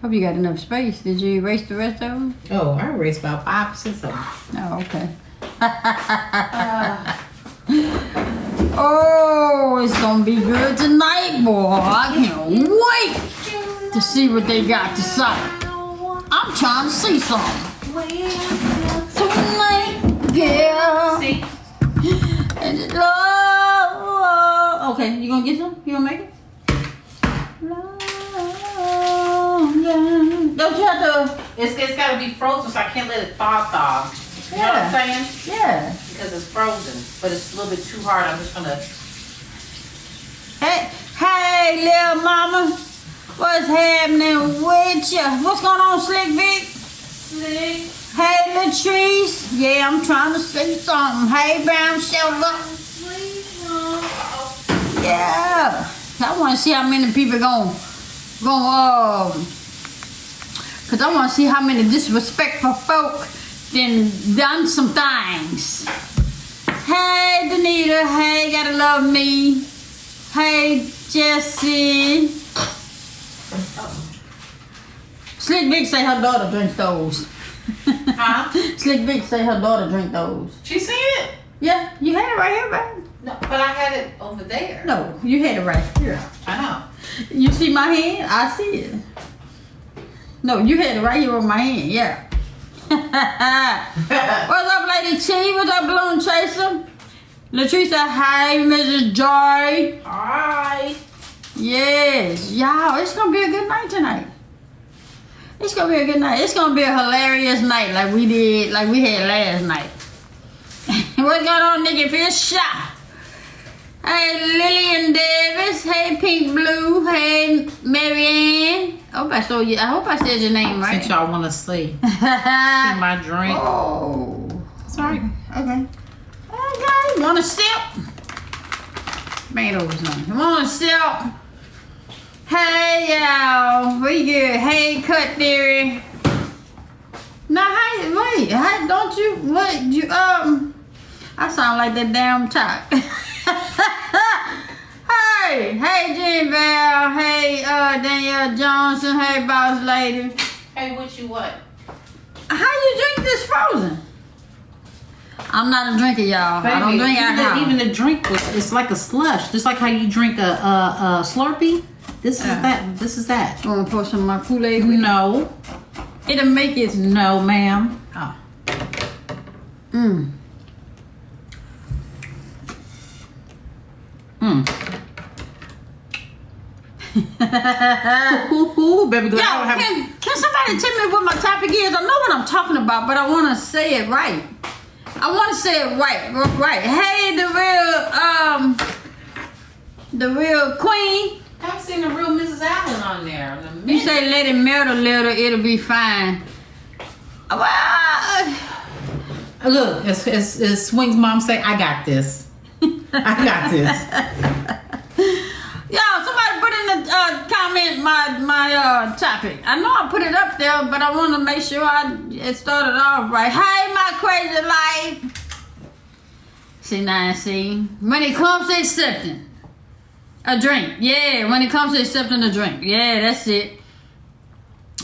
Hope you got enough space. Did you erase the rest of them? Oh, I erased about 5 or 6 of them. Oh, okay. Oh, it's gonna be good tonight, boy. I can't wait to see what they got to say. I'm trying to see something. Tonight, yeah. See? And love. Okay, you gonna get some? You gonna make it? Don't you have to? It's got to be frozen, so I can't let it thaw. You know what I'm saying? Yeah. Because it's frozen, but it's a little bit too hard. I'm just gonna. Hey, little mama, what's happening with you? What's going on, Slick Vic? Slick. Hey, Latrice. Yeah, I'm trying to say something. Hey, Brown Shelter. Yeah. I want to see how many people cause I want to see how many disrespectful folk then done some things. Hey, Danita. Hey, gotta love me. Hey, Jessie. Slick Vic say her daughter drinks those. Huh? Slick Vic say her daughter drink those. She seen it? Yeah, you had it right here, baby. No, but I had it over there. No, you had it right here. I know. You see my hand? I see it. No, you had it right here on my hand, yeah. What's up, Lady T? What's up, Balloon Chaser? Latrice said, hi, Mrs. Joy. Hi. Yes, y'all, it's gonna be a good night tonight. It's gonna be a good night. It's gonna be a hilarious night like we had last night. What's going on, Nikki Fish? Hey, Lillian Davis. Hey, Pink Blue. Hey, Marianne. I hope I said your name right. Since y'all want to see my drink. Oh, sorry. Okay. Okay. Want a sip? Bang it over something. Want a sip? Hey, y'all. We good. Hey, Cut Theory. Now, don't you, I sound like that damn top. Hey, Jean Val. Hey, Danielle Johnson. Hey, Boss Lady. Hey, what you what? How you drink this frozen? I'm not a drinker, y'all. Baby, I don't drink alcohol. Even the drink, it's like a slush. Just like how you drink a Slurpee. This is that. This is that. You want to pour some of my Kool-Aid with it? No. It'll make it. No, ma'am. Oh. Baby, Yo, can somebody tell me what my topic is? I know what I'm talking about, but I want to say it right. I want to say it right. Hey, the real queen. I've seen the real Mrs. Allen on there. You say let it melt a little, it'll be fine. Well, look, as Swing's mom say, I got this. I got this. Yo, somebody put in the comment my topic. I know I put it up there, but I want to make sure it started off right. Hey, my crazy life. See, when it comes to accepting a drink, yeah, when it comes to accepting a drink, yeah, that's it.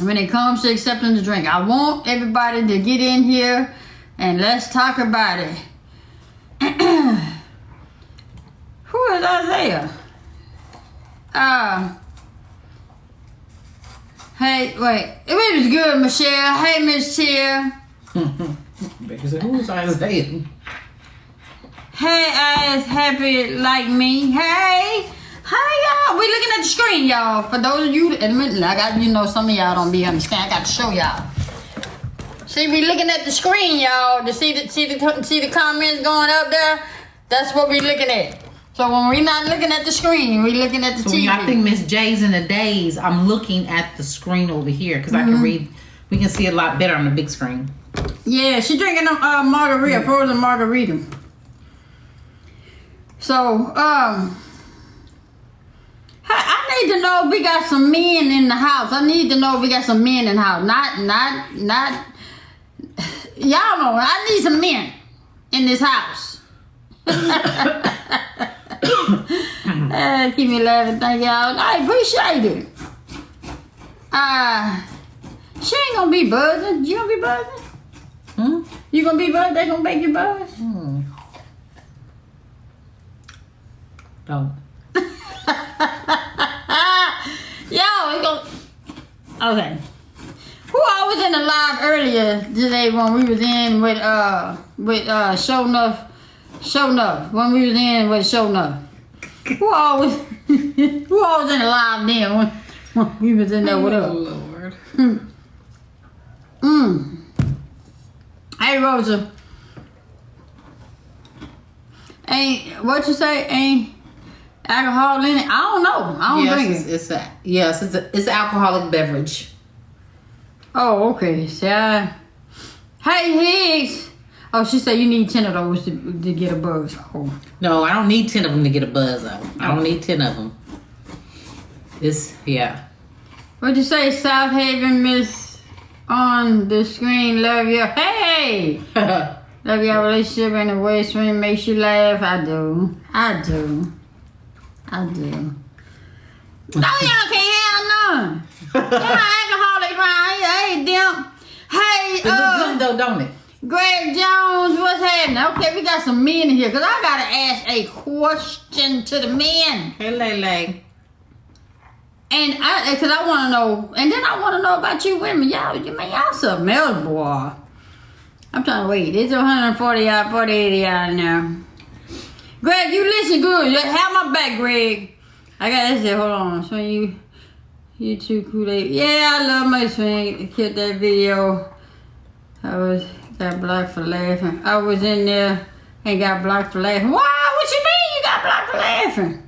When it comes to accepting the drink, I want everybody to get in here and let's talk about it. Who is Isaiah? Hey, wait. It was good, Michelle. Hey, Miss Tia. Because who's Isaiah? Hey, eyes happy like me. Hey, y'all. We looking at the screen, y'all. For those of you, admittedly, some of y'all don't be understand. I got to show y'all. See, we looking at the screen, y'all. To see the comments going up there. That's what we looking at. So when we're not looking at the screen, we're looking at the TV. When I think Miss J's in the days, I'm looking at the screen over here because I can read. We can see a lot better on the big screen. Yeah, she drinking a margarita, frozen margarita. So, I need to know if we got some men in the house. I need to know if we got some men in the house. Not. Y'all know, I need some men in this house. Keep me laughing, thank y'all. I appreciate it. She ain't gonna be buzzing. You gonna be buzzing? You gonna be buzzing? They gonna make you buzz? Don't. Yo, it go. Okay. Who I was in the live earlier today when we was in with Show Enough when we was in with Show Enough. Who always in the live then when we was in there with us? Oh Lord. Hey Rosa. Ain't what you say? Ain't alcohol in it? I don't know. I don't drink it. It's an alcoholic beverage. Oh, okay. See, hey Higgs. Oh, she said you need 10 of those to get a buzz. Oh. No, I don't need 10 of them to get a buzz out. I don't need 10 of them. What'd you say, South Haven, Miss on the screen? Love you. Hey! Love your relationship and the way swing makes you laugh. I do. No, y'all can't have none. Y'all alcoholic around here. Hey, them. Hey, It looks good though, don't it? Greg Jones, what's happening? Okay, we got some men in here because I gotta ask a question to the men. Hey, Lele. And because I want to know, and then I want to know about you women. Y'all something else, boy. I'm trying to wait. It's 140 out, 40 out now. Greg, you listen good. You have my back, Greg. I got that shit. Hold on. So you too cool. Yeah, I love my swing. Killed that video. I got blocked for laughing. I was in there and got blocked for laughing. Wow, what you mean you got blocked for laughing?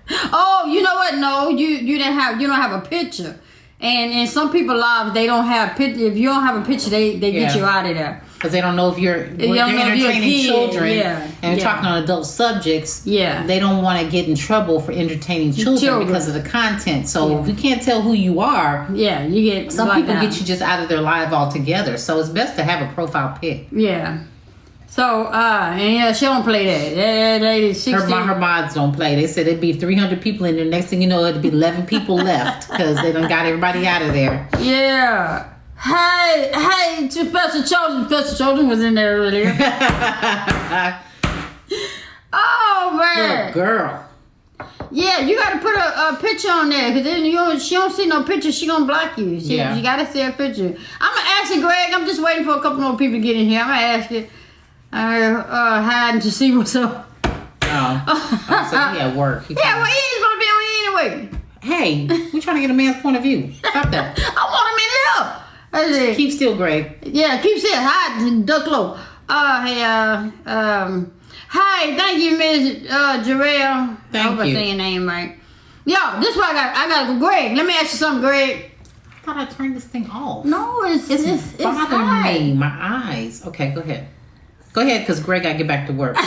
Oh, you know what? No, you don't have a picture. And in some people's lives, they don't have picture. If you don't have a picture, they get you out of there. Because they don't know if they're entertaining children and talking on adult subjects. Yeah. They don't want to get in trouble for entertaining children because of the content. So if you can't tell who you are, you get some people get you just out of their life altogether. So it's best to have a profile pic. Yeah. So, and she don't play that. That lady 60. Her mods don't play. They said it'd be 300 people in there. Next thing you know, it'd be 11 people left because they done got everybody out of there. Yeah. Hey, Special Children was in there earlier. Oh, man. Little girl. Yeah, you got to put a picture on there because then she don't see no picture. She going to block you. You got to see a picture. I'm going to ask you, Greg. I'm just waiting for a couple more people to get in here. I'm going to ask you. Hiding to see what's up. Oh, so he at work. He ain't gonna be on here anyway. Hey, we trying to get a man's point of view. Stop that. I want him in here. Keep still, Greg. Yeah, keep still. Hide, duck low. Hi, thank you, Miss Jarrell. Thank you. I hope I say your name right. Yo, this is what I got for Greg. Let me ask you something, Greg. I thought I turned this thing off. No, it's bothering me. My eyes. Okay, go ahead. Go ahead, because Greg got to get back to work.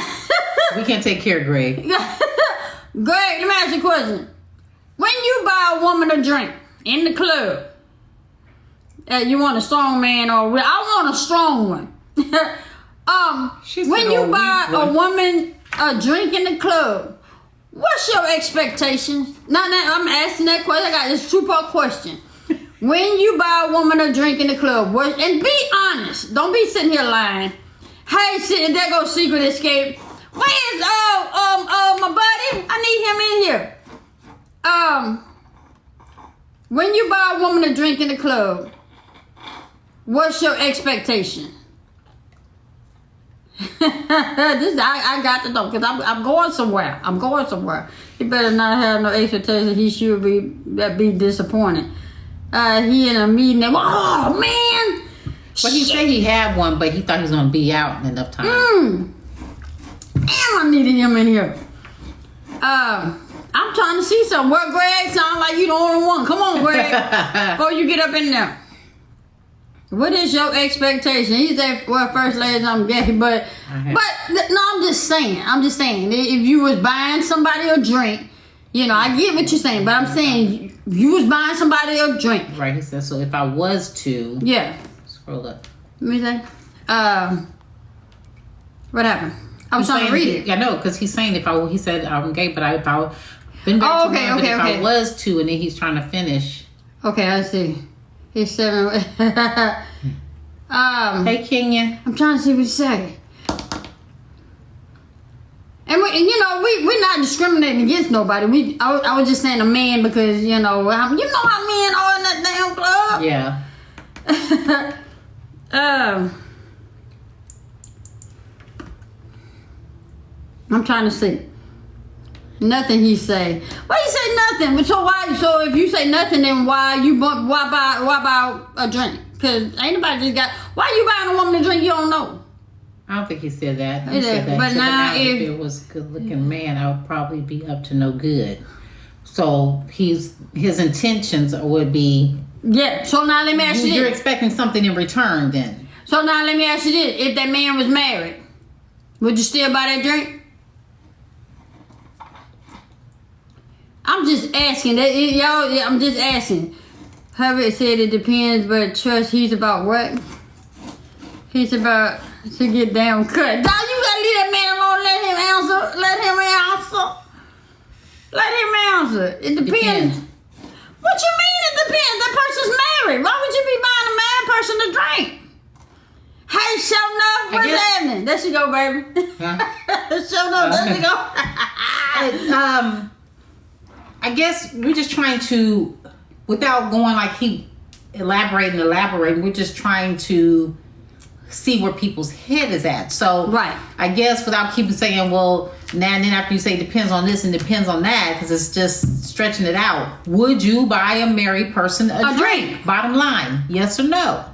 We can't take care of Greg. Greg, let me ask you a question. When you buy a woman a drink in the club, you want a strong man or I want a strong one. When you buy a woman a drink in the club, what's your expectations? No, I'm asking that question. I got this two-part question. When you buy a woman a drink in the club, and be honest, don't be sitting here lying. Hey, there goes Secret Escape. Where's my buddy? I need him in here. When you buy a woman a drink in the club, what's your expectation? I got to know because I'm going somewhere. He better not have no expectation. He should be disappointed. He in a meeting. Oh man. But he said he had one, but he thought he was gonna be out in enough time. Damn, I needed him in here. I'm trying to see something. Well, Greg, sound like you the only one. Come on, Greg. Before you get up in there. What is your expectation? He said, well, first ladies, I'm gay, but no, I'm just saying. If you was buying somebody a drink, I get what you're saying, but I'm saying you was buying somebody a drink. Right, he said, so if I was to. Yeah. Scroll up. Let me say. What happened? I was trying to read it. Yeah, no, because he's saying he said I'm gay, but Been back to okay, one, okay, but okay. if I was to, and then he's trying to finish. Okay, I see. He's 7. Hey, Kenya. I'm trying to see what you say. And we're not discriminating against nobody. I was just saying a man because you know how men are in that damn club. Yeah. I'm trying to see. Nothing he say. Why you say nothing? So why? So if you say nothing, then why buy a drink? Cause ain't nobody just got. Why you buying a woman a drink you don't know? I don't think he said that. He said that. But now if it was a good-looking man, I would probably be up to no good. So his intentions would be. Yeah. So now let me ask you. You're expecting something in return, then. So now let me ask you this: if that man was married, would you still buy that drink? I'm just asking that y'all. Yeah, I'm just asking. Herbert said it depends, but trust he's about what? He's about to get damn cut. Dog, you gotta leave that man alone. Let him answer. It depends. What you mean it depends? That person's married. Why would you be buying a mad person a drink? Hey, show enough. What's happening? There she go, baby. Huh? Show enough. There she go. I guess we're just trying to, without going like he elaborating, we're just trying to see where people's head is at. So right. I guess without keeping saying, well, now and then after you say depends on this and depends on that, because it's just stretching it out. Would you buy a married person a drink? Bottom line, yes or no?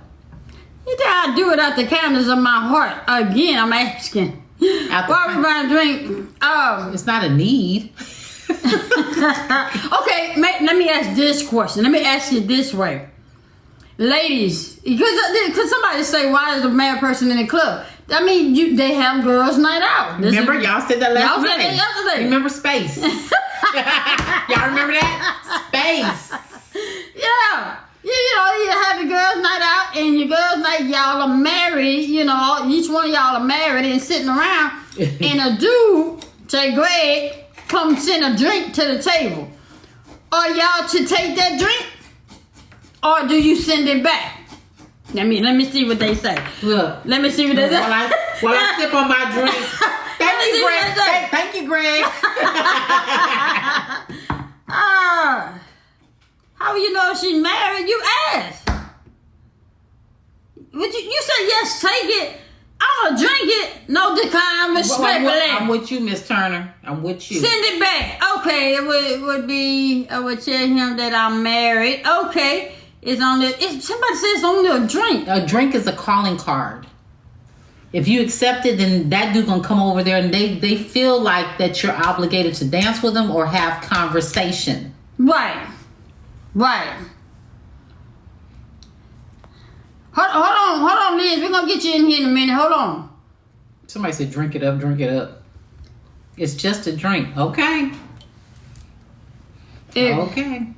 You think I do it out the kindness of my heart? Again, I'm asking. Why would I drink? It's not a need. Okay, let me ask this question. Let me ask you this way. Ladies, because somebody say, why is a married person in the club? I mean, they have girls' night out. Remember, y'all said that last night. Y'all said that yesterday. Remember Space? Y'all remember that? Space. Yeah. You have your girls' night out, and your girls' night, y'all are married. Each one of y'all are married and sitting around, and a dude, say Greg, come send a drink to the table. Are y'all to take that drink? Or do you send it back? Let me see what they say. Look. Let me see what they say. While I sip on my drink. Thank you, Greg. Thank you, Greg. How you know she's married? You asked. You said yes, take it. I'm gonna drink it. No decline, respectfully. I'm with you, Miss Turner. I'm with you. Send it back. Okay, it would be. I would tell him that I'm married. Okay, somebody says it's only a drink. A drink is a calling card. If you accept it, then that dude gonna come over there, and they feel like that you're obligated to dance with them or have conversation. Right. Hold on, Liz. We're gonna get you in here in a minute. Hold on. Somebody said, drink it up. It's just a drink. Okay. Okay.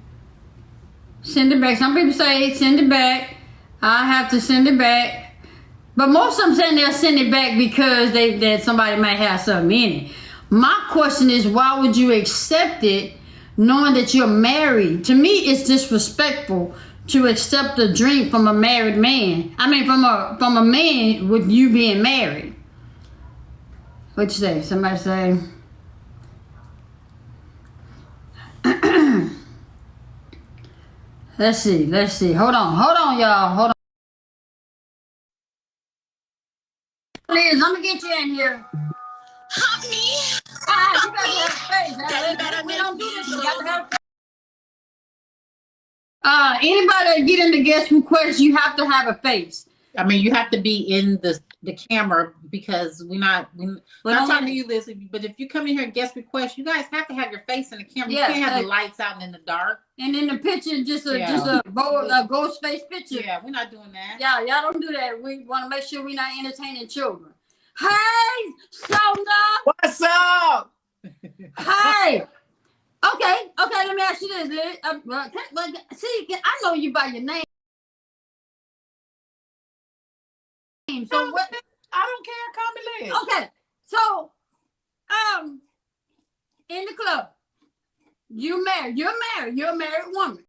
Send it back. Some people say send it back. I have to send it back. But most of them saying they'll send it back because that somebody might have something in it. My question is, why would you accept it knowing that you're married? To me, it's disrespectful to accept a drink from a married man. I mean, from a man with you being married. What you say? Somebody say. Let's see. Hold on, y'all. Hold on. Liz, I'm gonna get you in here. You gotta have space. We don't do this. You gotta have space. Anybody that get in the guest request, you have to have a face. I mean, you have to be in the camera because we're not talking to you, Liz. But if you come in here and guest request, you guys have to have your face in the camera. You can't have the lights out and in the dark. And in the picture, just a ghost face picture. Yeah, we're not doing that. Y'all don't do that. We want to make sure we're not entertaining children. Hey, Shona. What's up? Hey. Okay. Let me ask you this, Liz. See, I know you by your name. So what? I don't care. Call me Liz. Okay. So, in the club, You married. You're married. You're a married woman.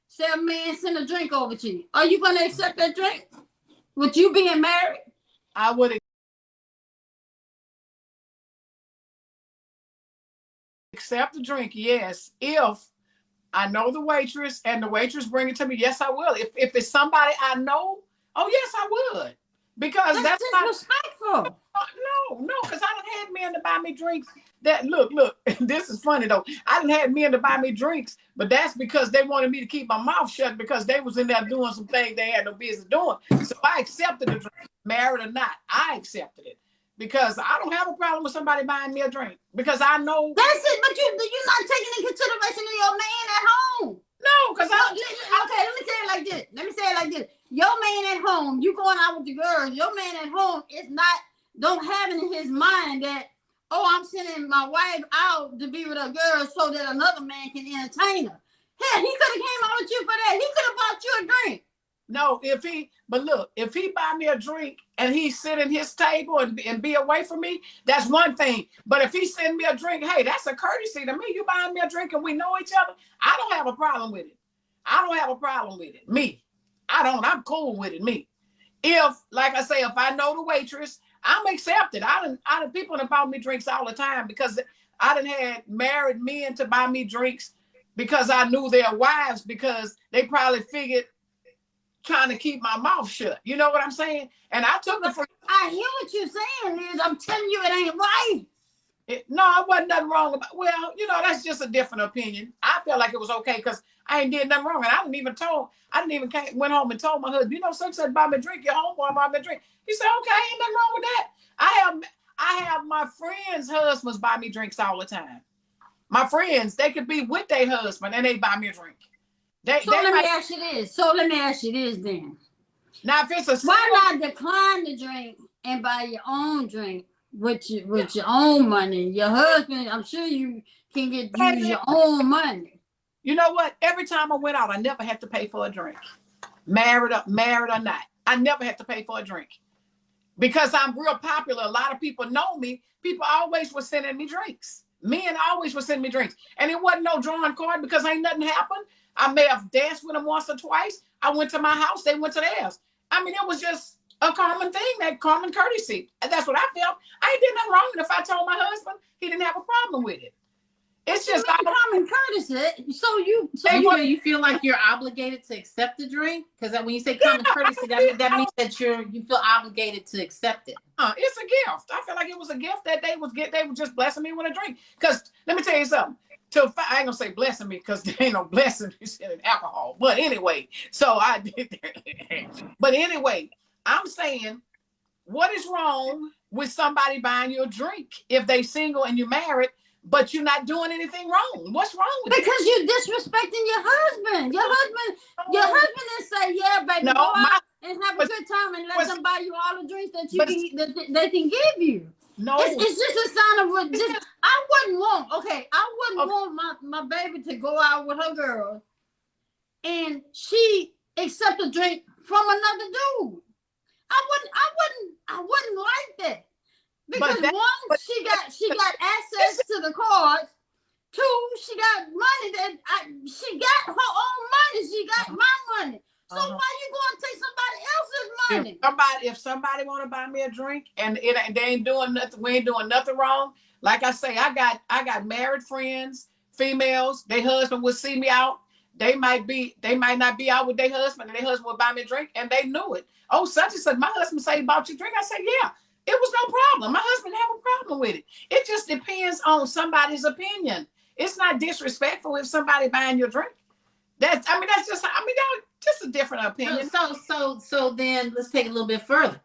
Say a man send a drink over to you. Are you gonna accept that drink? With you being married? I would accept the drink, yes, if I know the waitress and the waitress bring it to me. Yes, I will. If it's somebody I know, oh yes, I would. Because That's that's not disrespectful. no, because I done had men to buy me drinks. That look, this is funny though. I done had men to buy me drinks, but that's because they wanted me to keep my mouth shut because they was in there doing some things they had no business doing. So I accepted the drink, married or not. I accepted it because I don't have a problem with somebody buying me a drink because I know That's it. But you're not taking in consideration of your man at home. no, because Okay, let me say it like this. Your man at home, you going out with the girls. Your man at home is not don't have in his mind that I'm sending my wife out to be with a girl so that another man can entertain her. Hell, he could have came out with you for that. He could have bought you a drink. no, if he buy me a drink and he sit at his table and be away from me, that's one thing. But if he send me a drink, hey, that's a courtesy to me. You buying me a drink and we know each other, I don't have a problem with it. I don't have a problem with it. Me. I'm cool with it. Me. If, like I say, if I know the waitress, I'm accepted. I done people that bought me drinks all the time because I done had married men to buy me drinks because I knew their wives because they probably figured trying to keep my mouth shut. You know what I'm saying? And I took the. I hear what you're saying, Liz. I'm telling you, it ain't right. No, it wasn't nothing wrong about. Well, that's just a different opinion. I felt like it was okay because I ain't did nothing wrong, and I didn't even went home and told my husband, such said buy me a drink. Your homeboy buy me a drink. He said, okay, ain't nothing wrong with that. I have my friends' husbands buy me drinks all the time. My friends, they could be with their husband and they buy me a drink. Let me ask you this then. Now, if it's a why not decline the drink and buy your own drink with your own money? Your husband, I'm sure you can use your own money. You know what? Every time I went out, I never had to pay for a drink. Married or not, I never had to pay for a drink because I'm real popular. A lot of people know me. People always were sending me drinks. Men always were sending me drinks, and it wasn't no drawing card because ain't nothing happened. I may have danced with them once or twice. I went to my house, they went to theirs. I mean, it was just a common thing, that common courtesy. And that's what I felt. I ain't did nothing wrong. And if I told my husband, he didn't have a problem with it. It's just common courtesy. So you feel like you're obligated to accept the drink? Because when you say common courtesy, that means that you feel obligated to accept it. It's a gift. I feel like it was a gift that they were just blessing me with a drink. Because let me tell you something. I ain't gonna say blessing me because there ain't no blessing in alcohol. But anyway, so I did that. But anyway, I'm saying, what is wrong with somebody buying you a drink if they single and you're married, but you're not doing anything wrong? What's wrong with because you're disrespecting your husband. Your husband didn't say, yeah, baby, go out and have a good time and let them buy you all the drinks that they can give you. No, it's just a sign of what I wouldn't want my baby to go out with her girl and she accept a drink from another dude. I wouldn't like that. Because one, she got access to the cards. Two, she got money she got her own money. She got my money. So why you going to take somebody else's money? If somebody want to buy me a drink and they ain't doing nothing, we ain't doing nothing wrong. Like I say, I got married friends, females. Their husband would see me out. They might not be out with their husband, and their husband would buy me a drink, and they knew it. Oh, such and such. My husband say he bought you a drink. I said, yeah. It was no problem. My husband have a problem with it. It just depends on somebody's opinion. It's not disrespectful if somebody buying your drink. That's just a different opinion. So then let's take it a little bit further.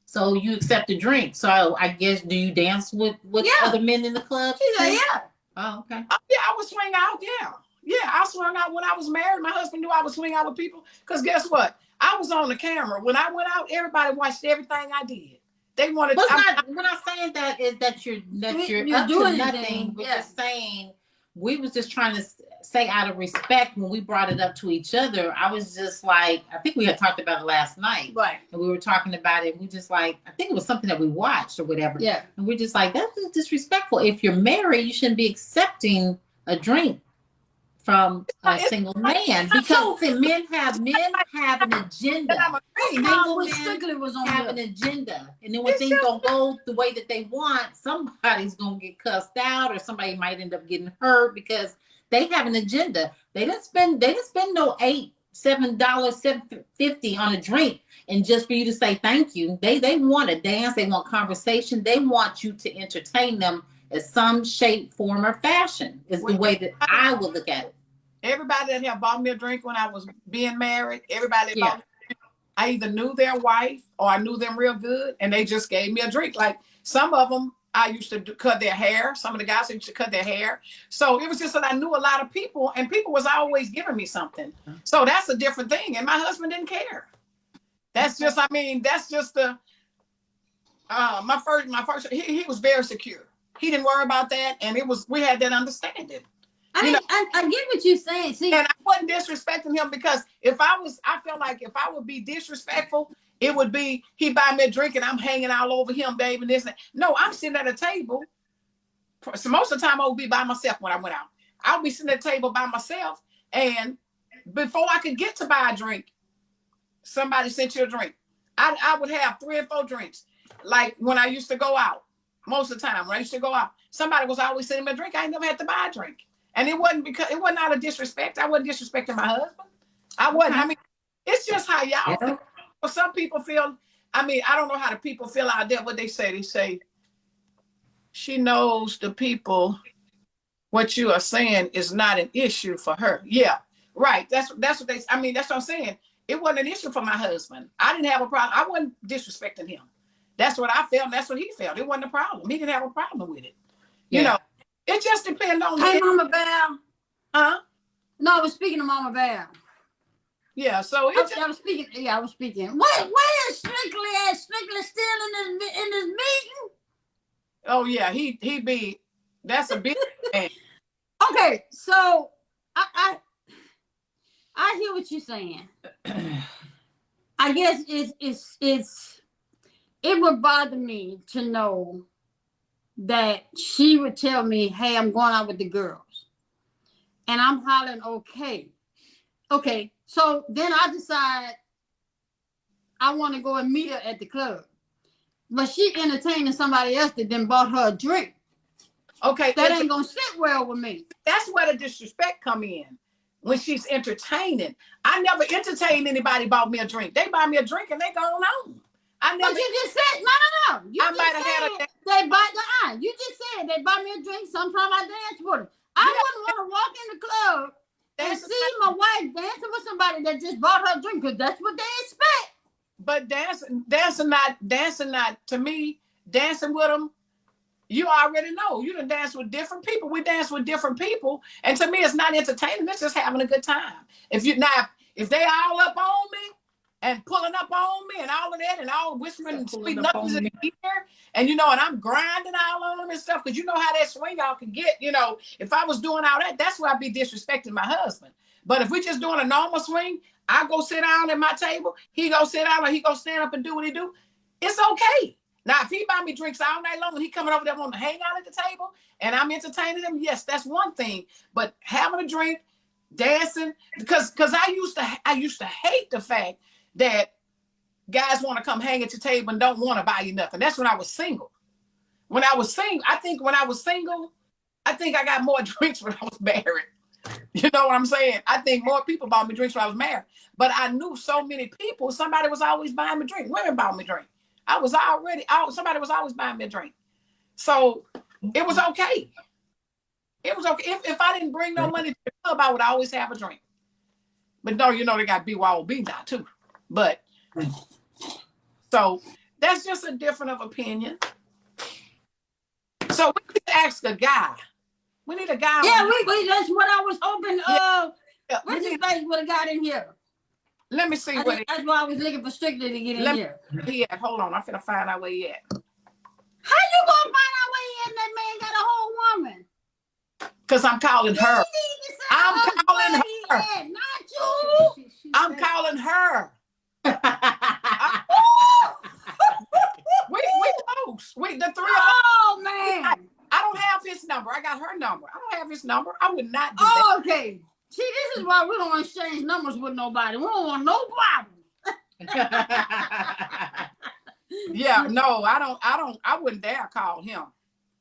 So you accept a drink. So I guess, do you dance with other men in the club? Yeah. Oh, okay. Yeah, I would swing out. Yeah, I swung out when I was married. My husband knew I would swing out with people. Because guess what? I was on the camera. When I went out, everybody watched everything I did. They wanted. We're not saying that is that you're up to nothing. We're just saying we was just trying to say out of respect when we brought it up to each other. I was just like, I think we had talked about it last night. Right. And we were talking about it. We just like, I think it was something that we watched or whatever. Yeah. And we're just like, that's just disrespectful. If you're married, you shouldn't be accepting a drink from a single man, because men have an agenda. Single men have an agenda, and then when things don't go the way that they want, somebody's gonna get cussed out, or somebody might end up getting hurt because they have an agenda. They didn't spend no $7, $7.50 on a drink, and just for you to say thank you. They want to dance, they want conversation, they want you to entertain them in some shape, form, or fashion. Is the way that I would look at it. Everybody that had bought me a drink when I was being married, everybody that bought me a drink, I either knew their wife or I knew them real good, and they just gave me a drink. Like some of them, I used to cut their hair. Some of the guys used to cut their hair. So it was just that I knew a lot of people, and people was always giving me something. So that's a different thing. And my husband didn't care. That's just, that's just the, my first, he was very secure. He didn't worry about that. And we had that understanding. I get what you're saying. See, and I wasn't disrespecting him, because I felt like if I would be disrespectful, it would be he buy me a drink and I'm hanging all over him, babe, and this and that. No, I'm sitting at a table. So most of the time I would be by myself when I went out. I would be sitting at a table by myself, and before I could get to buy a drink, somebody sent you a drink. I would have 3 or 4 drinks. Like when I used to go out, most of the time when I used to go out, somebody was always sending me a drink. I ain't never had to buy a drink. And it wasn't out of disrespect. I wasn't disrespecting my husband. I wasn't. I mean, it's just how y'all feel. Some people feel, I don't know how the people feel out there. What they say, she knows the people, what you are saying is not an issue for her. Yeah, right. That's what that's what I'm saying. It wasn't an issue for my husband. I didn't have a problem. I wasn't disrespecting him. That's what I felt, and that's what he felt. It wasn't a problem. He didn't have a problem with it. You know. It just depends on. Hey, Mama Bear. Huh? No, I was speaking to Mama Bear. Yeah, so I was speaking. Yeah, I was speaking. Where is Strictly at? Strictly still in this meeting? Oh yeah, he be. That's a big thing. Okay, so I hear what you're saying. I guess it would bother me to know that she would tell me, hey, I'm going out with the girls. And I'm hollering, okay. Okay, so then I decide I want to go and meet her at the club. But she entertaining somebody else that then bought her a drink. Okay. That ain't going to sit well with me. That's where the disrespect come in. When she's entertaining. I never entertained anybody bought me a drink. They buy me a drink and they go on. But you just said, no. You just said they buy me a drink. Sometimes I dance with them. I wouldn't want to walk in the club and see my wife dancing with somebody that just bought her a drink, because that's what they expect. But dancing not to me, dancing with them, you already know. You done dance with different people. We dance with different people. And to me, it's not entertaining. It's just having a good time. If they all up on me, and pulling up on me and all of that and all whispering sweet nothings in the ear, and and I'm grinding all on them and stuff, because you know how that swing y'all can get. If I was doing all that, that's where I'd be disrespecting my husband. But if we're just doing a normal swing, I go sit down at my table, he go sit down, or he go stand up and do what he do, it's okay. Now, if he buy me drinks all night long and he coming over there wanting to hang out at the table and I'm entertaining him, yes, that's one thing. But having a drink, dancing, because I used to hate the fact that guys want to come hang at your table and don't want to buy you nothing. That's when I was single. I think I got more drinks when I was married. You know what I'm saying? I think more people bought me drinks when I was married. But I knew so many people, somebody was always buying me drink. Women bought me drink. Somebody was always buying me a drink. So it was okay. It was okay. If I didn't bring no money to the club, I would always have a drink. But no, they got BYOB now too. But so that's just a difference of opinion. So we need to ask a guy. We need a guy. Yeah, that's what I was hoping. Richard Banks would have got in here. Let me see that's why I was looking for Strictly to get in here. Yeah, hold on. I'm finna find out where he at. How you gonna find out where he at? That man got a whole woman. Because I'm calling her. I'm calling her. Not you. I'm calling her. We close. The three of us. Oh man. I don't have his number. I got her number. I don't have his number. I would not do that. Okay. See, this is why we don't exchange numbers with nobody. We don't want no problems. Yeah, no, I wouldn't dare call him.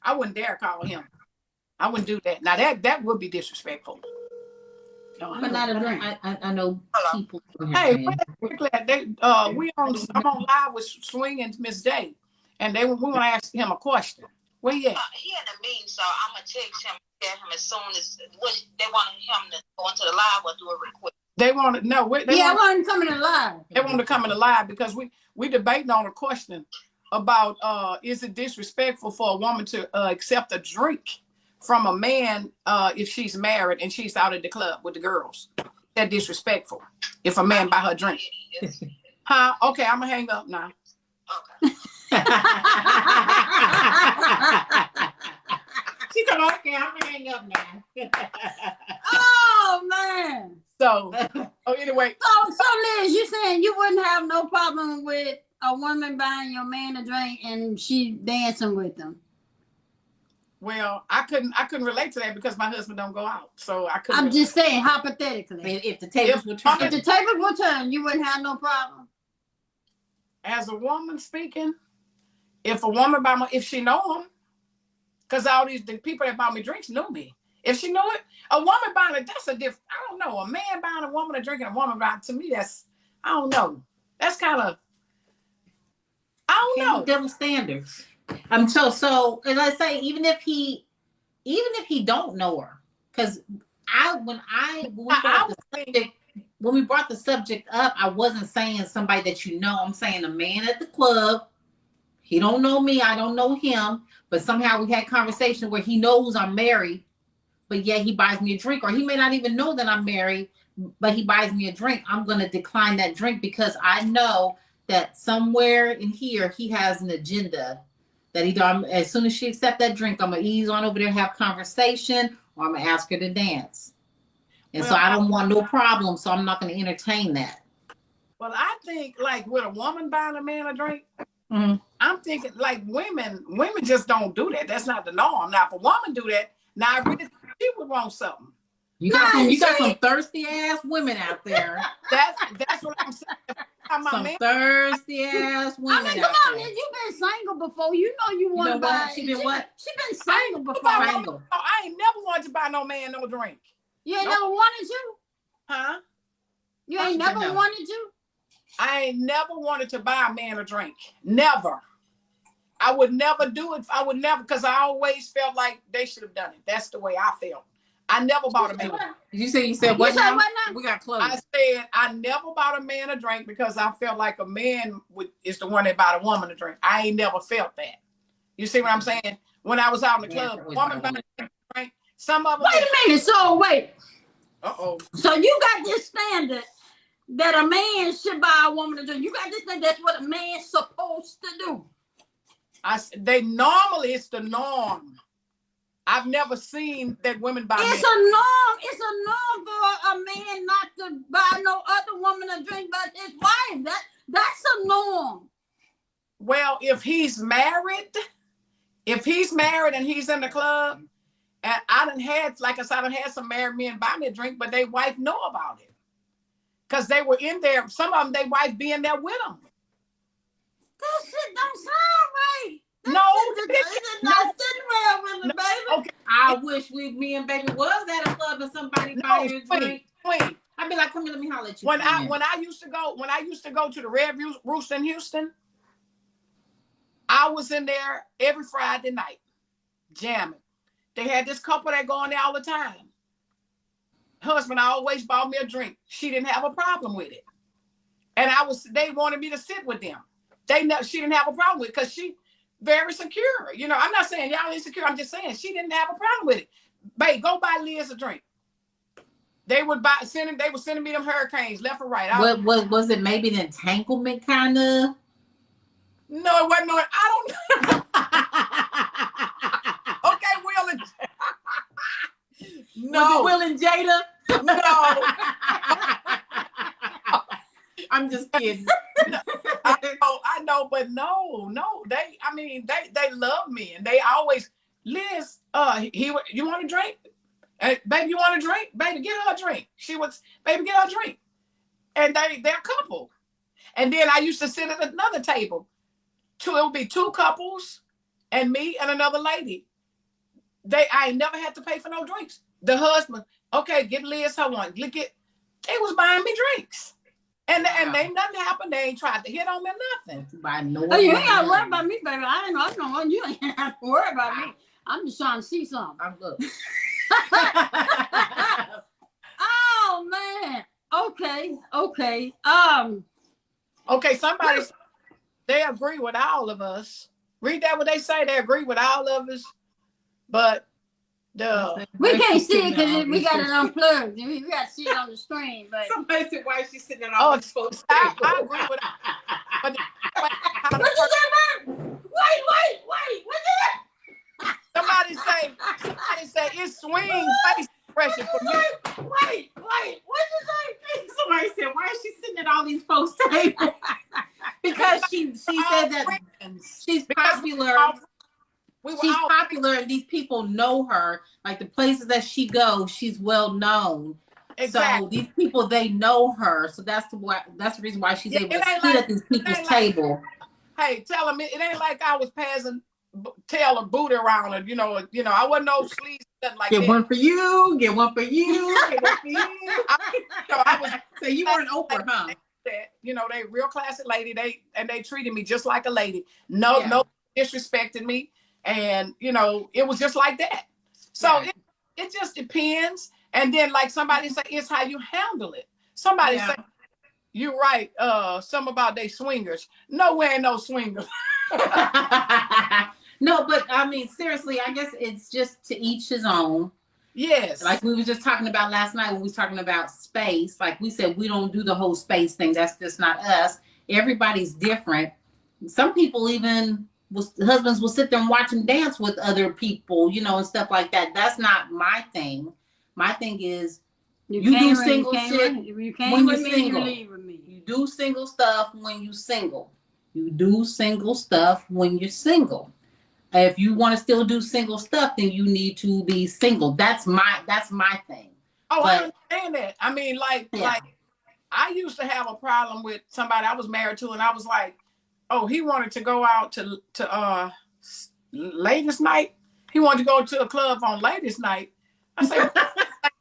I wouldn't dare call him. I wouldn't do that. Now that would be disrespectful. But not a drink. I know people. Hey, we're glad I'm on live with Swing and Miss J, and we want to ask him a question. Where you at? He in the meeting, so I'm gonna text him, tell him as soon as they want him to go into the live or do a request. They want to know. I want him coming in live. They want to come in the live because we debating on a question about is it disrespectful for a woman to accept a drink from a man if she's married and she's out at the club with the girls? That disrespectful if a man buy her drink. Huh? Okay, I'm gonna hang up now. Okay. She said, okay, I'm gonna hang up now. Oh man. So anyway. So Liz, you saying you wouldn't have no problem with a woman buying your man a drink and she dancing with them? Well, I couldn't relate to that because my husband don't go out. So I couldn't. I'm just saying hypothetically. If the tables were turned. If the tables were turned, you wouldn't have no problem. As a woman speaking, if a woman if she know him, because the people that buy me drinks knew me. If she know it, a woman buying it, that's a different. I don't know. A man buying a woman a drink and a woman buying, to me, that's, I don't know. That's kind of, I don't know. Double standards. So let's say even if he don't know her, because when we brought the subject up, I wasn't saying somebody that you know. I'm saying a man at the club. He don't know me. I don't know him. But somehow we had conversation where he knows I'm married, but yet he buys me a drink, or he may not even know that I'm married, but he buys me a drink. I'm going to decline that drink because I know that somewhere in here he has an agenda that either as soon as she accepts that drink, I'm going to ease on over there, have conversation, or I'm going to ask her to dance. And so I don't want no problem, so I'm not going to entertain that. Well, I think like with a woman buying a man a drink, I'm thinking like women just don't do that. That's not the norm. Now, if a woman do that, now I really think she would want something. You got some thirsty ass women out there. That's what I'm saying. Some thirsty ass women. I mean, come on, man. You've been single before. You know you want to buy. She been what? She been single before. I ain't never wanted to buy no man no drink. You ain't never wanted to? Huh? You ain't never wanted to? I ain't never wanted to buy a man a drink. Never. I would never do it. I would never, because I always felt like they should have done it. That's the way I felt. I never bought a man a drink. You said what now? We got close. I said I never bought a man a drink because I felt like a man is the one that bought a woman a drink. I ain't never felt that. You see what I'm saying? When I was out in the club, woman bought a drink. Some of them. Wait a minute. So wait. Uh-oh. So you got this standard that a man should buy a woman a drink. You got this thing. That's what a man's supposed to do. Normally it's the norm. I've never seen that women buy. It's a norm. It's a norm for a man not to buy no other woman a drink but his wife. That's a norm. Well, if he's married and he's in the club, and I done had some married men buy me a drink, but their wife know about it. Because they were in there. Some of them, their wife be in there with them. That shit don't sound right. No, it's not sitting well with me, baby. Okay. I wish me and baby was at a club and somebody buy her a drink. I'd be like, come here, let me holler at you. When I used to go to the Red Rooster in Houston, I was in there every Friday night jamming. They had this couple that go in there all the time. Husband always bought me a drink. She didn't have a problem with it, and they wanted me to sit with them. She didn't have a problem with it because she very secure. You know, I'm not saying y'all insecure. I'm just saying she didn't have a problem with it. Babe, go buy Liz a drink. They were sending me them hurricanes left or right. Was it maybe an entanglement kind of? No, it wasn't. I don't know. Okay, Will. Was it Will and Jada? No. I'm just kidding. I know, but no. They love me, and they always, Liz, you want a drink? Hey, baby, you want a drink? Baby, get her a drink. Baby, get her a drink. And they're a couple. And then I used to sit at another table. It would be two couples and me and another lady. I never had to pay for no drinks. The husband, okay, get Liz her one. They was buying me drinks. And ain't nothing happened. They ain't tried to hit on me or nothing. Oh, you ain't got to worry about me, baby. I know you ain't have to worry about me. I'm just trying to see something. Look. Oh man. Okay. Okay, somebody, they agree with all of us. Read that what they say. They agree with all of us. But we can't see it because we got it unplugged. We got to see it on the screen. But somebody said, why is she sitting at all these folks? I agree with what you say, man? Wait. What is it? Somebody say it's swing face expression for me. Wait. What you say? Somebody said, why is she sitting at all these folks' tables? Because she said that she's popular. She's popular, and these people know her. Like the places that she goes, she's well known. Exactly. So these people, they know her. So that's the reason why she's able to sit at these people's table. Hey, tell them it ain't like I was passing tail or booty around her. You know, I wasn't no sleaze, nothing like that. Get one for you. Get one for you. Get one for you. I was. So you weren't Oprah, huh? They real classy lady. They treated me just like a lady. No disrespected me. And, it was just like that. So it just depends. And then like somebody say, it's how you handle it. Somebody say, you're right. Something about they swingers. No, we ain't no swingers. No, but I mean, seriously, I guess it's just to each his own. Yes. Like we were just talking about last night when we was talking about space. Like we said, we don't do the whole space thing. That's just not us. Everybody's different. Some people even... husbands will sit there and watch them dance with other people, and stuff like that. That's not my thing. My thing is you do single shit when you're single. You do single stuff when you're single. You do single stuff when you're single. If you want to still do single stuff, then you need to be single. That's my thing. Oh, I understand that. I mean, like I used to have a problem with somebody I was married to, and I was like, oh, he wanted to go out to ladies' night. He wanted to go to a club on ladies' night. I said,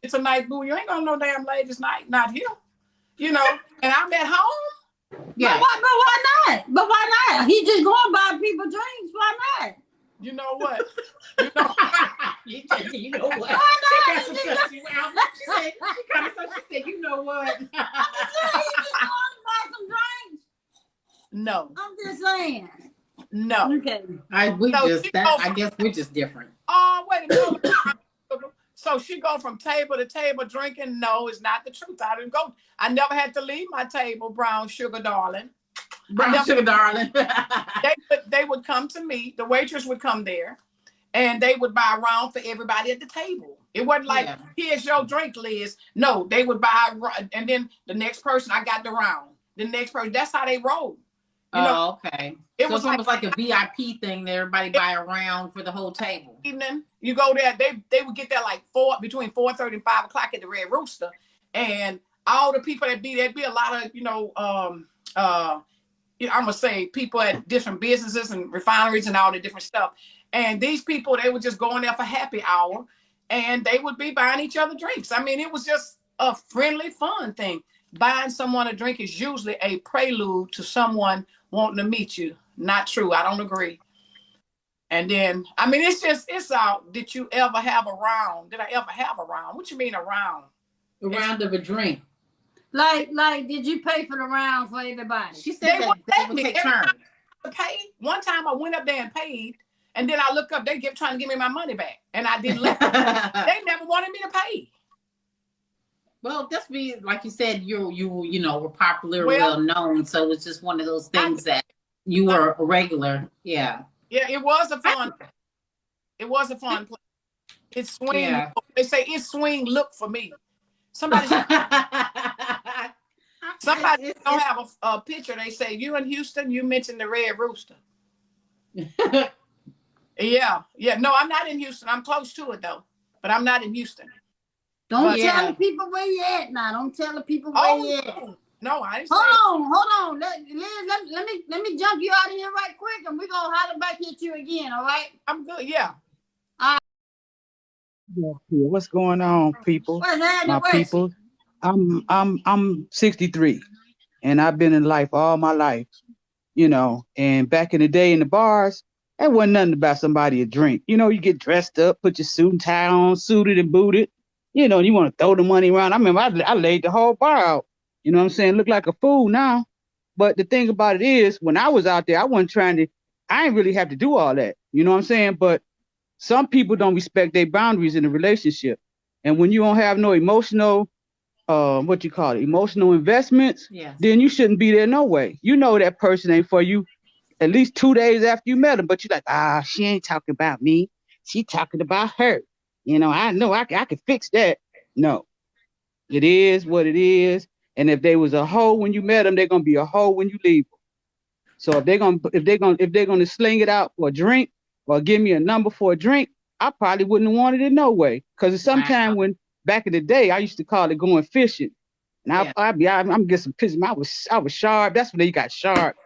tonight, boo, you ain't gonna no damn ladies' night, not here. And I'm at home. Yeah. But why not? But why not? He just going buy people drinks. Why not? You know what? You know what? Why not? She said, you know what? I'm just saying, he just going to buy some drinks. No. I'm just saying. No. Okay. I guess we're just different. Oh, wait a minute. So she go from table to table drinking? No, it's not the truth. I never had to leave my table, brown sugar darling. Sugar darling. They would come to me. The waitress would come there, and they would buy a round for everybody at the table. It wasn't like, here's your drink, Liz. No, they would buy, and then the next person, I got the round. The next person, that's how they roll. Okay. It was almost like a VIP thing that everybody buy a round for the whole table. Evening, you go there, they would get there like between 4:30 and 5 o'clock at the Red Rooster, and all the people there'd be a lot of I'm gonna say people at different businesses and refineries and all the different stuff. And these people, they would just go in there for happy hour, and they would be buying each other drinks. I mean, it was just a friendly, fun thing. Buying someone a drink is usually a prelude to someone wanting to meet you. Not true. I don't agree. And then, I mean, it's out. Did you ever have a round? Did I ever have a round? What you mean a round? A round of a drink. Like, did you pay for the round for everybody? She said they would take turns. Pay. One time I went up there and paid, and then I look up, they trying to give me my money back, and I didn't let them. They never wanted me to pay. Well, just be like you said, you were popular, well known, so it's just one of those things that you were a regular. Yeah. Yeah, it was a fun. It was a fun place. It's swing. Yeah. They say it's swing. Look for me. Somebody don't have a picture. They say you in Houston. You mentioned the Red Rooster. Yeah. No, I'm not in Houston. I'm close to it though, but I'm not in Houston. Don't tell the people where you at now. Don't tell the people where you at. No, I didn't. Hold on. Let me jump you out of here right quick, and we're gonna holler back at you again. All right? I'm good. Yeah. What's going on, people? My people. I'm 63, and I've been in life all my life, you know. And back in the day in the bars, that wasn't nothing about somebody a drink. You know, you get dressed up, put your suit and tie on, suited and booted. You know, you want to throw the money around. I remember I laid the whole bar out. You know what I'm saying? Look like a fool now. But the thing about it is, when I was out there, I ain't really have to do all that. You know what I'm saying? But some people don't respect their boundaries in a relationship. And when you don't have no emotional, emotional investments, then you shouldn't be there no way. You know that person ain't for you at least 2 days after you met them, but you're like, she ain't talking about me. She talking about her. You know I can fix that. No, it is what it is. And if they was a hoe when you met them, they're gonna be a hoe when you leave them. So if they're gonna sling it out for a drink or give me a number for a drink, I probably wouldn't have wanted it no way. Because sometimes when back in the day, I used to call it going fishing. And I'm getting some pictures. I was sharp. That's when they got sharp.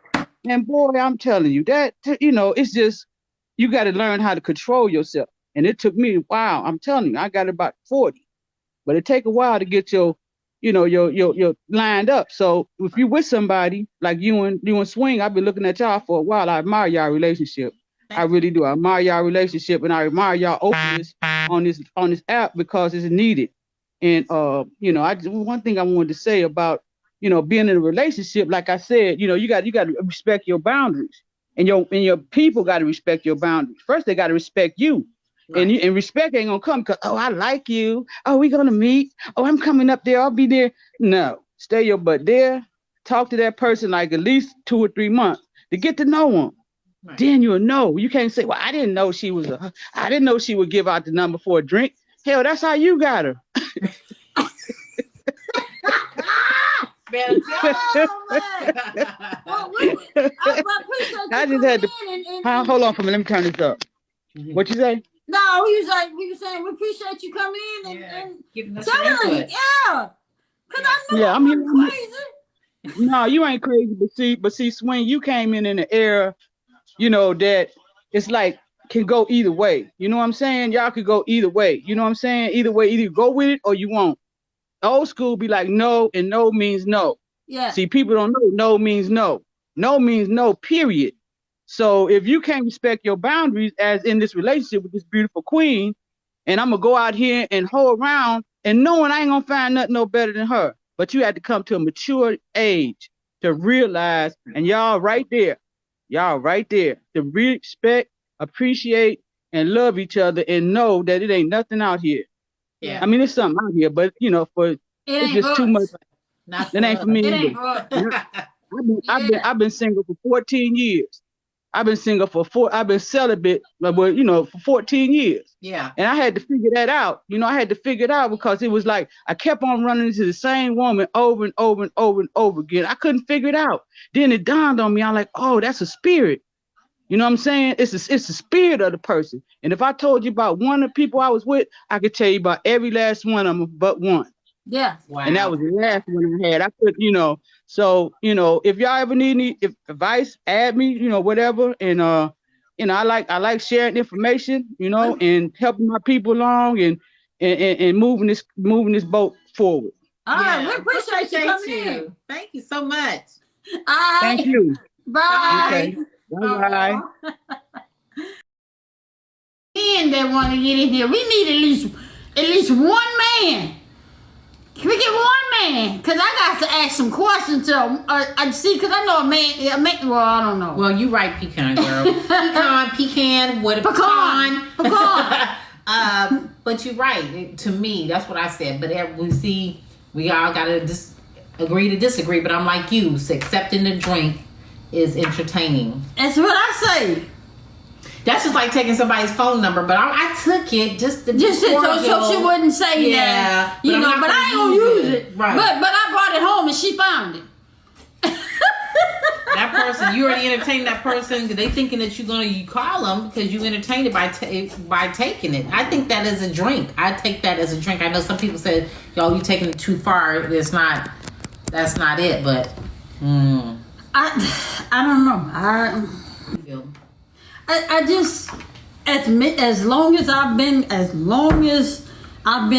And boy, I'm telling you that, you know, it's just, you got to learn how to control yourself. And it took me a while. I'm telling you, I got about 40, but it take a while to get your lined up. So if you with somebody like you and Swing, I've been looking at y'all for a while. I admire y'all relationship. I really do. I admire y'all relationship, and I admire y'all openness on this app because it's needed. And one thing I wanted to say about being in a relationship, like I said, you got to respect your boundaries, and your people got to respect your boundaries. First, they got to respect you. Right. And respect ain't gonna come because I like you. Oh, we gonna meet. Oh, I'm coming up there. I'll be there. No, stay your butt there. Talk to that person like at least 2 or 3 months to get to know them. Right. Then you'll know. You can't say, "Well, I didn't know she would give out the number for a drink." Hell, that's how you got her. I just had to. Hold on for me. Let me turn this up. What you say? No, we was saying we appreciate you coming in and giving us telling, yeah. Cause I know I'm crazy. No, you ain't crazy, but see, Swing, you came in an era, that it's like can go either way. You know what I'm saying? Y'all could go either way. You know what I'm saying? Either way, either go with it or you won't. Old school be like no, and no means no. Yeah. See, people don't know no means no. No means no, period. So if you can't respect your boundaries, as in this relationship with this beautiful queen, and I'm gonna go out here and hold around and knowing I ain't gonna find nothing no better than her, but you had to come to a mature age to realize, and y'all right there to respect, appreciate, and love each other, and know that it ain't nothing out here. Yeah, I mean it's something out here, but it's just too much. That ain't for me either. I've been single for 14 years. I've been celibate, for 14 years. Yeah. And I had to figure that out. I had to figure it out because it was like I kept on running into the same woman over and over and over and over again. I couldn't figure it out. Then it dawned on me. I'm like, oh, that's a spirit. You know what I'm saying? It's the spirit of the person. And if I told you about one of the people I was with, I could tell you about every last one of them but one. Yeah. Wow. And that was the last one I had. I could, so, if y'all ever need any advice, add me, whatever. And, I like sharing information, and helping my people along and moving this boat forward. All right. We appreciate you coming in. Thank you so much. All right. Thank you. Bye. Okay. Bye. Men that want to get in here, we need at least one man. Can we get one man? Because I got to ask some questions to him. Because I know a man, well, I don't know. Well, you right, pecan girl. pecan, what a pecan. But you're right. To me, that's what I said. But we all got to agree to disagree. But I'm like you. So accepting the drink is entertaining. That's what I say. That's just like taking somebody's phone number, but I took it just to so she wouldn't say that. You know, but I ain't gonna use it. Right. But I brought it home and she found it. That person, you already entertained that person. They thinking that you call them because you entertained it by taking it. I think that is a drink. I take that as a drink. I know some people said, "Yo, you taking it too far." That's not it. But I don't know. I just as long as I've been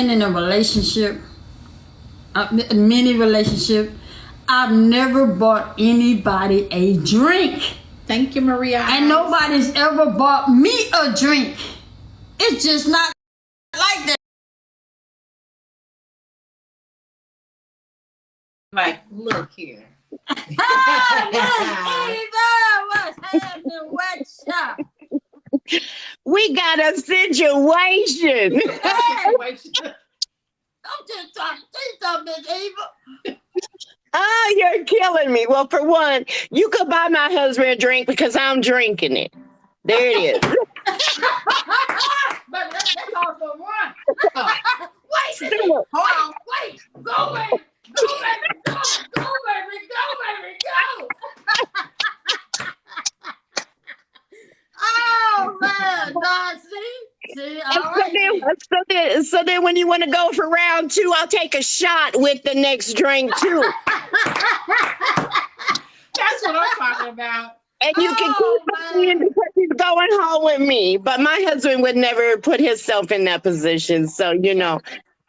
in a relationship, many relationships. I've never bought anybody a drink. Thank you, Maria. And nobody's ever bought me a drink. It's just not like that. Like, look here. What's happening? What's up? We got a situation. I'm just trying to say something, Eva. Oh, you're killing me. Well, for one, you could buy my husband a drink because I'm drinking it. There it is. But that's also one. Wait, hold on. Wait. Go, baby. Go, baby. Go, baby. Go, baby. Go. Oh, man. God, see, all right. So then when you want to go for round two, I'll take a shot with the next drink too. That's what I'm talking about. And you can keep him because he's going home with me. But my husband would never put himself in that position. So,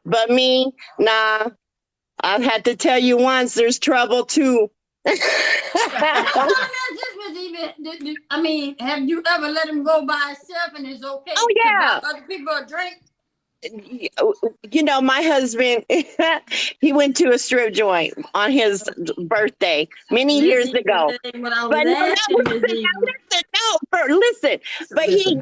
but me, nah, I've had to tell you once, there's trouble too. I mean, have you ever let him go by himself and it's okay? Oh, yeah. To buy other people a drink? My husband, he went to a strip joint on his birthday many years ago. But listen. But he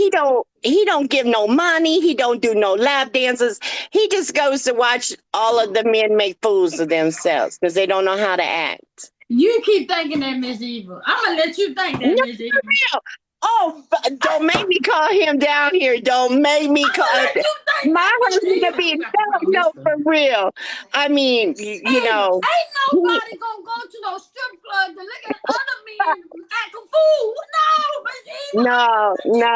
don't give no money. He don't do no lap dances. He just goes to watch all of the men make fools of themselves because they don't know how to act. You keep thinking that, Miss Eva. I'm gonna let you think that, Miss Eva. Oh, don't make me call him down here. Don't make me call my husband to be no for real. I mean, Ain't nobody gonna go to no strip club to look at other men act a fool. No, Miss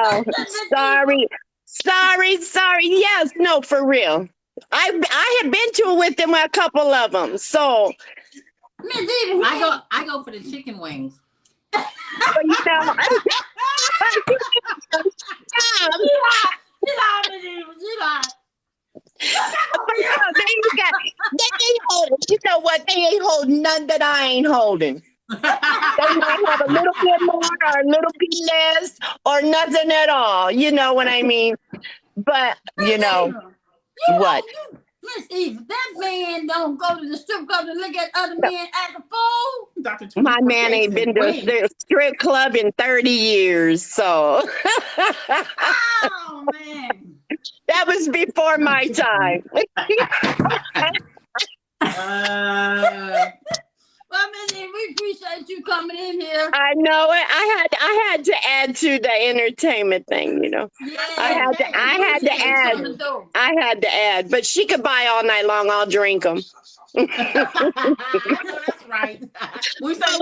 Eva. Sorry. Yes, no, for real. I have been to it with them, a couple of them. So Miss Eva, I go for the chicken wings. You know what? They ain't holding none that I ain't holding. They might have a little bit more or a little bit less or nothing at all. You know what I mean? But what? Miss Eva, that man don't go to the strip club to look at other men act a fool. My man ain't been to a strip club in 30 years, so. Oh, man. That was before my time. Well, Miss Eva, we appreciate you coming in here. I know it. I had to add to the entertainment thing, Yeah, I had to add, but she could buy all night long. I'll drink them. That's right. We don't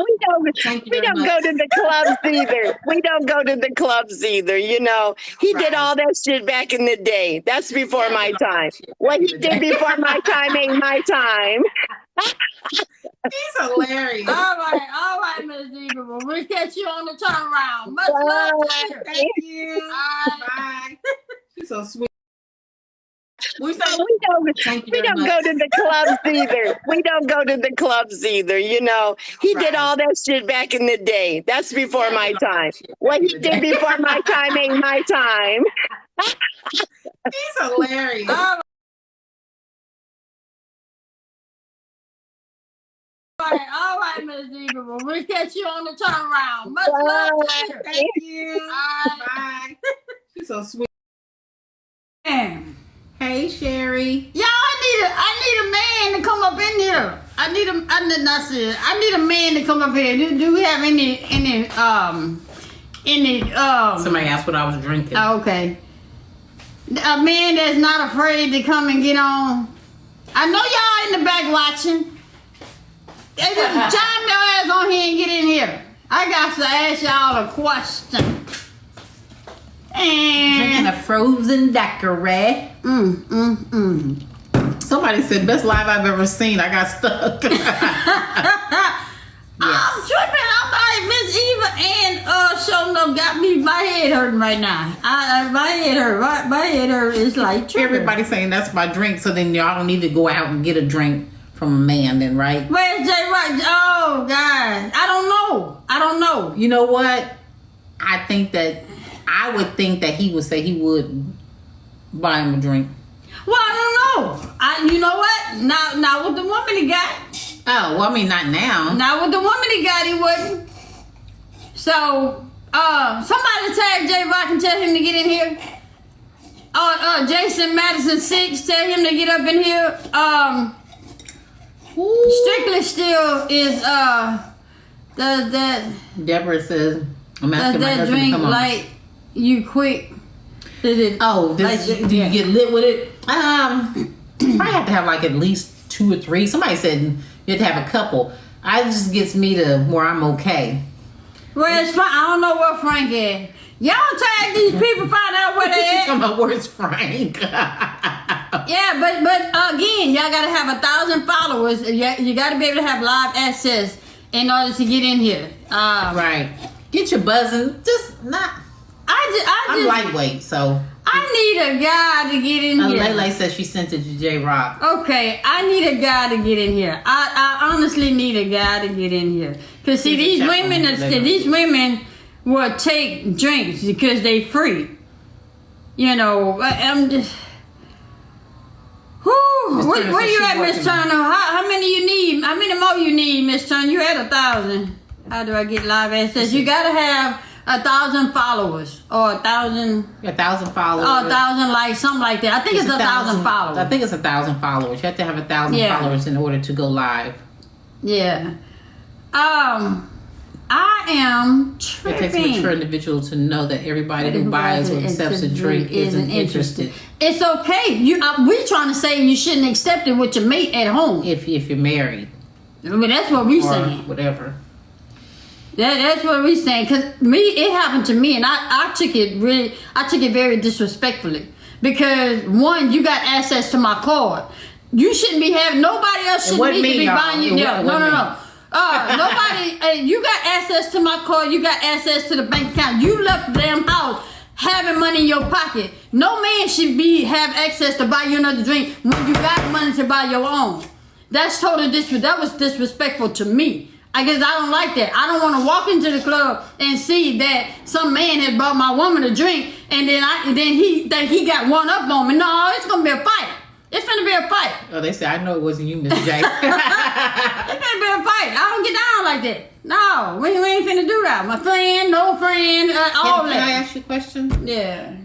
go to the clubs either. We don't go to the clubs either. He did all that shit back in the day. That's before my time. What he did before my time ain't my time. He's hilarious. All right, Miss Eva. Well, we'll catch you on the turnaround. Much love to you. Thank you. Bye. She's so sweet. We don't go to the clubs either. We don't go to the clubs either. He did all that shit back in the day. That's before my time. What he did before my time ain't my time. He's hilarious. All right, Miss Eva. Well, we'll catch you on the turnaround. Much love to you. Thank you. Bye. She's so sweet. Hey, Sherry. Y'all, I need a man to come up in here. I need a man to come up here. Do we have in the Somebody asked what I was drinking. Okay. A man that's not afraid to come and get on. I know y'all in the back watching. They just chime your ass on here and get in here. I got to ask y'all a question. Drinking a frozen daiquiri. Somebody said, best live I've ever seen. I got stuck. I'm tripping. I'm like, Miss Eva and showing up got me, my head hurting right now. My head hurt. My head hurt. It's like tripping. Everybody's saying that's my drink, so then y'all don't need to go out and get a drink from a man then, right? Where's Jay Rock? Oh, God. I don't know. You know what? I would think that he would say he would buy him a drink. Well, I don't know. You know what? Now with the woman he got. Oh, well, I mean, not now. Now with the woman he got, he wouldn't. So, somebody tag J Rock and tell him to get in here. Jason Madison 6, tell him to get up in here. Strictly still is does that Deborah says I'm asking my husband drink to come on. like you quick? Do you get lit with it? I have to have like at least 2 or 3. Somebody said you have to have a couple. It just gets me to where I'm okay. Where's Frank? I don't know where Frank is. Y'all tag these people, find out where they at. Talking about where's Frank? Yeah, but again, y'all gotta have 1,000 followers. You gotta be able to have live access in order to get in here. Right. Get your buzzing. Just not. I'm lightweight, so. I need a guy to get in here. Lele says she sent it to J Rock. Okay, I need a guy to get in here. I honestly need a guy to get in here. Cause see, these women will take drinks because they free. You know, I'm just. Where you at, Miss Turner? How many you need? How many more you need, Miss Turner? You at 1,000. How do I get live access? You gotta have 1,000 followers or 1,000. 1,000 followers. Oh, 1,000 likes, something like that. I think it's 1,000 followers. I think it's 1,000 followers. You have to have 1,000 followers in order to go live. Yeah. I am tripping. It takes a mature individual to know that everybody who buys or accepts a drink isn't interested. It's okay. We trying to say you shouldn't accept it with your mate at home. If you're married. I mean, that's what we saying. Whatever. That's what we saying. Cause it happened to me, and I took it very disrespectfully. Because one, you got access to my card. You shouldn't be having, nobody else shouldn't need to be buying you. No. Nobody, you got access to my card, you got access to the bank account. You left the damn house having money in your pocket. No man should have access to buy you another drink when you got money to buy your own. That's totally that was disrespectful to me. I guess I don't like that. I don't want to walk into the club and see that some man has bought my woman a drink and then he got one up on me. No, it's gonna be a fight. It's gonna be a fight. Oh, they say I know it wasn't you, Miss J. It's gonna be a fight. I don't get down like that. No, we ain't finna do that. My friend, no friend, all that. Can I ask you a question? Yeah.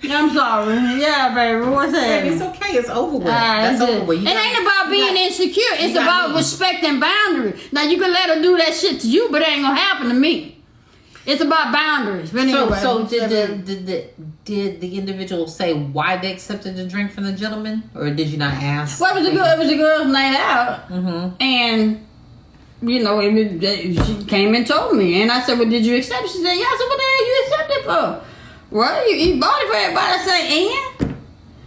I'm sorry. Yeah, baby. What's that? Baby, it's okay. It's over with. That's over with. It ain't about being insecure. It's about respect and boundary. Now, you can let her do that shit to you, but it ain't gonna happen to me. It's about boundaries. But anyway, so did the individual say why they accepted the drink from the gentleman, or did you not ask? Well, it was a girl's night out, and you know, she came and told me, and I said, "Well, did you accept?" She said, "Yeah." I said, "What the hell you accept it for?" Well, you bought it for everybody. I say,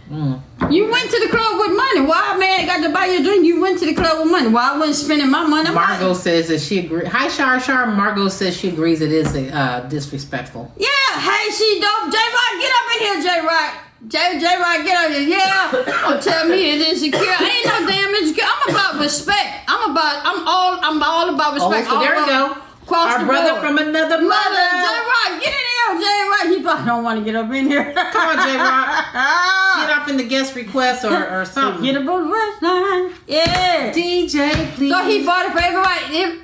and you went to the club with money. Why, man, got to buy you a drink? You went to the club with money. Why I wasn't spending my money? Margot says that she agrees. Hi, Shar. Margot says she agrees it is disrespectful. Yeah, hey, she dope. J-Rock, get up in here, J-Rock. J-Rock, get up here. Yeah, don't tell me it's insecure. I ain't no damn insecure. I'm about respect. I'm all about respect. Oh, so there we go. Our brother from another mother. J-Rock, get in here, J-Rock. He probably don't want to get up in here. Come on, J-Rock. Get up in the guest request or something. Get up on the first line. Yeah. DJ, please. So he bought it for everybody.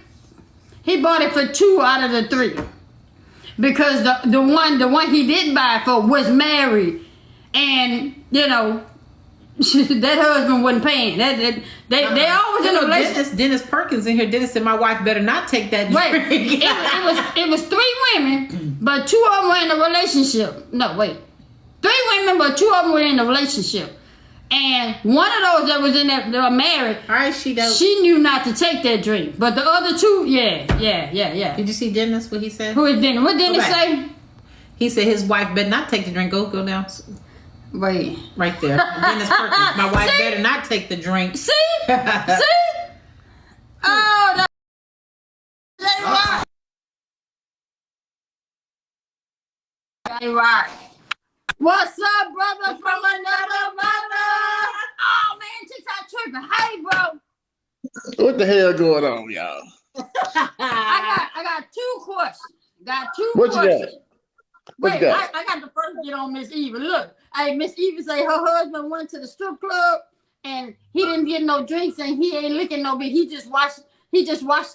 He bought it for 2 out of the 3. Because the one he didn't buy it for was married. And, you know, that husband wasn't paying. They always in a relationship. Dennis Perkins in here. Dennis said, "My wife better not take that drink." Wait, it was 3 women, but 2 of them were in a relationship. No, wait, 3 women, but 2 of them were in a relationship. And one of those that was in that they were married. All right, she knew not to take that drink, but the other 2, yeah. Did you see Dennis? What he said? Who is Dennis? What Dennis say? He said his wife better not take the drink. Go down. Wait. Right there. Dennis Perkins. My wife better not take the drink. See? Oh, that's right. Right. What's up, brother from another mother? Oh, man, TikTok tripping. Hey, bro. What the hell going on, y'all? I got 2 questions. What you got? Wait, I got the first get on Miss Eva. Look, hey, Miss Eva say her husband went to the strip club and he didn't get no drinks and he ain't licking no bit. He just watched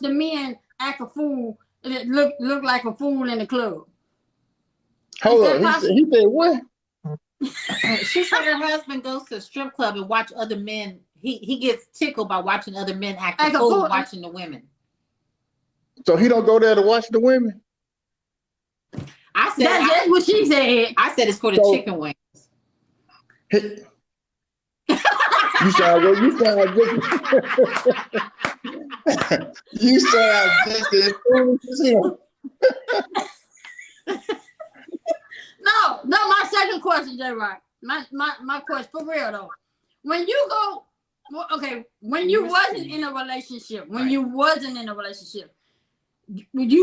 the men act a fool. Look like a fool in the club. Hold on. He said what? She said her husband goes to a strip club and watch other men. He gets tickled by watching other men act a fool watching the women. So he don't go there to watch the women? I said that's what she said. I said it's for the chicken wings. You sound just as foolish as him. No, my second question, J. Rock. My question, for real though. When you go, when you wasn't in a relationship, would you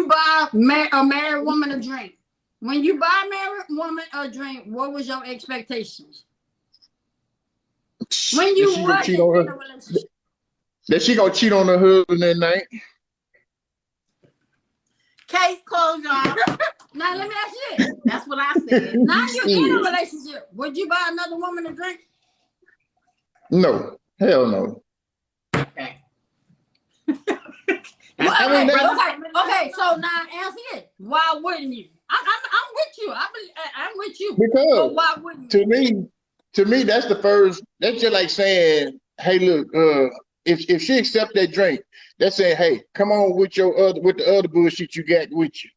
buy a married woman a drink? When you buy a married woman a drink, what was your expectations? When you wasn't in a relationship. That she gonna cheat on her husband that night? Case closed, y'all. Now let me ask you this. That's what I said. Now you're in a relationship. Would you buy another woman a drink? No. Hell no. Okay. Okay. So now answer it. Why wouldn't you? I'm with you. I'm with you. Because but why wouldn't you? To me, that's the first. That's just like saying, "Hey, look, if she accept that drink, that's saying, hey, come on with the other bullshit you got with you."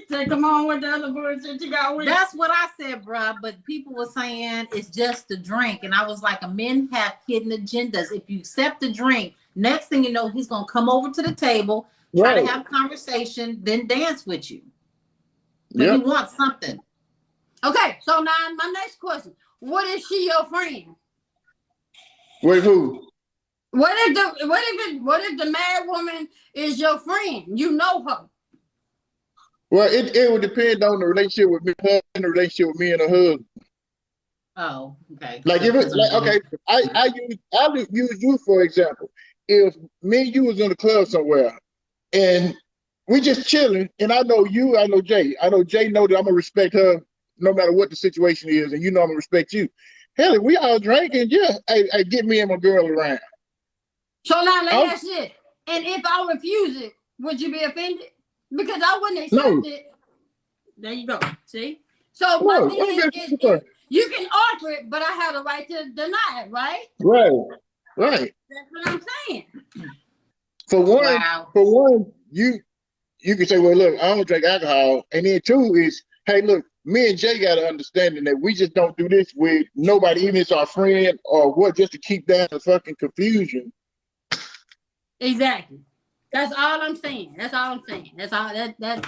Say, come on with the other bullshit you got with you. That's what I said, bruh. But people were saying it's just a drink, and I was like, men have hidden agendas. If you accept the drink, next thing you know, he's gonna come over to the table, try to have a conversation, then dance with you. But he wants something. Okay, so now my next question: what if she your friend? With who? What if the married woman is your friend? You know her. Well, it would depend on the relationship with me, her, and the relationship with me and her husband. Oh, okay. Like if it's like okay, I use you for example. If me and you was in the club somewhere, and we just chilling, and I know you, I know Jay. I know Jay know that I'm gonna respect her no matter what the situation is, and you know I'm gonna respect you. Hell, if we all drinking, I get me and my girl around. So now let me ask you this. And if I refuse it, would you be offended? Because I wouldn't accept it. There you go. See? So my thing is you can offer it, but I have the right to deny it, right? Right. That's what I'm saying. For one, you can say, well, look, I don't drink alcohol. And then 2 is, hey, look, me and Jay got an understanding that we just don't do this with nobody, even if it's our friend or what, just to keep down the fucking confusion. Exactly. That's all I'm saying. That's all that.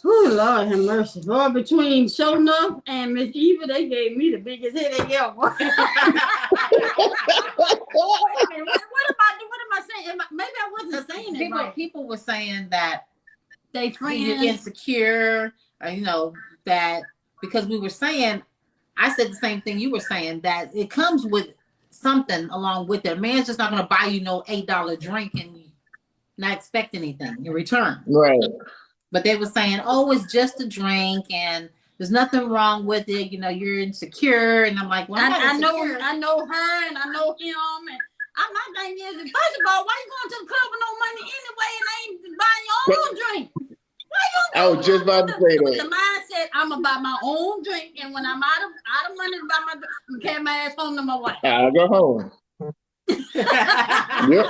Oh, Lord have mercy. Lord, between Show Enough and Miss Eva, they gave me the biggest headache ever. What am I saying? Maybe I wasn't saying it right. People were saying that they friends insecure, that because we were saying, I said the same thing you were saying, that it comes with something along with it. A man's just not going to buy you no $8 drink and not expect anything in return. Right. But they were saying, oh, it's just a drink and there's nothing wrong with it. You're insecure. And I'm like, well, I know her and I know him. And my thing is, first of all, why you going to the club with no money anyway and I ain't buying your own drink? I was just about to say With the that. mindset, I'm gonna buy my own drink, and when I'm out of money to buy my drink, I'm carry my ass home to my wife. I'll go home. Yep.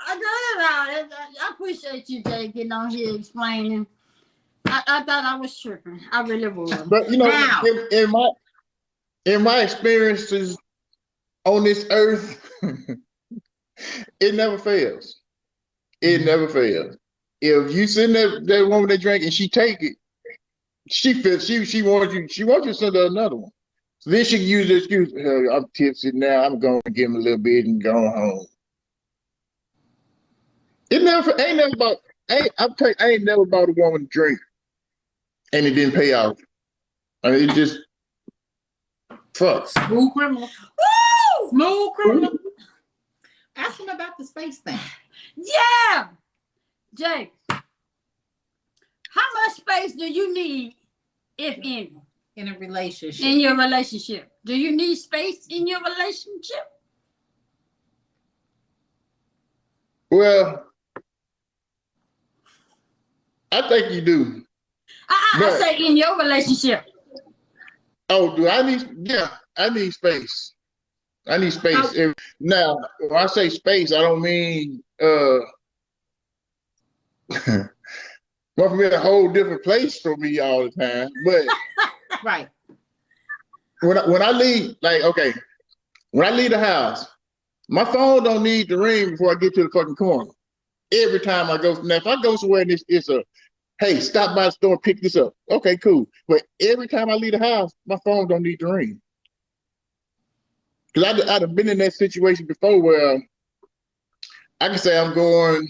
I appreciate you, Jay, getting on here explaining. I thought I was tripping. I really would. But you know, Now. in my experiences on this earth, it never fails. It never fails. If you send that woman that drink and she take it, she wants you to send her another one. So then she can use the excuse, I'm tipsy now, I'm going to give him a little bit and go home. I ain't never bought a woman a drink and it didn't pay off. I mean, it just fuck. Smooth criminal. Woo! Smooth criminal. Ask him about the space thing. Yeah, Jay. How much space do you need, if any, In a relationship. in your relationship? Do you need space in your relationship? Well, I think you do. I say in your relationship. Oh, do I need? Yeah, I need space. I need space. Now, when I say space, I don't mean want to be in a whole different place for me all the time. But right. When I leave, like, okay, when I leave the house, my phone don't need to ring before I get to the fucking corner. Every time I go, now if I go somewhere and it's a, hey, stop by the store and pick this up. Okay, cool. But every time I leave the house, my phone don't need to ring. Because I'd have been in that situation before where I can say I'm going,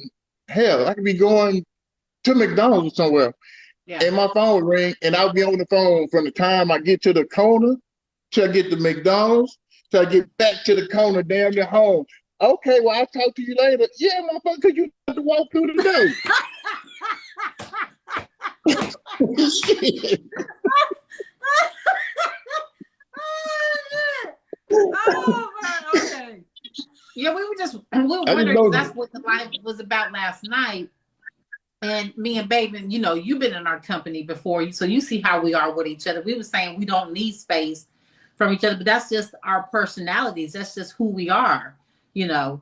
hell, I could be going to McDonald's or somewhere. Yeah. And my phone would ring and I'll be on the phone from the time I get to the corner till I get to McDonald's, till I get back to the corner damn near home. Okay, well, I'll talk to you later. Yeah, motherfucker, because you have to walk through the day. Shit. Oh, man, okay. Yeah, we were wondering, because that's what the life was about last night. And me and Baby, you know, you've been in our company before, so you see how we are with each other. We were saying we don't need space from each other, but that's just our personalities. That's just who we are, you know.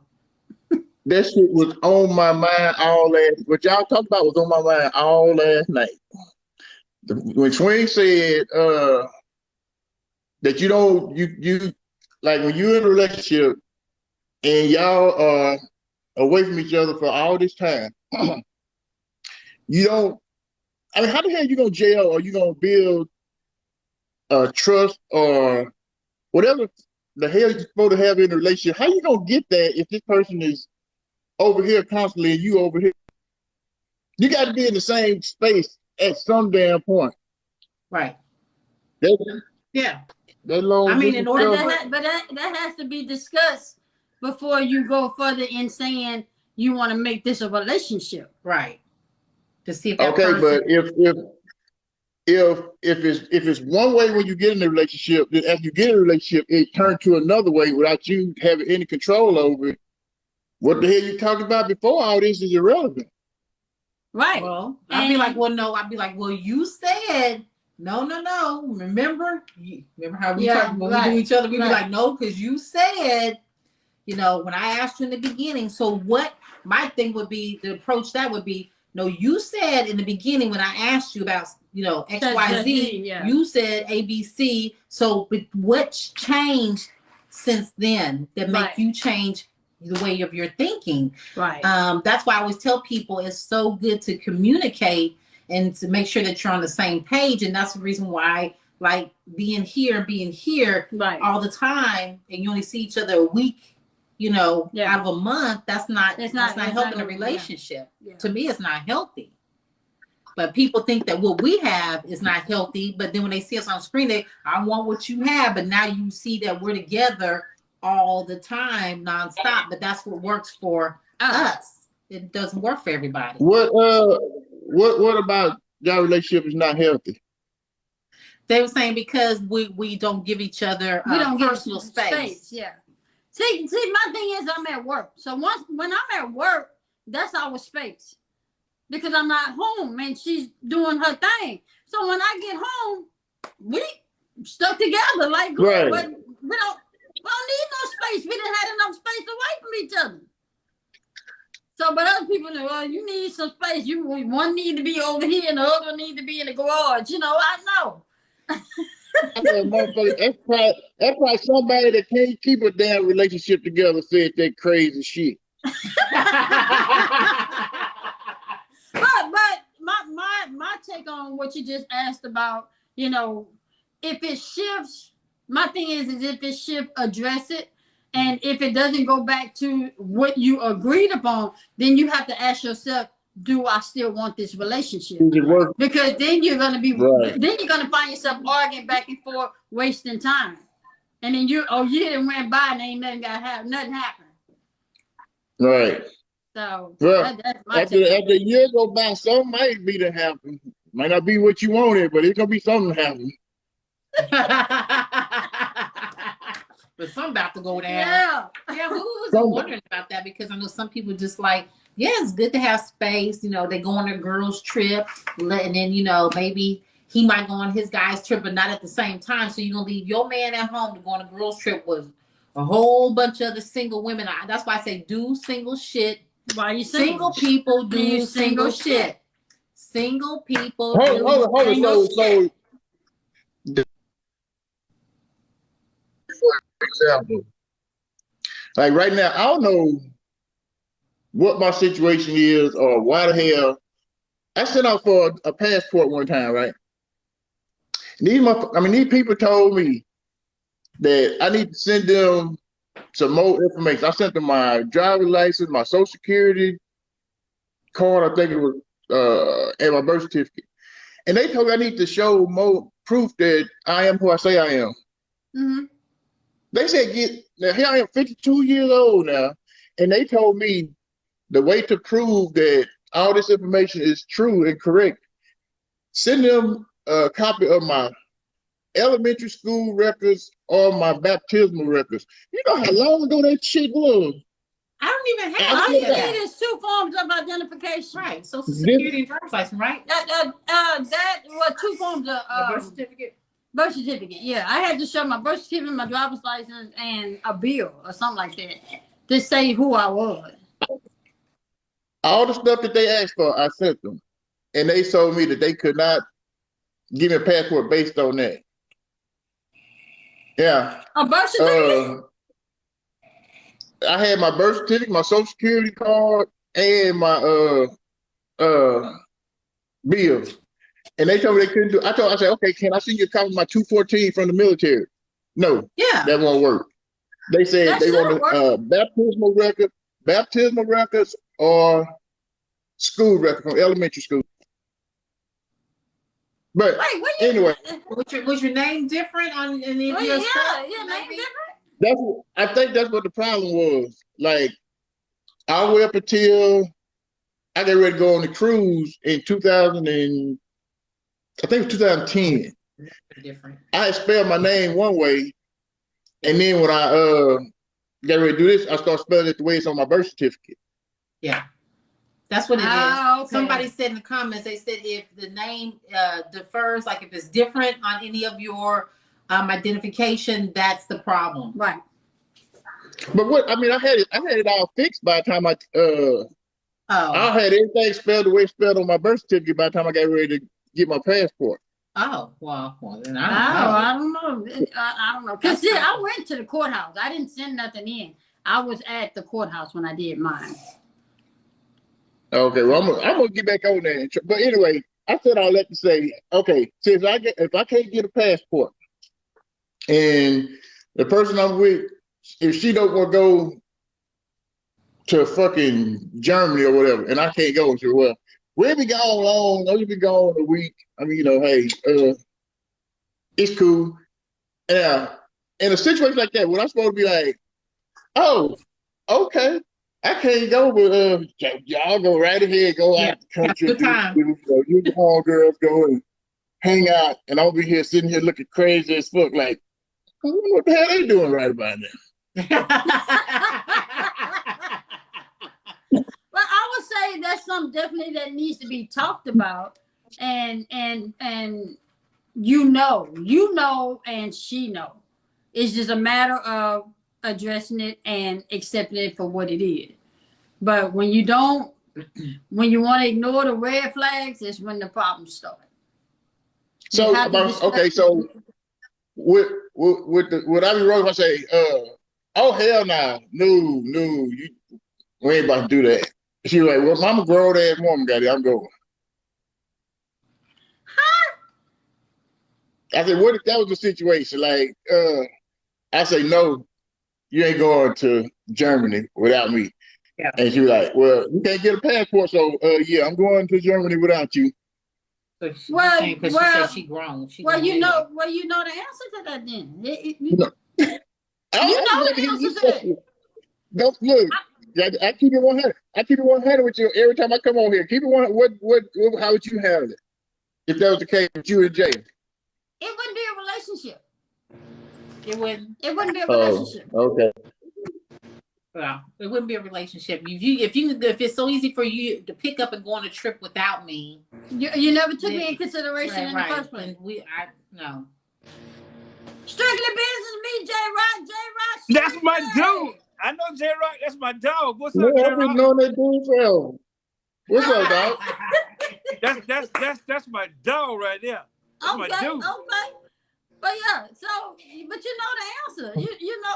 That shit was on my mind all last. What y'all talked about was on my mind all last night. When Swing said that you don't, you like when you're in a relationship and y'all are away from each other for all this time, you don't. I mean, how the hell are you gonna gel or you gonna build trust or whatever the hell you're supposed to have in a relationship? How you gonna get that if this person is over here constantly and you over here? You got to be in the same space at some damn point. Right. Yeah. I mean, in order that has to be discussed before you go further in saying you want to make this a relationship. Right. To see if that okay, person... but if it's one way when you get in a relationship, then after you get in a relationship, it turns to another way without you having any control over it. What the hell you talking about before all this is irrelevant. Right. Well, I'd be like, well, no. I'd be like, well, you said no. Remember how we talk when we do each other? We'd be like, no, because you said, you know, when I asked you in the beginning. So what my thing would be, the approach that would be, no, you said in the beginning when I asked you about, you know, X, Y, Z, you said A, B, C. So what's changed since then that make you change the way of your thinking? Right. That's why I always tell people it's so good to communicate and to make sure that you're on the same page. And that's the reason why, like, being here all the time, and you only see each other a week, you know, out of a month, that's not helping a relationship. Yeah. To me, it's not healthy. But people think that what we have is not healthy. But then when they see us on screen, I want what you have. But now you see that we're together all the time, nonstop. But that's what works for us. It doesn't work for everybody. What about your relationship is not healthy? They were saying because we don't give each other personal space. Yeah. See, my thing is I'm at work. So when I'm at work, that's our space. because I'm not home and she's doing her thing. So when I get home, we stuck together like glue, Right. but we don't need no space. We didn't have enough space away from each other. So, but other people know, well, you need some space. One need to be over here and the other need to be in the garage. You know, I know. That's probably somebody that can't keep a damn relationship together said that crazy shit. But my take on what you just asked about, you know, if it shifts, my thing is if it shifts, address it. And if it doesn't go back to what you agreed upon, then you have to ask yourself, do I still want this relationship? Because then you're gonna be then you're gonna find yourself arguing back and forth, wasting time. And then year went by and ain't nothing happened. Right. So well, that's my after a year go by, something might be to happen. Might not be what you wanted, but it's gonna be something happen. But something about to go down. Yeah. Who was wondering about that? Because I know some people just like, yeah, it's good to have space. You know, they go on their girls' trip, and then, you know, maybe he might go on his guy's trip, but not at the same time. So you're gonna leave your man at home to go on a girls' trip with a whole bunch of other single women. That's why I say do single shit. Why you single people do single shit? Single people hold on. So for example, like right now, I don't know what my situation is or why the hell I sent out for a passport one time, right? These people told me that I need to send them some more information. I sent them my driver's license, my social security card, I think it was, and my birth certificate. And they told me I need to show more proof that I am who I say I am. Mm-hmm. They said, here I am 52 years old now, and they told me the way to prove that all this information is true and correct, send them a copy of my elementary school records or my baptismal records. You know how long ago that shit was? I don't even have all you need is 2 forms of identification. Right. Social security and driver's license, right? That was 2 forms of birth certificate. Birth certificate, yeah. I had to show my birth certificate, my driver's license, and a bill or something like that to say who I was. All the stuff that they asked for, I sent them. And they told me that they could not give me a passport based on that. Yeah. A birth certificate? I had my birth certificate, my social security card, and my bill. And they told me they couldn't do it. I said, okay, can I send you a copy of my 214 from the military? No. Yeah. That won't work. They said that they want baptismal records or school records from elementary school. But anyway. Was your name different on any of your stuff? Yeah, name different. I think that's what the problem was. Like, all the way up until I got ready to go on the cruise in 2010. Different. I had spelled my name one way, and then when I got ready to do this, I started spelling it the way it's on my birth certificate. Yeah. That's what it is. Okay. Somebody said in the comments, they said if the name differs, like if it's different on any of your identification, that's the problem. Right. But I had it all fixed by the time I had everything spelled the way it's spelled on my birth certificate by the time I got ready to get my passport. Oh, well then I don't know. I don't know. Because I went to the courthouse. I didn't send nothing in. I was at the courthouse when I did mine. Okay, well, I'm gonna get back on there. But anyway, I said all that to say, okay, since if I can't get a passport, and the person I'm with, if she don't want to go to fucking Germany or whatever, and I can't go, she well, we'll be gone long. We'll be gone a week. I mean, hey, it's cool. Yeah, in a situation like that, when I'm supposed to be like, oh, okay. I can't go, but y'all go right ahead, go out the country. Good time. You the all girls go and hang out, and I'll be here sitting here looking crazy as fuck. Like, I don't know what the hell they doing right about now. Well, I would say that's something definitely that needs to be talked about, and you know, and she know. It's just a matter of addressing it and accepting it for what it is. But when you don't, when you want to ignore the red flags, is when the problems start. So okay, so would I be wrong if I say, oh hell no, we ain't about to do that? She was like, well, I'm a grown ass woman, got it, I'm going. I said, what if that was the situation? Like, I say, no, you ain't going to Germany without me. Yeah. And she was like, well, you can't get a passport, so yeah, I'm going to Germany without you. Well, she said she grown. You know the answer to that then. No. You know the answer to that. Don't look. I keep it 100. I keep it 100 with you every time I come on here. Keep it 100. How would you handle it if that was the case with you and Jay? It wouldn't be a relationship. It wouldn't. It wouldn't be a relationship. Okay. Well, it wouldn't be a relationship. If it's so easy for you to pick up and go on a trip without me, you never took me in consideration in the first place. No. Strictly business, me, J Rock. That's my dude. I know J Rock. That's my dog. What's up, J I've been knowing that dude forever. What's up, dog? That's my dog right there. That's my dude. Okay. But yeah, but you know the answer. You know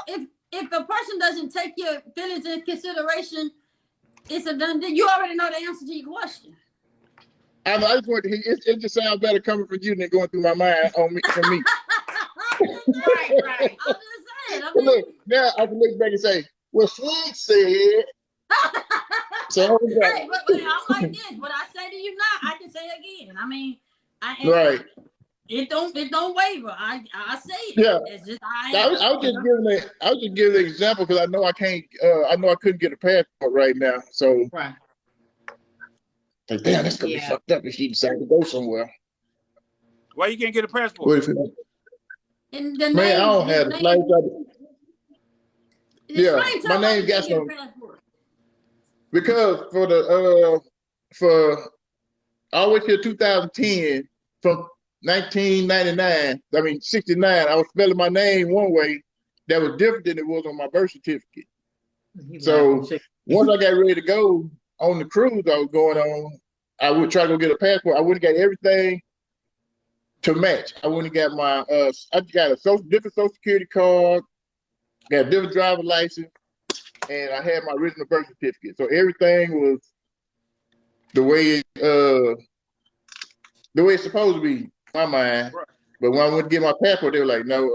if a person doesn't take your feelings into consideration, it's a done deal. You already know the answer to your question. I just want to hear. It just sounds better coming from you than going through my mind from me. Right. I'm just saying. Look, now I can look back and say, well, Swig said. So hey, but I'm like this. What I say to you now, I can say again. I mean, right. It don't waver. I say it. Yeah. It's just I was just giving an example because I know I can't. I know I couldn't get a passport right now. So right. Like, damn, that's gonna be fucked up if she decided to go somewhere. Why you can't get a passport? Man, I don't have the flight. Yeah, my name got some. Because for all the way till 2010, from 1999, I mean 69, I was spelling my name one way that was different than it was on my birth certificate. So once I got ready to go on the cruise I was going on, I would try to go get a passport. I would have got everything to match. I wouldn't have got my I got a different social security card, got a different driver's license, and I had my original birth certificate. So everything was the way it's supposed to be in my mind. Right. But when I went to get my passport, they were like, no,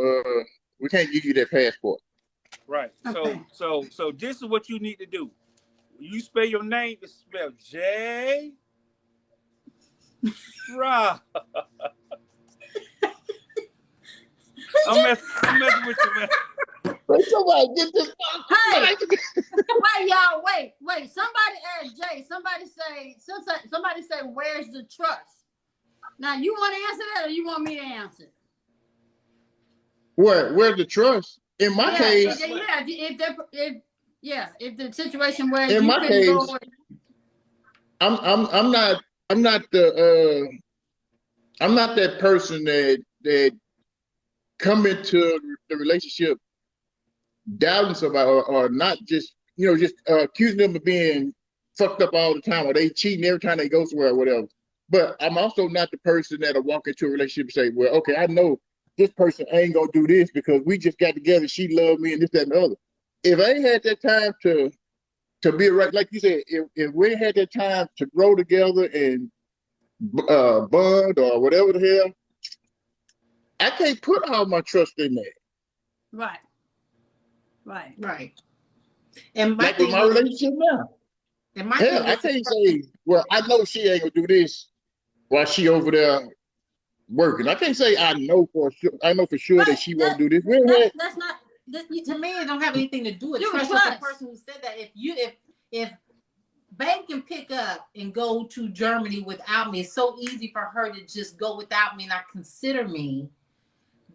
we can't give you that passport. Right. Okay. So this is what you need to do. You spell your name, it's spelled J. Rob. I'm messing with you, man. Somebody get this. Hey, wait, y'all, wait. Somebody asked Jay. Somebody say, where's the trust? Now, you want to answer that, or you want me to answer? Where's the trust? In my case, if the situation where in my case, I'm not that person that come into the relationship doubting somebody or not just accusing them of being fucked up all the time or they cheating every time they go somewhere or whatever. But I'm also not the person that'll walk into a relationship and say, well, okay, I know this person ain't gonna do this because we just got together, she loved me and this, that, and the other. If I ain't had that time to be right, like you said, if we ain't had that time to grow together and bond or whatever the hell, I can't put all my trust in that. Right. And like with my relationship now. I can't say, well, I know she ain't gonna do this while she over there working. I can't say I know for sure that she won't do this. That's not. To me, it don't have anything to do with trust. The person who said that, if Bank can pick up and go to Germany without me, it's so easy for her to just go without me and not consider me.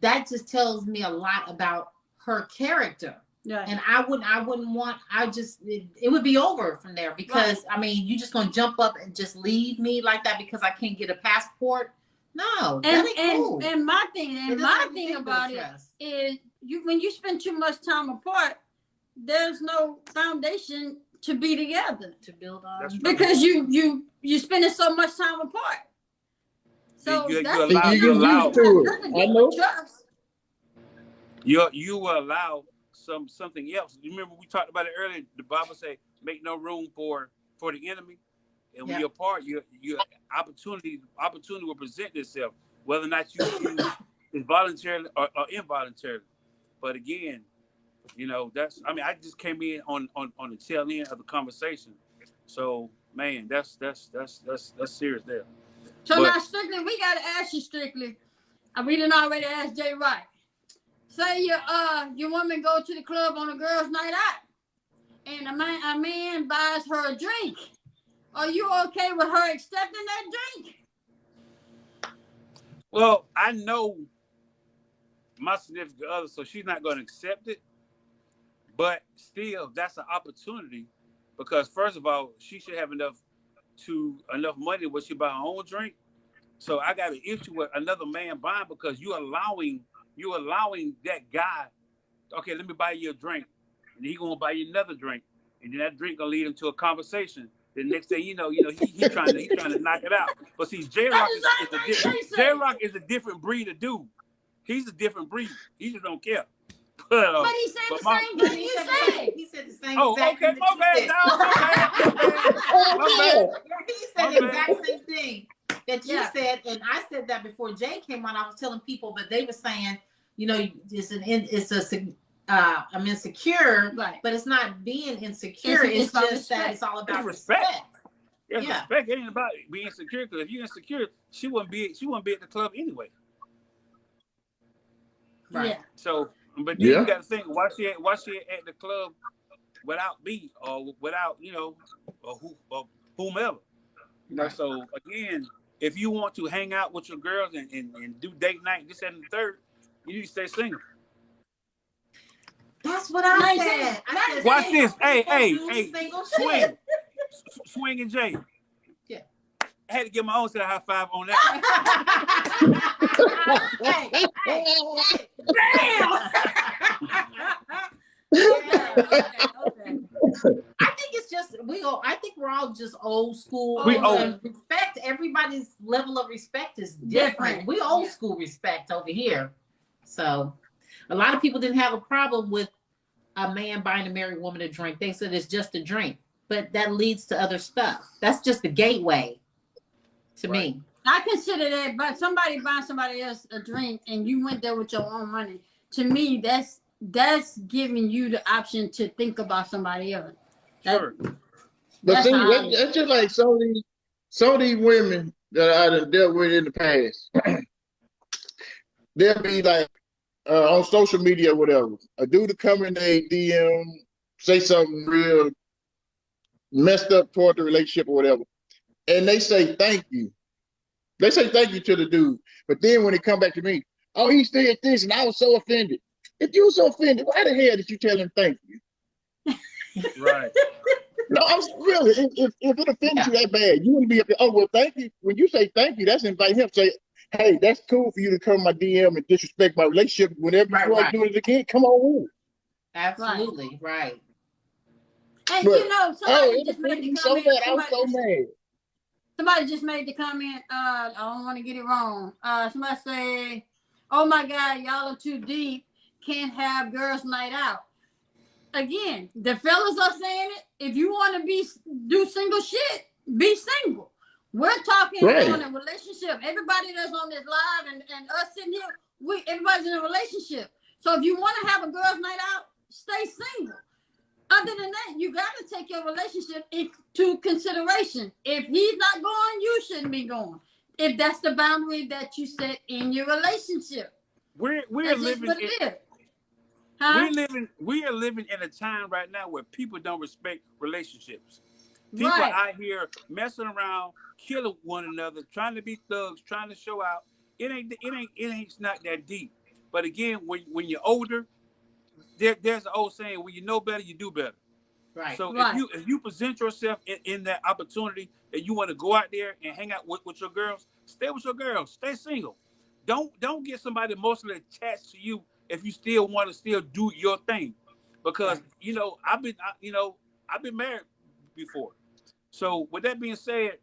That just tells me a lot about her character. Yeah. And I wouldn't want. It would be over from there because I mean, you just gonna jump up and just leave me like that because I can't get a passport. No, that ain't cool. And my thing about it is when you spend too much time apart, there's no foundation to be together to build on because you spending so much time apart. So you that's allow you will allow something else. You remember we talked about it earlier. The Bible say, "Make no room for the enemy." And when you're apart, your opportunity will present itself, whether or not you is voluntarily or involuntarily. But again, you know, I just came in on the tail end of the conversation. So man, that's serious there. So now Strictly, we gotta ask you Strictly. We didn't already ask Jay Wright. Say your woman go to the club on a girls' night out, and a man buys her a drink. Are you okay with her accepting that drink? Well, I know my significant other, so she's not going to accept it. But still, that's an opportunity because first of all, she should have enough money when she buy her own drink. So I got an issue with another man buying because you're allowing that guy. Okay, let me buy you a drink, and he gonna buy you another drink, and then that drink gonna lead him to a conversation. The next thing you know, he trying to knock it out. But see, J-Rock is a different breed of dude. He's a different breed. He just don't care. But he said the same thing you said. He said the same. Oh, okay, my bad. He said the exact same thing that you said, and I said that before Jay came on. I was telling people, but they were saying, I'm insecure, but it's not being insecure. It's just that it's all about respect. Yeah, respect. It ain't about being insecure. Because if you're insecure, she wouldn't be at the club anyway. Right. Yeah. So, but then you got to think why she at the club without me or without or whomever. Right. So again, if you want to hang out with your girls and do date night, this and the third, you need to stay single. That's what I said. Watch this. Hey, Swing and Jay. Yeah. I had to get my own set of high five on that. Okay. I think it's just I think we're all just old school. Respect. Everybody's level of respect is different. We old school respect over here. So a lot of people didn't have a problem with a man buying a married woman a drink. They said it's just a drink, but that leads to other stuff. That's just the gateway to me. I consider that, but somebody buying somebody else a drink and you went there with your own money. To me, that's giving you the option to think about somebody else. Sure. But see, that's just like some of these women that I done dealt with in the past. They'll be like on social media or whatever. A dude to come in their DM, say something real messed up toward the relationship or whatever, and they say thank you. They say thank you to the dude, but then when they come back to me, oh, he said this, and I was so offended. If you were so offended, why the hell did you tell him thank you? Right. No, I'm really. If it offends you that bad, you wouldn't be up there. Oh well, thank you. When you say thank you, that's invite him. Say, hey, that's cool for you to come to my DM and disrespect my relationship. Whenever you want to do it again, come on in. Absolutely right. And but, somebody just made the comment. I was so mad. Somebody just made the comment. I don't want to get it wrong. Somebody say, "Oh my God, y'all are too deep. Can't have girls' night out." Again, the fellas are saying it. If you want to do single shit, be single. We're talking on a relationship. Everybody that's on this live and us sitting here, everybody's in a relationship. So if you want to have a girls' night out, stay single. Other than that, you got to take your relationship into consideration. If he's not going, you shouldn't be going. If that's the boundary that you set in your relationship. We are living in a time right now where people don't respect relationships. People are out here messing around, killing one another, trying to be thugs, trying to show out. It ain't not that deep. But again, when you're older, there's an old saying: when you know better, you do better. Right. So Right. if you present yourself in that opportunity and you want to go out there and hang out with your girls, stay with your girls. Stay single. Don't get somebody emotionally attached to you if you still want to still do your thing, because I've been married before. So with that being said,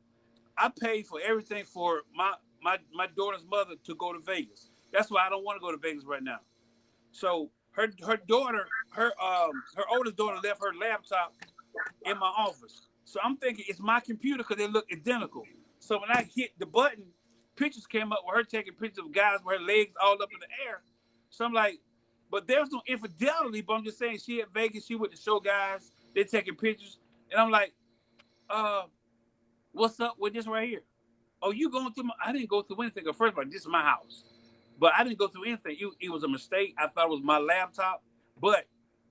I paid for everything for my daughter's mother to go to Vegas. That's why I don't want to go to Vegas right now. So her daughter, her oldest daughter left her laptop in my office. So I'm thinking it's my computer because they look identical. So when I hit the button, pictures came up with her taking pictures of guys with her legs all up in the air. So I'm like, but there's no infidelity, but I'm just saying she at Vegas, she went to show guys, they're taking pictures. And I'm like, what's up with this right here? Oh, you going through I didn't go through anything. First of all, this is my house. But I didn't go through anything. It was a mistake. I thought it was my laptop. But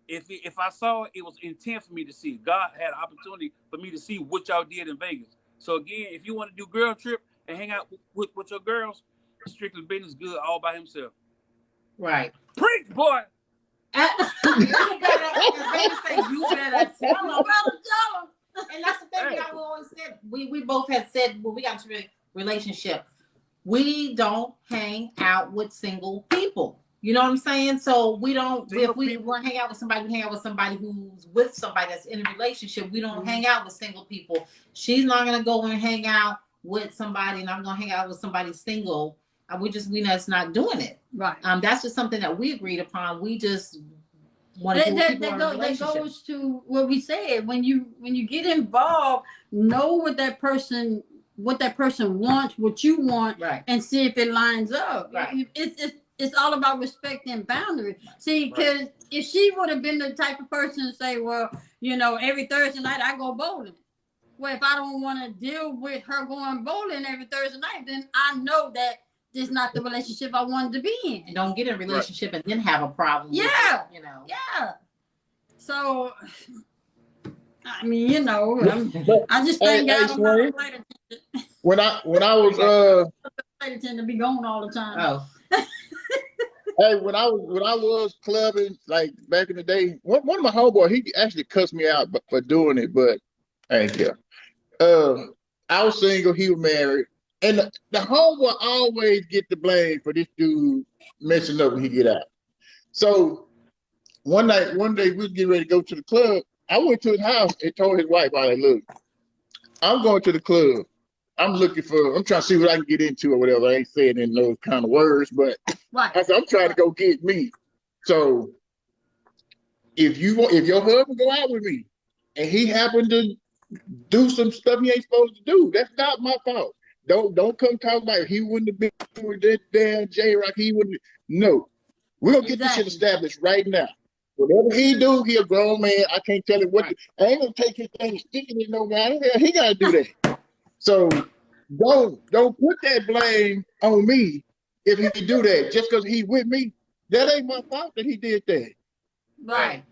if I saw it, it was intent for me to see. God had an opportunity for me to see what y'all did in Vegas. So again, if you want to do girl trip and hang out with your girls, strictly business good all by himself. Right. Preach, boy. You better tell them. And that's the thing I always said. We both had said when we got into a relationship, we don't hang out with single people. You know what I'm saying? So we don't. If we want to hang out with somebody, we hang out with somebody who's with somebody that's in a relationship. We don't hang out with single people. She's not gonna go and hang out with somebody, and I'm gonna hang out with somebody single. We know it's not doing it. Right. That's just something that we agreed upon. We just want to that goes to what we said. When you get involved, know what that person wants, what you want, right, and see if it lines up. Right. It's all about respect and boundaries. See, because if she would have been the type of person to say, well, every Thursday night I go bowling. Well, if I don't want to deal with her going bowling every Thursday night, then I know that this is not the relationship I wanted to be in. And don't get in a relationship and then have a problem. Yeah. With it, Yeah. So, I mean, I just thank God I'm not a flight attendant. When I was flight attendant to be gone all the time. Oh. Hey, when I was clubbing, like back in the day, one of my homeboys, he actually cussed me out for doing it, but I ain't care. I was single, he was married, and the homeboy always get the blame for this dude messing up when he get out. So one day we was getting ready to go to the club. I went to his house and told his wife, "All right, look, I'm going to the club. I'm trying to see what I can get into or whatever." I ain't saying in those kind of words, but I said, I'm trying to go get me. So if your husband go out with me and he happened to do some stuff he ain't supposed to do, that's not my fault. Don't come talk about he wouldn't have been with that damn J-Rock. He wouldn't. No, we're gonna get this shit established right now. Whatever he do, he a grown man. I can't tell him what. I ain't gonna take his thing sticking in no guy. He gotta do that. So don't put that blame on me if he do that just because he with me. That ain't my fault that he did that. Right.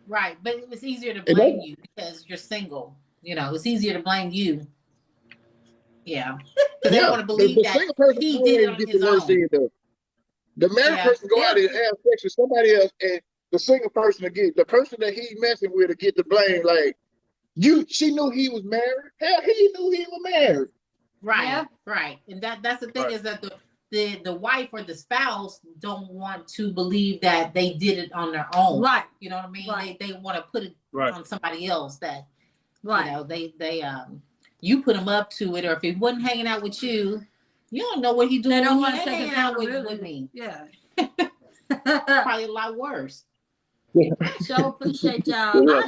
But it was easier to blame you because you're single. It's easier to blame you. Yeah. Because they don't want to believe that single person he did it on his own. The married person go out and have sex with somebody else, and the single person the person that he messing with to get the blame. Like she knew he was married. Hell, he knew he was married. Right, yeah. Right. And that's the thing is that the wife or the spouse don't want to believe that they did it on their own. Right. You know what I mean? Right. They want to put it on somebody else that, they you put him up to it, or if he wasn't hanging out with you, you don't know what he's doing. They don't want to hang out with me. Yeah. Probably a lot worse. So appreciate y'all. Well,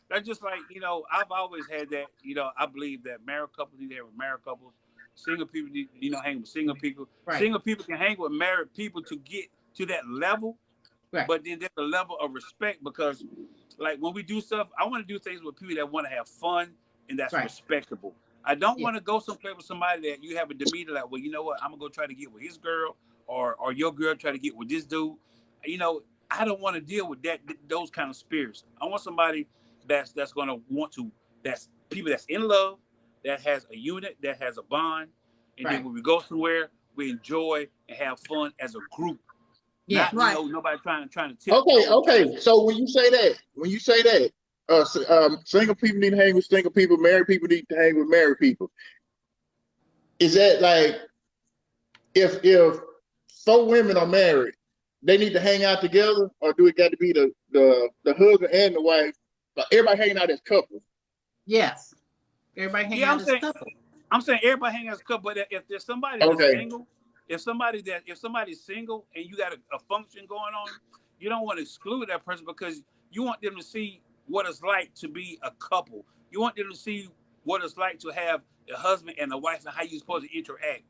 that's just like, I've always had that, I believe that married couples need to have married couples. Single people need, hang with single people. Right. Single people can hang with married people to get to that level. Right. But then there's a level of respect because, like, when we do stuff, I want to do things with people that want to have fun and that's respectable. I don't want to go someplace with somebody that you have a demeanor like, well, you know what, I'm going to go try to get with his girl or your girl try to get with this dude. I don't want to deal with those kind of spirits. I want somebody that's going to want to, that's people that's in love, that has a unit, that has a bond. And then when we go somewhere, we enjoy and have fun as a group. Yeah, Not, right. nobody trying to tip. Okay. So when you say that, single people need to hang with single people, married people need to hang with married people. Is that like if 4 women are married, they need to hang out together, or do it got to be the husband and the wife? Like everybody hanging out as couples. yes. Everybody hang out as couples. I'm saying everybody hang out as a couple, but if there's somebody that's single, if somebody's single and you got a function going on, you don't want to exclude that person because you want them to see what it's like to be a couple. You want them to see what it's like to have a husband and a wife and how you're supposed to interact.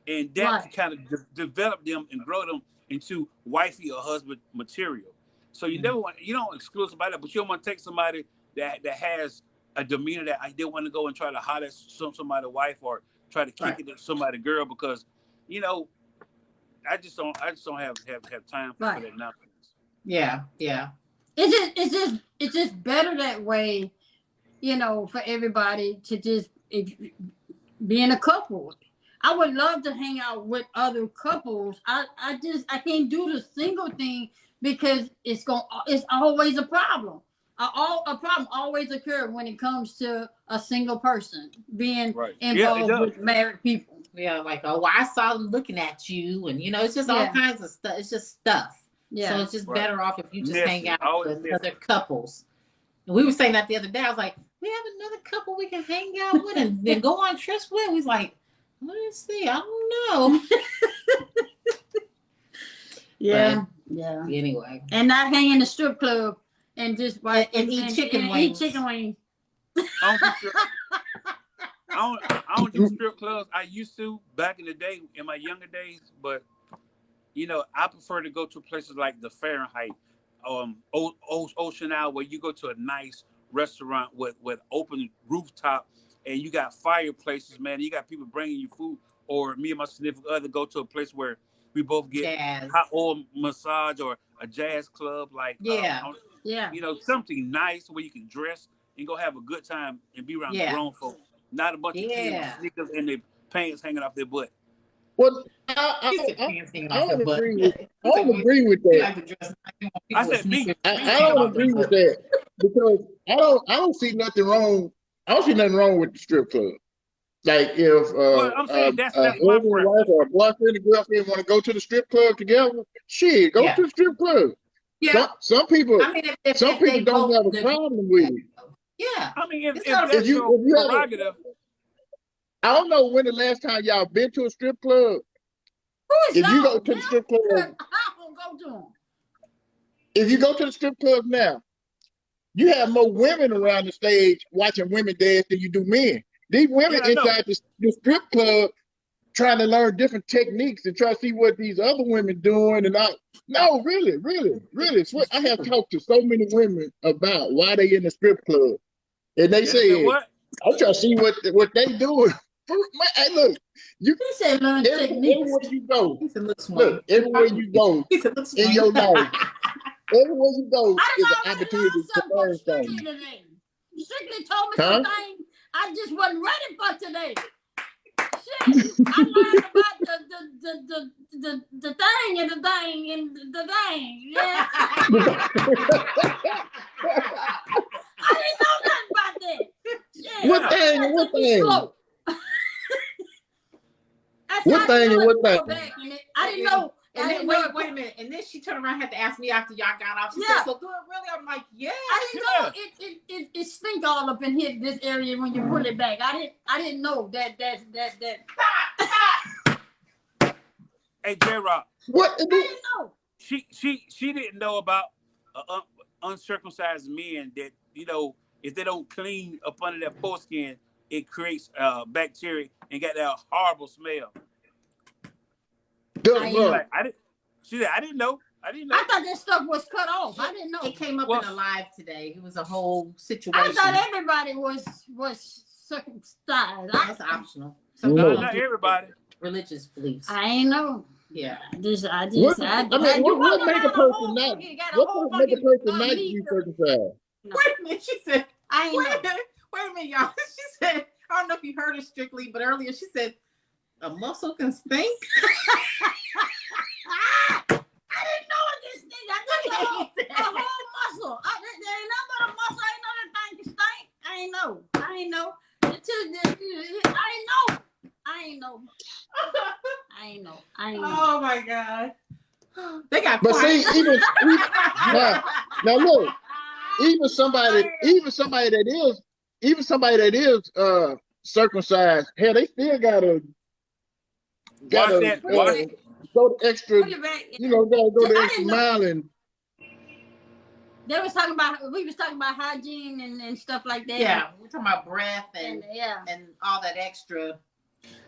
And that can kind of develop them and grow them into wifey or husband material. So you don't exclude somebody, but you don't want to take somebody that has a demeanor that they want to go and try to holler at somebody's wife or try to kick it to somebody's girl because, I just don't have time for that nonsense. Yeah. It's just better that way, for everybody to just be in a couple. I would love to hang out with other couples. I can't do the single thing because it's always a problem. A problem always occurs when it comes to a single person being involved with married people. Yeah, like, I saw them looking at you, and it's just all kinds of stuff. It's just stuff. Yeah. So it's just better off if you just hang out with other couples. And we were saying that the other day. I was like, we have another couple we can hang out with and then go on trips with. We was like, let's see, I don't know. Yeah. Anyway, and not hang in the strip club. And just eat chicken wings. I don't do strip clubs. I used to back in the day, in my younger days, but I prefer to go to places like the Fahrenheit, Ocean Isle, where you go to a nice restaurant with open rooftop, and you got fireplaces, man. You got people bringing you food, or me and my significant other go to a place where we both get hot oil massage or a jazz club, like something nice where you can dress and go have a good time and be around grown folk, not a bunch of kids with sneakers and their pants hanging off their butt. Well, I don't agree with that. I said me. I don't agree with that because I don't see nothing wrong. I don't see nothing wrong with the strip club. Like if I'm saying that's a my wife or a boyfriend and girlfriend want to go to the strip club together, shit, go to the strip club. Yeah. Some people, some people don't have a problem with it. Yeah. I mean, if that's your prerogative. I don't know when the last time y'all been to a strip club. If you go to the strip club, I don't go to them. If you go to the strip club now, you have more women around the stage watching women dance than you do men. These women inside the strip club trying to learn different techniques and try to see what these other women doing and all. No, really. I have talked to so many women about why they in the strip club, and they say, "I'm trying to see what they doing." Hey, look, you said learn techniques. Everywhere you go, everywhere you go in your life, everywhere you go is an opportunity to learn something. Strictly told me something I just wasn't ready for today. Shit, I learned about the thing and the thing and the thing. Yeah. I didn't know nothing about that. Yeah. What thing and what thing? What thing and what thing? I didn't know. And then wait a minute. And then she turned around and had to ask me after y'all got off. She said, "So do it really?" I'm like, "Yeah." I didn't know it stink all up in here, this area when you pull it back. I didn't know that. Hey, J-Rock. What? I didn't know. She didn't know about uncircumcised men that if they don't clean up under their foreskin, it creates bacteria and got that horrible smell. She said, I didn't know. I thought that stuff was cut off. I didn't know. It came up in a live today. It was a whole situation. I thought everybody was circumcised. That's optional. Not everybody. Religious beliefs. I ain't know. Yeah. What make a person not? What make a person not be circumcised? No. Wait a minute. She said. Wait a minute, y'all. She said. I don't know if you heard her strictly, but earlier she said, "A muscle can stink." I didn't know my God. They got But quiet. see, even now look, even somebody that is circumcised, hell, they still gotta Watch that. Watch it. go the extra, Put it back. gotta go the I extra didn't know. mile. And we was talking about hygiene and stuff like that. Yeah, we're talking about breath and yeah, and all that extra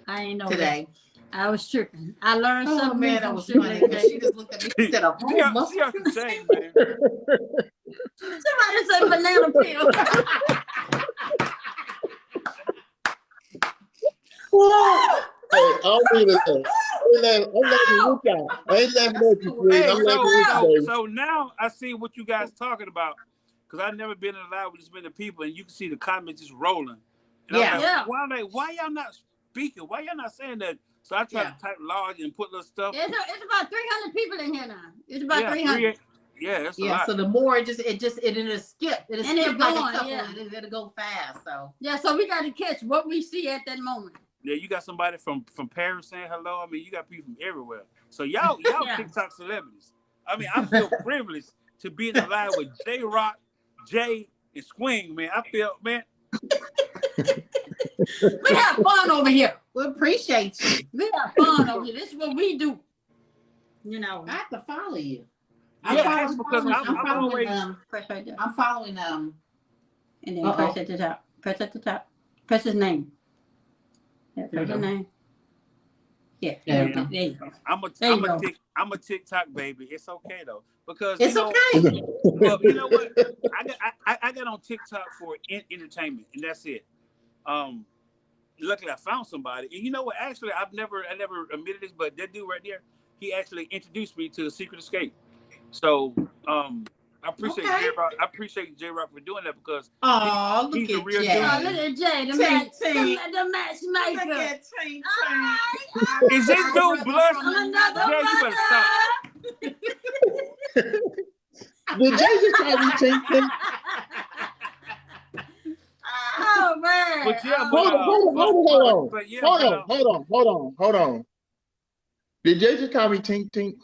I ain't know today. That. I was tripping. I learned Oh something. man, that was funny. She just looked at me and said, "A whole muscle." See how to say, man. Somebody said banana peel. hey, I'm laughing with y'all. I ain't laughing at you, please. Hey, I'm laughing with you, baby. so now I see what you guys talking about, because I've never been in a live with this many people, and you can see the comments just rolling. And I'm like, why y'all not speaking? Why y'all not saying that? So I try to type large and put little stuff. It's about 300 people in here now. It's about 300. That's a lot. So the more it'll skip. It'll skip like a couple. Yeah. It'll go fast. So so we got to catch what we see at that moment. Yeah, you got somebody from Paris saying hello. I mean, you got people from everywhere. So y'all TikTok celebrities. I mean, I feel privileged to be in the live with J-Rock, Jay, and Swing, man. I feel, man. We have fun over here. We appreciate you. We have fun over here. This is what we do. You know. I have to follow you. I'm following and then press at the top. Press at the top. Press his name. Yeah, press his name. Yeah. There you go. I'm a TikTok baby. It's okay though, because it's okay. Well, you know what? I got on TikTok for entertainment, and that's it. Luckily I found somebody, and you know what? Actually, I never admitted this, but that dude right there, he actually introduced me to Secret Escape. So I appreciate J-Rock. I appreciate J-Rock for doing that, because he's a real dude. Oh, look at Jay, the matchmaker. Look at Tink. Is this dude blushing? Jay, you better stop. Did Jay just call me Tink? Oh man! But yeah, hold on. Did Jay just call me Tink?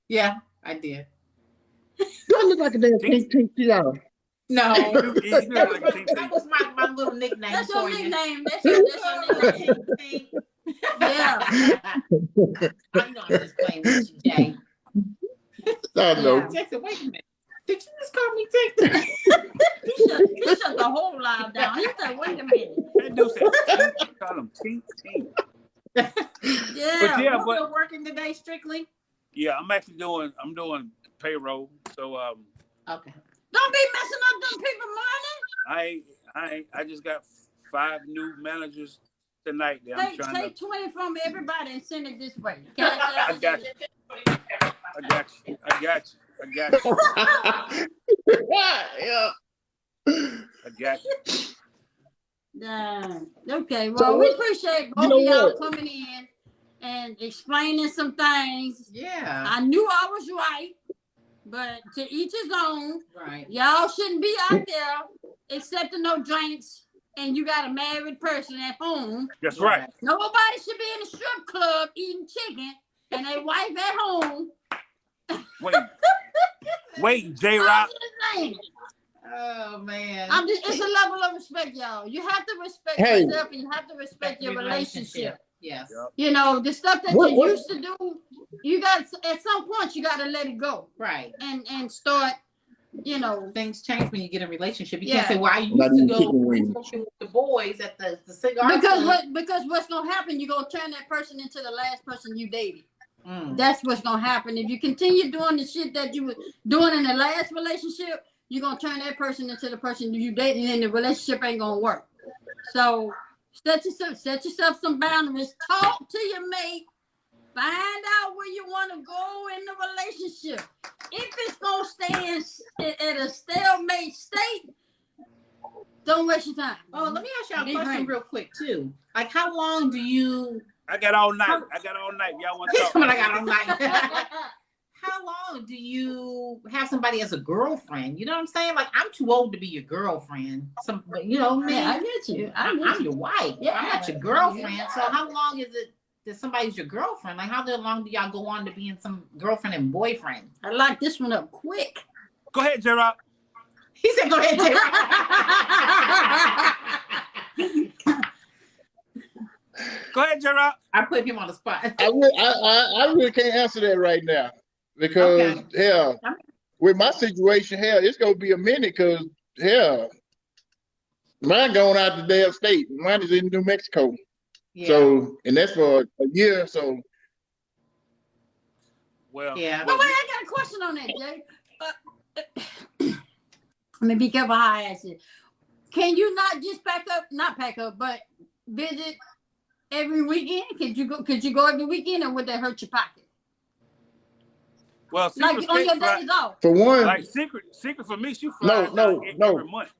Yeah, I did. Do I look like a damn Tink to y'all? No, that was my little nickname. That's your nickname. That's your nickname. Yeah. I know I'm just playing with you, Jay. I know. Jackson, wait a minute. Did you just call me Tink? He shut the whole live down. He said, "Wait a minute." That dude said, "Call him Tink." Yeah. But still working today, strictly. Yeah, I'm doing payroll. So okay. Don't be messing up them people money. I just got 5 new managers tonight. That I'm trying take 20 from everybody and send it this way. I got you. Yeah. I got you. Okay, well, we appreciate both of y'all coming in and explaining some things. Yeah. I knew I was right, but to each his own. Right. Y'all shouldn't be out there accepting no drinks, and you got a married person at home. That's right. Nobody should be in a strip club eating chicken and a wife at home. Wait, J-Rock. Oh man. It's a level of respect, y'all. You have to respect yourself, and you have to respect your relationship. Yes. You know, the stuff that you used to do, you got at some point you gotta let it go. Right. And start, you know. Things change when you get in a relationship. You can't say, well, I used to go with the boys at the cigar. Because what's gonna happen, you're gonna turn that person into the last person you dated. That's what's gonna happen. If you continue doing the shit that you were doing in the last relationship, you're gonna turn that person into the person you dated, and the relationship ain't gonna work. So set yourself some boundaries. Talk to your mate. Find out where you want to go in the relationship. If it's gonna stay at a stalemate state, don't waste your time. Oh, let me ask y'all a question real quick too. Like, how long do you? I got all night. Y'all want to talk? I got all night. How long do you have somebody as a girlfriend? You know what I'm saying? Like, I'm too old to be your girlfriend. You know, man. Yeah, I get you. I'm your wife. Yeah. I'm not your girlfriend. So how long is it? that somebody's your girlfriend. Like, how long do y'all go on to being some girlfriend and boyfriend? I locked this one up quick. Go ahead, J-Rock. He said, "Go ahead, J-Rock." Go ahead, J-Rock. I put him on the spot. I really can't answer that right now because hell, with my situation, hell, it's gonna be a minute because hell, mine going out the damn state. Mine is in New Mexico. Yeah. So, and that's for a year. So, well, yeah. But wait, I got a question on that, Jay. Let me be careful how I ask it. Can you not just not pack up, but visit every weekend? Could you go every weekend, or would that hurt your pocket? Well, like on your days off. For one, like secret for me, she flies every month.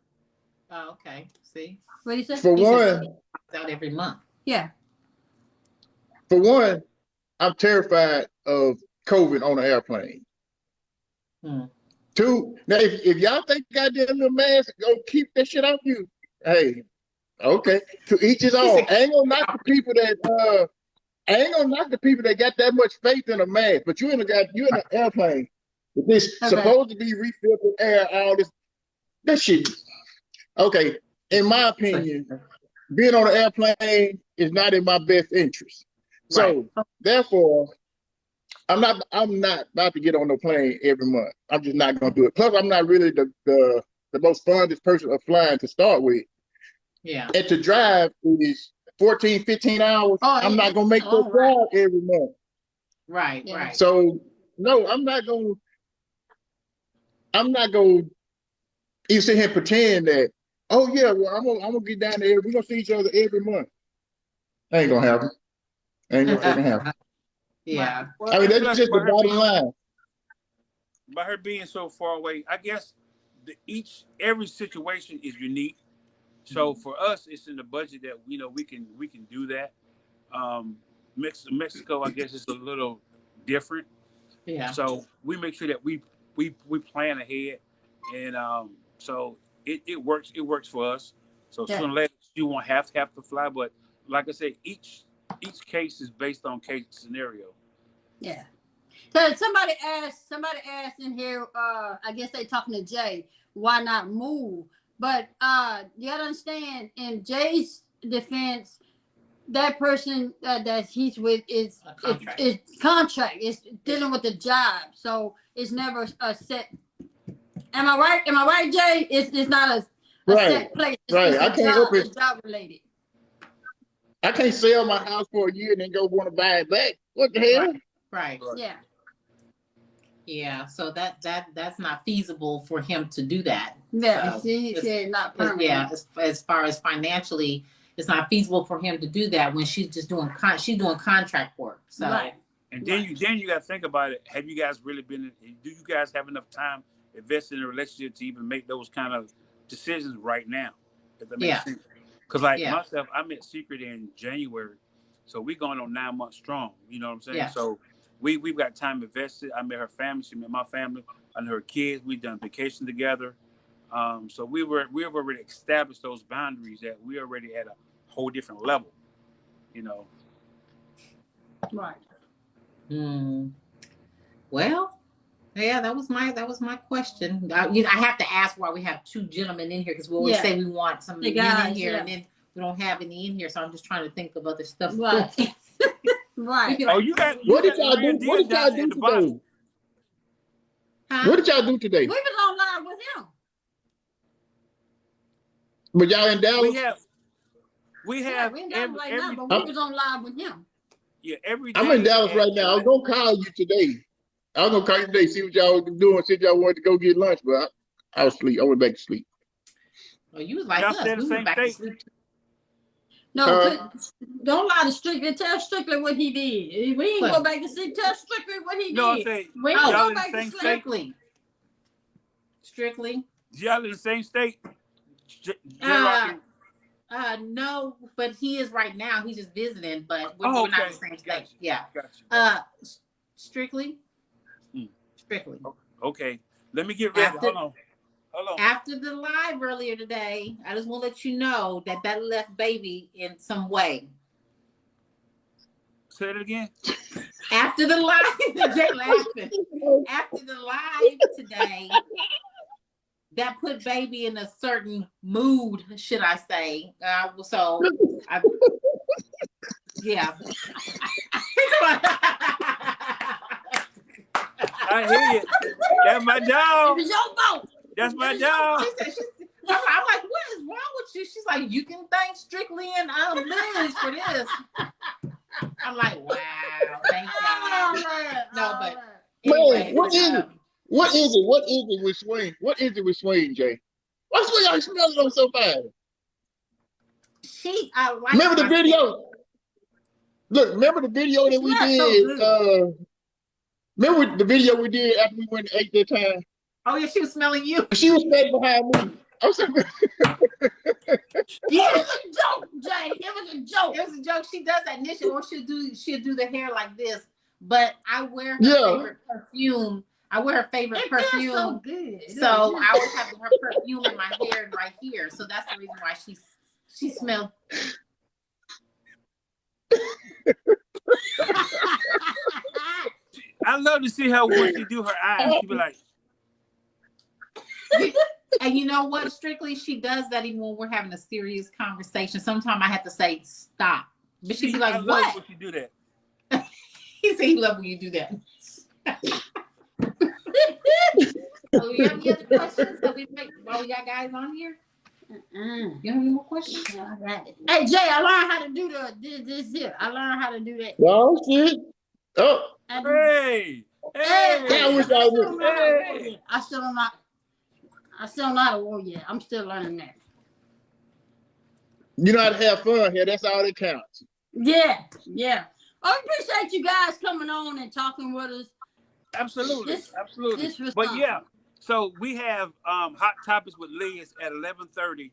Oh, okay. See, what do you say? For one, out every month. Yeah. For one, I'm terrified of COVID on an airplane. Two, now if y'all think goddamn little mask go keep that shit off you, hey, okay. To each his own. I ain't gonna knock the people that got that much faith in a mask, but you're in an airplane with this supposed to be refilled with air, all this that shit. Okay, in my opinion, being on an airplane is not in my best interest. So therefore, I'm not about to get on no plane every month. I'm just not gonna do it. Plus, I'm not really the most funnest person of flying to start with. Yeah. And to drive is 14, 15 hours. I'm not gonna make that drive every month. Right, right. So no, I'm not gonna even sit here and pretend that, oh yeah, well, I'm gonna get down there. We're gonna see each other every month. Ain't gonna happen. Ain't gonna happen. Yeah. Well, I mean, that's just the bottom line. By her being so far away, I guess every situation is unique. So for us, it's in the budget that we can do that. Mexico, I guess, is a little different. Yeah. So we make sure that we plan ahead, and so it works. It works for us. So sooner or later, you won't have to fly. But like I said, each case is based on case scenario. Yeah. So somebody asked in here, I guess they talking to Jay, why not move? But you gotta understand, in Jay's defense, that person that he's with is contract. It's dealing with the job. So it's never a set. Am I right? Am I right, Jay? It's not a set place. It's job related. I can't sell my house for a year and then go want to buy it back. What the hell? Right. Yeah. Yeah. So that's not feasible for him to do that. Yeah. So he said not permanent. Yeah. As far as financially, it's not feasible for him to do that when she's just doing contract work. So. Right. And then you got to think about it. Have you guys really do you guys have enough time invested in a relationship to even make those kind of decisions right now? If that makes sense. Because myself, I met Secret in January, so we're going on 9 months strong. You know what I'm saying? Yeah. So we've got time invested. I met her family. She met my family. I know her kids. We've done vacation together. So we've already established those boundaries that we're already at a whole different level. You know. Right. Well, yeah, that was my question. I have to ask why we have two gentlemen in here, because we always say we want some men in here, and then we don't have any in here. So I'm just trying to think of other stuff. Right. Right. What did y'all do today? Huh? What did y'all do today? We was on live with him. But y'all in Dallas? We have we're in Dallas right now, but we was on live with him. Yeah, every day. I'm in Dallas right now. I was gonna call you today. See what y'all was doing, see if y'all wanted to go get lunch, but I was asleep. I went back to sleep. Well, you was like us. We went back to sleep. No, don't lie to Strictly. Tell Strictly what he did. We ain't go back to sleep. Tell Strictly what he did. No, I'm saying, we ain't go back to sleep. Strictly. Y'all in the same state? No, but he is right now. He's just visiting, but we're not in the same state. Yeah. Gotcha. Strictly. Strictly. Okay. Let me get ready. Hold on. After the live earlier today, I just want to let you know that left baby in some way. Say it again. After the live, Jay laughing. After the live today, that put baby in a certain mood, should I say? Yeah. I hear you. That's my dog. It was your fault. That's my dog. I'm like, what is wrong with you? She's like, you can thank Strictly and Liz for this. I'm like, wow, thank you. No, but anyway, Man, what is it? What is it with Swing? What is it with Swing, Jay? Why Swing y'all smelling on so bad? Remember the video? Look, remember the video that we did? Remember the video we did after we went and ate that time? Oh yeah, she was smelling you. She was standing behind me. I'm sorry. Yeah, it was a joke, Jay. It was a joke. It was a joke. She does that initially, or she'll do the hair like this. But I wear her favorite perfume. I wear her favorite perfume. So good. So I always have her perfume in my hair and right here. So that's the reason why she smells. I love to see her when she do her eyes. She be like, and you know what? Strictly, she does that even when we're having a serious conversation. Sometimes I have to say stop, but she'd be like, I love "What?" when you do that. He said he love when you do that. So you have any other questions that we make while we got guys on here? You have any more questions? No, I got it. Hey Jay, I learned how to do this here. I learned how to do that. No shit. Oh. Hey. I still don't know how to war yet. I'm still learning that. You know how to have fun here. That's all that counts. Yeah. I appreciate you guys coming on and talking with us. Absolutely. Absolutely. This was but fun. yeah, so we have Hot Topics with Liz at 11:30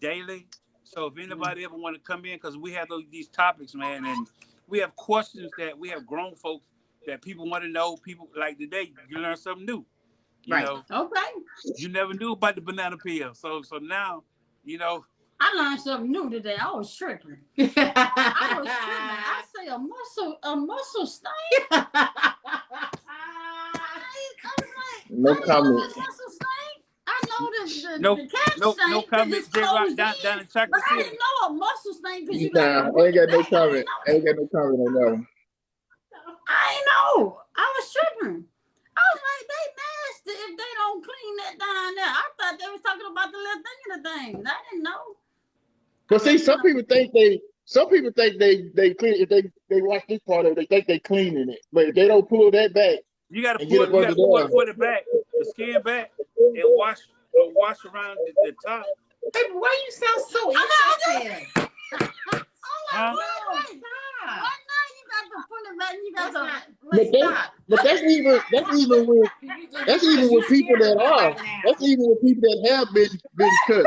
daily. So if anybody ever want to come in, because we have these topics, man, and we have questions that we have grown folks that people want to know. People like today, you learn something new. You know, okay. You never knew about the banana peel. So now, you know. I learned something new today. I was tripping. I say a muscle stain. No comment. I know the cat stain. No comment. Down in Chocolate But I City. didn't know a muscle stain because you Nah, I ain't got no comment. I ain't got no comment on that one. I ain't know. I was tripping. I was like, they nasty if they don't clean that down there. I thought they was talking about the little thing in the thing. I didn't know. But see, some people think they clean. If they watch this part of it, they think they cleaning it. But if they don't pull that back, you gotta pull it back, the skin back, and wash around the top. Baby, why you sound so interested? But that's even with people that have been cut.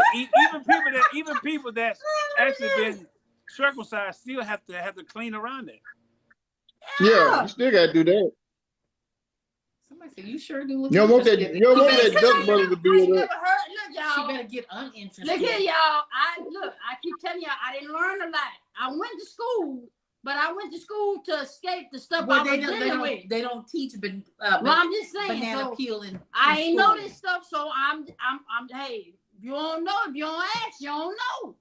Even people that's actually been circumcised still have to clean around it. Yeah, you still gotta do that. Somebody said, "You sure do." You don't want that duck brother to do it. Look, y'all. She better get uninterested. Look here, y'all. I keep telling y'all, I didn't learn a lot. I went to school. But I went to school to escape the stuff I was dealing with. They don't teach I'm just saying, banana peel in I ain't know this stuff, so I'm hey, if you don't know, if you don't ask, you don't know.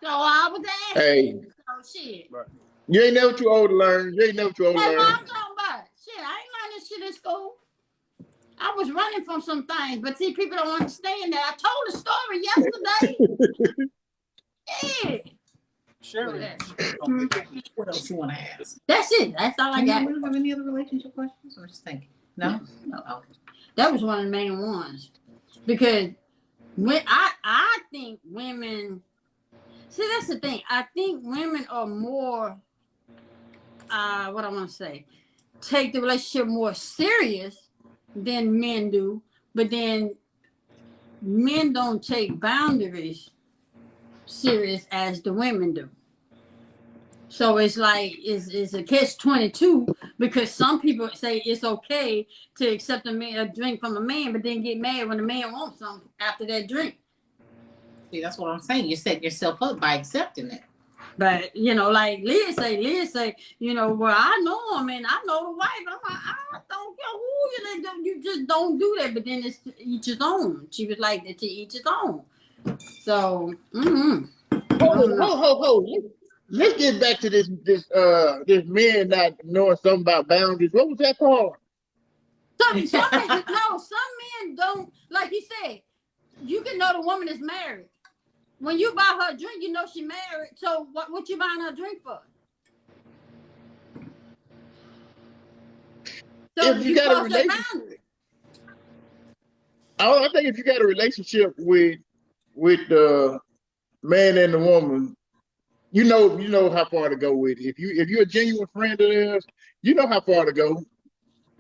So I was asking. Hey. So shit. Right. You ain't never too old to learn. That's what I'm talking about. Shit, I ain't learned this shit in school. I was running from some things, but see, people don't understand that. I told a story yesterday. Yeah. Sure. What else you want to ask? That's it. That's all I got. You have any other relationship questions, or just thinking? No. Okay. That was one of the main ones because when I think women. See, that's the thing. I think women are more. What I want to say, take the relationship more serious than men do, but then men don't take boundaries serious as the women do. So it's like it's a catch-22 because some people say it's okay to accept a drink from a man, but then get mad when the man wants something after that drink. See, that's what I'm saying. You're setting yourself up by accepting it. But you know, like Leah say, you know, well, I know him and I know the wife. I'm like, I don't care who you know, you just don't do that. But then it's to each his own. She was like, to each his own. So, Hold. Let's get back to this man not knowing something about boundaries. What was that called? Some men don't, like he said, you can know the woman is married. When you buy her a drink, you know she married. So what you buying her a drink for? So If you got a relationship, I think if you got a relationship with the man and the woman, you know how far to go with it. If you're a genuine friend of theirs, you know how far to go.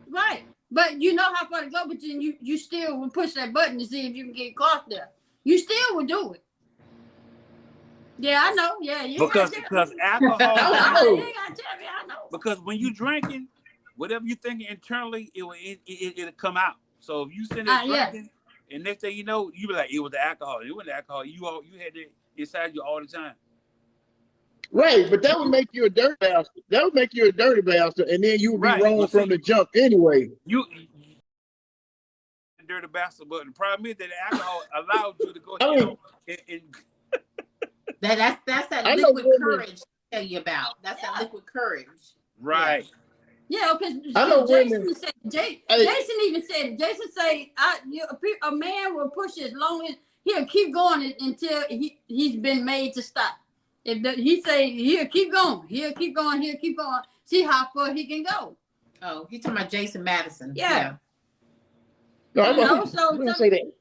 Right. But you know how far to go, but then you still will push that button to see if you can get caught there. You still would do it. Yeah, I know. Yeah, because alcohol. I know. Because when you drinking, whatever you thinking internally, it'll come out. So if you sit there drinking, and next thing you know, you be like, it was the alcohol. It wasn't the alcohol. You had it inside you all the time. Right, but that would make you a dirty bastard. That would make you a dirty bastard, and then you would be wrong from the jump anyway. You dirty bastard, but the problem is that the alcohol allowed you to go ahead and that's that liquid courage I tell you about. That's that liquid courage. Right. Yeah, because Jason even said, a man will push as long as he'll keep going until he's been made to stop. He say he'll keep going, see how far he can go. Oh, he's talking about Jason Madison. Yeah. No, I'm gonna say that.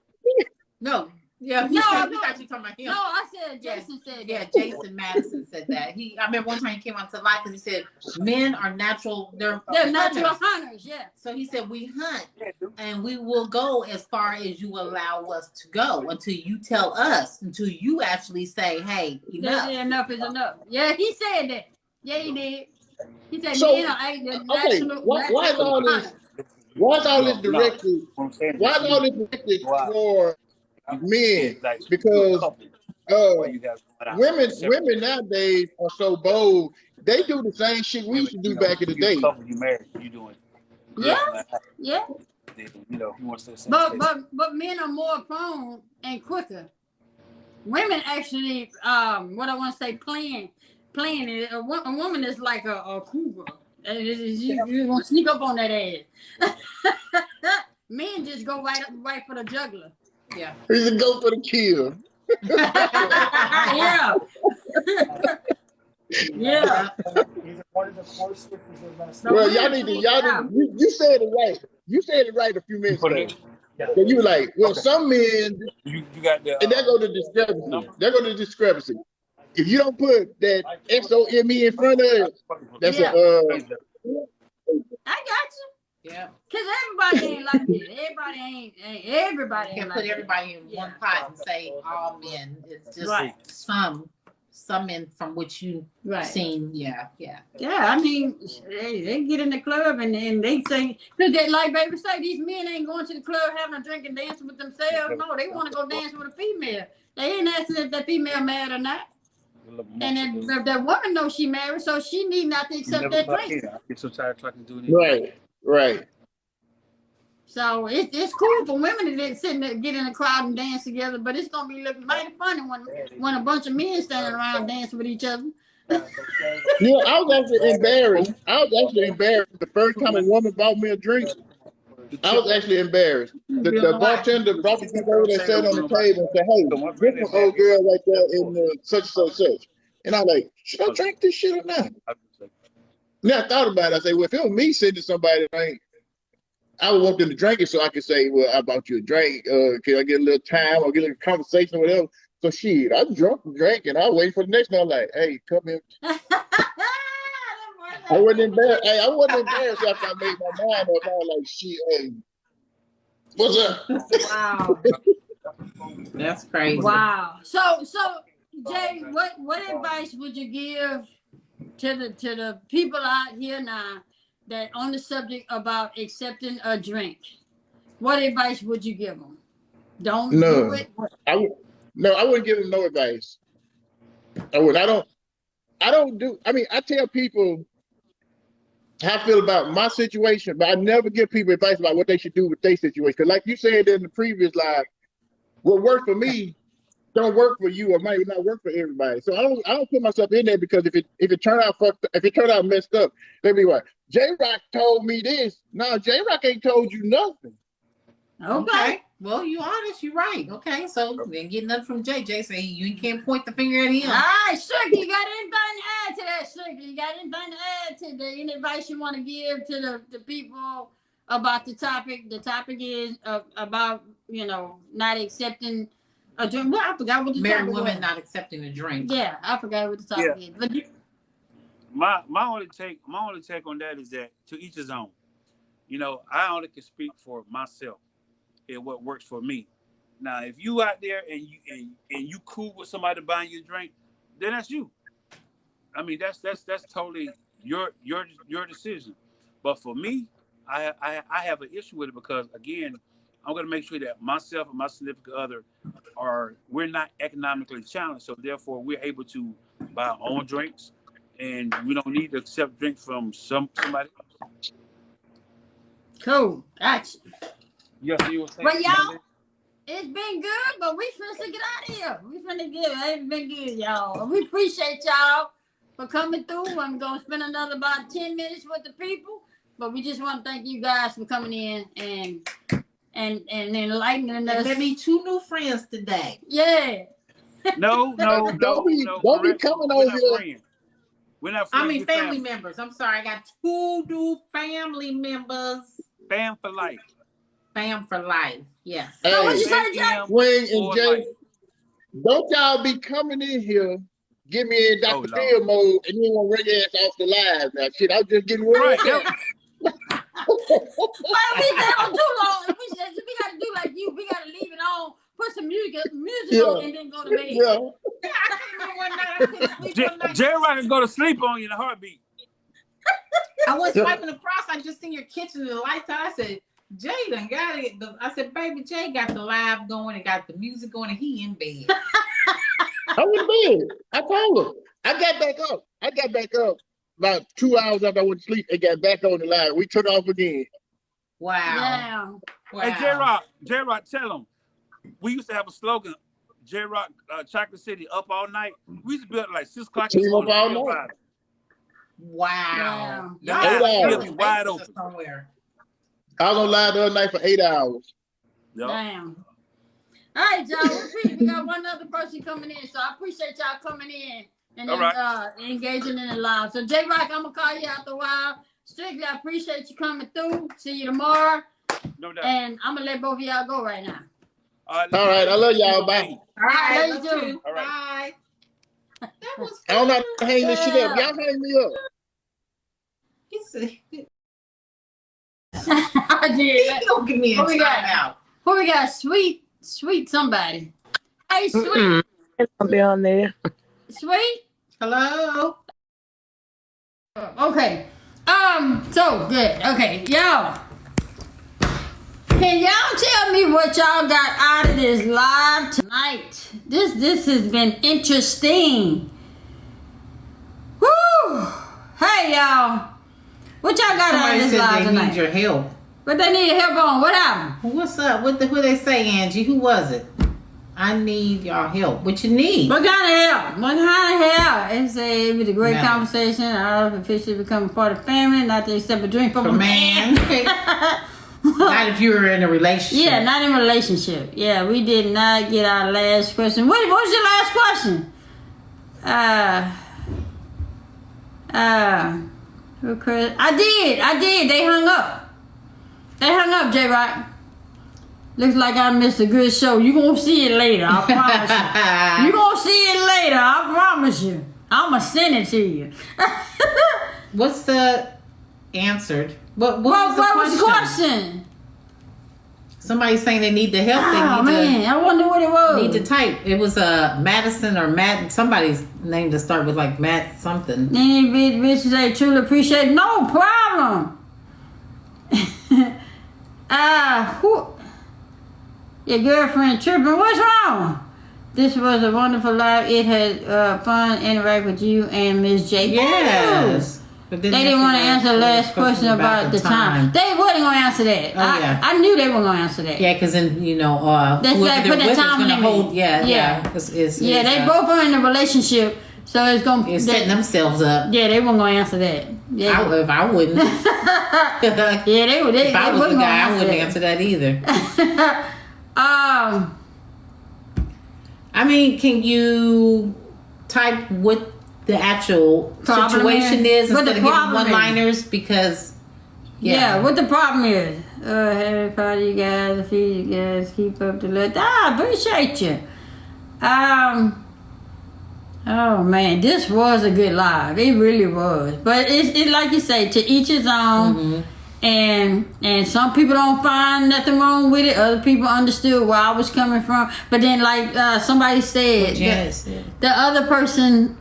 No. Yeah, we thought you talking about him. No, I said Jason said that. Yeah, Jason Madison said that. I remember one time he came on to live because he said men are natural. They're natural hunters. Yeah. So he said we hunt and we will go as far as you allow us to go until you tell us, until you actually say, "Hey, enough." Yeah, enough is enough. Yeah, he said that. Yeah, he did. He said so, men are natural. Why is all this? Why is all this directed? Why is all this directed for men? Because women nowadays are so bold. They do the same shit we used to do back in the day. You married, you doing. Yeah. You know, he wants to say. But men are more prone and quicker. Women actually, what I want to say, playing it. A woman is like a cougar. You won't sneak up on that ass. Men just go right for the juggler. Yeah. He's a go for the kill. Yeah. Yeah. Well, y'all need you said it right. You said it right a few minutes ago. So you were like, well, some men, you got the, and there go the discrepancy. There go the discrepancy. If you don't put that SOME in front of it, that's I got you. Yeah. Cause everybody ain't like that. Everybody You ain't can't like put that. everybody in one pot and say all men. It's just some men from which you seen. Yeah. I mean, they get in the club and they say, cause they, like baby say, these men ain't going to the club having a drink and dancing with themselves. No, they want to go dance with a female. They ain't asking if that female mad or not. And then that woman knows she married, so she need not to accept that drink. I get so tired of talking to it. Right. So it's cool for women to sit there, get in the crowd and dance together, but it's gonna be looking mighty funny when a bunch of men standing around dancing with each other. Yeah, I was actually embarrassed. The first time a woman bought me a drink. I was actually embarrassed. The bartender brought the people over that sat on the table and said, "Hey, this old girl right there in such and such." And I was like, "Should I drink this shit or not?" Then I thought about it. I said, "Well, if it was me sitting to somebody, I would want them to drink it so I could say, well, I bought you a drink. Can I get a little time or get a little conversation or whatever?" So shit, I drunk and drank and I wait for the next one. I'm like, "Hey, come here." I wasn't embarrassed. Hey, I wasn't embarrassed after I made my mind up. I was like, "Shit, hey, what's up?" Wow. That's crazy. Wow. So Jay, what advice would you give to the people out here now that on the subject about accepting a drink? What advice would you give them? Don't do it. I wouldn't give them no advice. I would. I tell people how I feel about my situation, but I never give people advice about what they should do with their situation. Because like you said in the previous live, what worked for me don't work for you or might not work for everybody. So I don't put myself in there because if it turned out messed up, they'd be like, J-Rock told me this. No, J-Rock ain't told you nothing. Okay. Well, you honest, you're right. Okay, so we didn't get nothing from Jay. Jay say you can't point the finger at him. All right, Strictly, you got anything to add to that, Strictly? You got anything to add to the any advice you want to give to the people about the topic? The topic is about, not accepting a drink. Well, I forgot what the married topic women was. not accepting a drink. Yeah, I forgot what the topic is. But my only take on that is that to each his own. I only can speak for myself and what works for me. Now, if you out there and you cool with somebody buying you a drink, then that's you. I mean, that's totally your decision. But for me, I have an issue with it because again, I'm going to make sure that myself and my significant other we're not economically challenged, so therefore we're able to buy our own drinks, and we don't need to accept drinks from somebody else. cool, gotcha. Yes, you were saying. Well, y'all, it's been good, but we finna get out of here. We finna get it. It's been good, y'all. We appreciate y'all for coming through. I'm gonna spend another about 10 minutes with the people, but we just want to thank you guys for coming in and enlightening us. There be 2 new friends today. Yeah. No. Don't be coming over here. We're not friends. I mean, family members. I'm sorry, I got 2 new family members. Fam for life. Fam for life. Yes. Hey, So what you say, Jay? Wayne and Jay, don't y'all be coming in here, get me in Dr. Phil mode, and you want to ring ass off the live now. Shit, I'm just getting worried. Right. Well, we stay on too long. If we gotta do like you, we gotta leave it on, put some music on, and then go to bed. Yeah. I couldn't one night. I couldn't sleep one night. J-Rock can go to sleep on you in a heartbeat. I was swiping across. I just seen your kitchen in the lights out. I said, Jay done got it. I said, baby, Jay got the live going and got the music going, and he in bed. I was in bed. I told him. I got back up about 2 hours after I went to sleep and got back on the line. We took off again. Wow. Hey, J-Rock, tell him. We used to have a slogan, J-Rock, Chocolate City, up all night. We used to be up like 6 o'clock in the morning. Wow. Y'all be wide open. Somewhere. I was on live the other night for 8 hours. Yep. Damn. All right, y'all. We got one other person coming in, so I appreciate y'all coming in and then, engaging in the live. So, J-Rock, I'm going to call you after a while. Strictly, I appreciate you coming through. See you tomorrow. No doubt. And I'm going to let both of y'all go right now. All right. I love y'all. Bye. All right. Love you too. All right. Bye. That was I don't know how to hang this shit up. Y'all hang me up. I did. Don't give me a time out. Who we got? Sweet somebody. Hey, Sweet. I'll be on there. Sweet. Hello. Okay. So good. Okay, y'all. Can y'all tell me what y'all got out of this live tonight? This has been interesting. Woo! Hey, y'all. What y'all got out of this live tonight? Need your help. What they need help on? What happened? What's up? Who they say, Angie? Who was it? I need y'all help. What you need? What kind of help? What kind of help? It was a great conversation. I've officially become a part of the family. Not to accept a drink from a man. Not if you were in a relationship. Yeah, not in a relationship. Yeah, we did not get our last question. What was your last question? I did. They hung up. J-Rock. Looks like I missed a good show. You gonna see it later. I promise you. You gonna see it later. I promise you. I'ma send it to you. What's the answered? What was the question? Somebody's saying they need the help. I wonder what it was. Need to type. It was Madison or Matt. Somebody's name to start with like Matt something. Any bitch say truly appreciate it. No problem. Who? Your girlfriend tripping. What's wrong? This was a wonderful live. It had fun interact with you and Miss J. Yes. But they didn't want to answer the last question about the time. They wasn't going to answer that. I knew they weren't going to answer that. Yeah, because then, you know, that's like put the time limit. Hold, they both are in a relationship, so it's going to... It's setting themselves up. Yeah, they weren't going to answer that. Yeah. If I wouldn't. Yeah, they would. If I was the guy, I wouldn't answer that either. I mean, can you type what the actual situation is instead of giving one-liners? Because, what the problem is. Happy party, you guys. If you guys keep up the list. I appreciate you. Oh, man. This was a good live. It really was. But it's like you say, to each his own. Mm-hmm. And some people don't find nothing wrong with it. Other people understood where I was coming from. But then, like somebody said, the other person,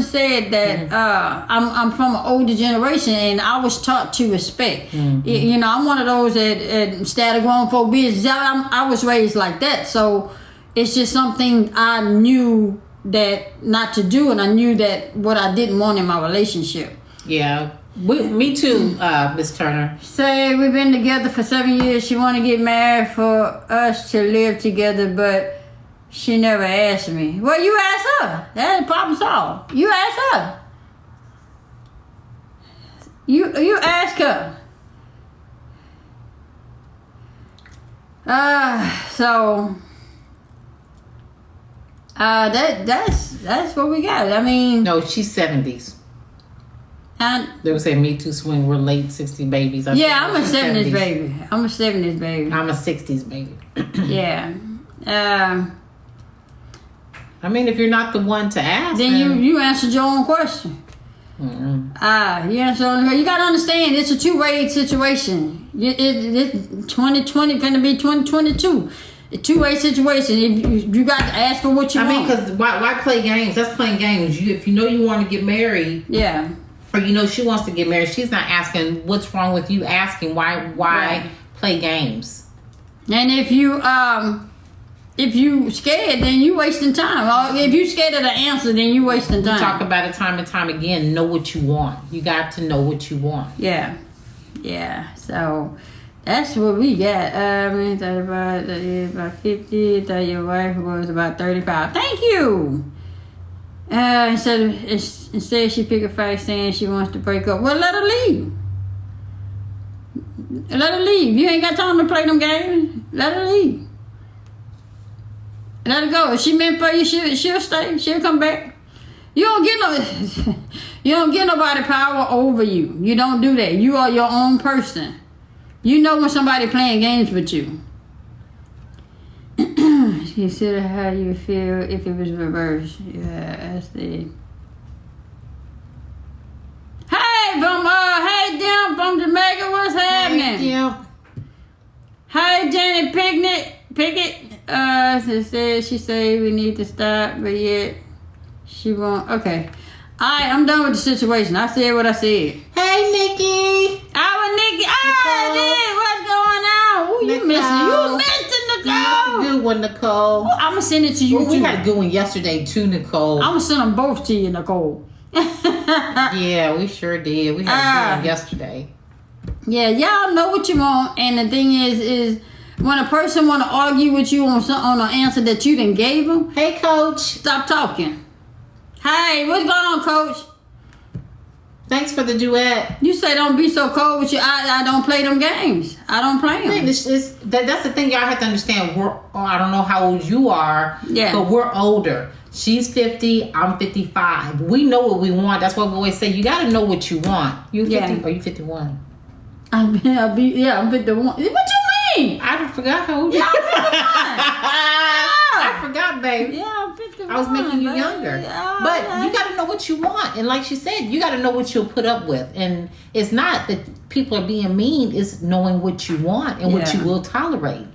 said that I'm from an older generation, and I was taught to respect. Mm-hmm. You know, I'm one of those that instead of going for business, I was raised like that. So it's just something I knew that not to do, and I knew that what I didn't want in my relationship. Yeah, me too, Miss Turner. Say we've been together for 7 years. She want to get married for us to live together, but she never asked me. Well, you asked her. That's the problem solved. You asked her. You ask her. That's what we got. I mean, no, she's 70s. They would say Me Too swing. We're late 60s babies. I'm a 70s baby. I'm a 70s baby. I'm a 60s baby. Yeah. I mean, if you're not the one to ask, then you answered your own question. Mm-hmm. You answered. You got to understand, it's a two-way situation. It's 2020 going to be 2022. A two-way situation. You got to ask for what you want. I mean, because why play games? That's playing games. If you know you want to get married, or you know she wants to get married, she's not asking what's wrong with you. Asking why play games. And if you scared, then you wasting time. Or if you scared of the answer, then you wasting time. We talk about it time and time again. Know what you want. You got to know what you want. Yeah. So that's what we got. About 50. Thought your wife was about 35. Thank you. Instead she pick a fight saying she wants to break up. Well, let her leave. Let her leave. You ain't got time to play them games. Let her leave. Let her go. If she meant for you, she'll stay. She'll come back. You don't get nobody power over you. You don't do that. You are your own person. You know when somebody playing games with you. Consider how you feel if it was reversed. Yeah, I see. Hey, from Jamaica, what's happening? Hey, Hey, Janet Pickett. She said we need to stop, but yet she won't. Okay. Alright, I'm done with the situation. I said what I said. Hey, Nikki. Nikki. What's going on? Ooh, you missing Nicole. Good one, Nicole. I'm gonna send it to you. We had a good one yesterday too, Nicole. I'm gonna send them both to you, Nicole. Yeah, we sure did. We had a good one yesterday. Yeah, y'all know what you want, and the thing is when a person want to argue with you on an answer that you done gave them. Hey, Coach. Stop talking. Hey, what's going on, Coach? Thanks for the duet. You say don't be so cold with you. I don't play them games. I don't play them. That's the thing y'all have to understand. I don't know how old you are, but we're older. She's 50, I'm 55. We know what we want. That's why we always say you got to know what you want. You 50? Are you 51? I'm 51. What you mean? I forgot how old you are. I forgot, baby. Yeah, I'm 51. I was making you younger. But you got to know what you want. And like she said, you got to know what you'll put up with. And it's not that people are being mean. It's knowing what you want and what you will tolerate.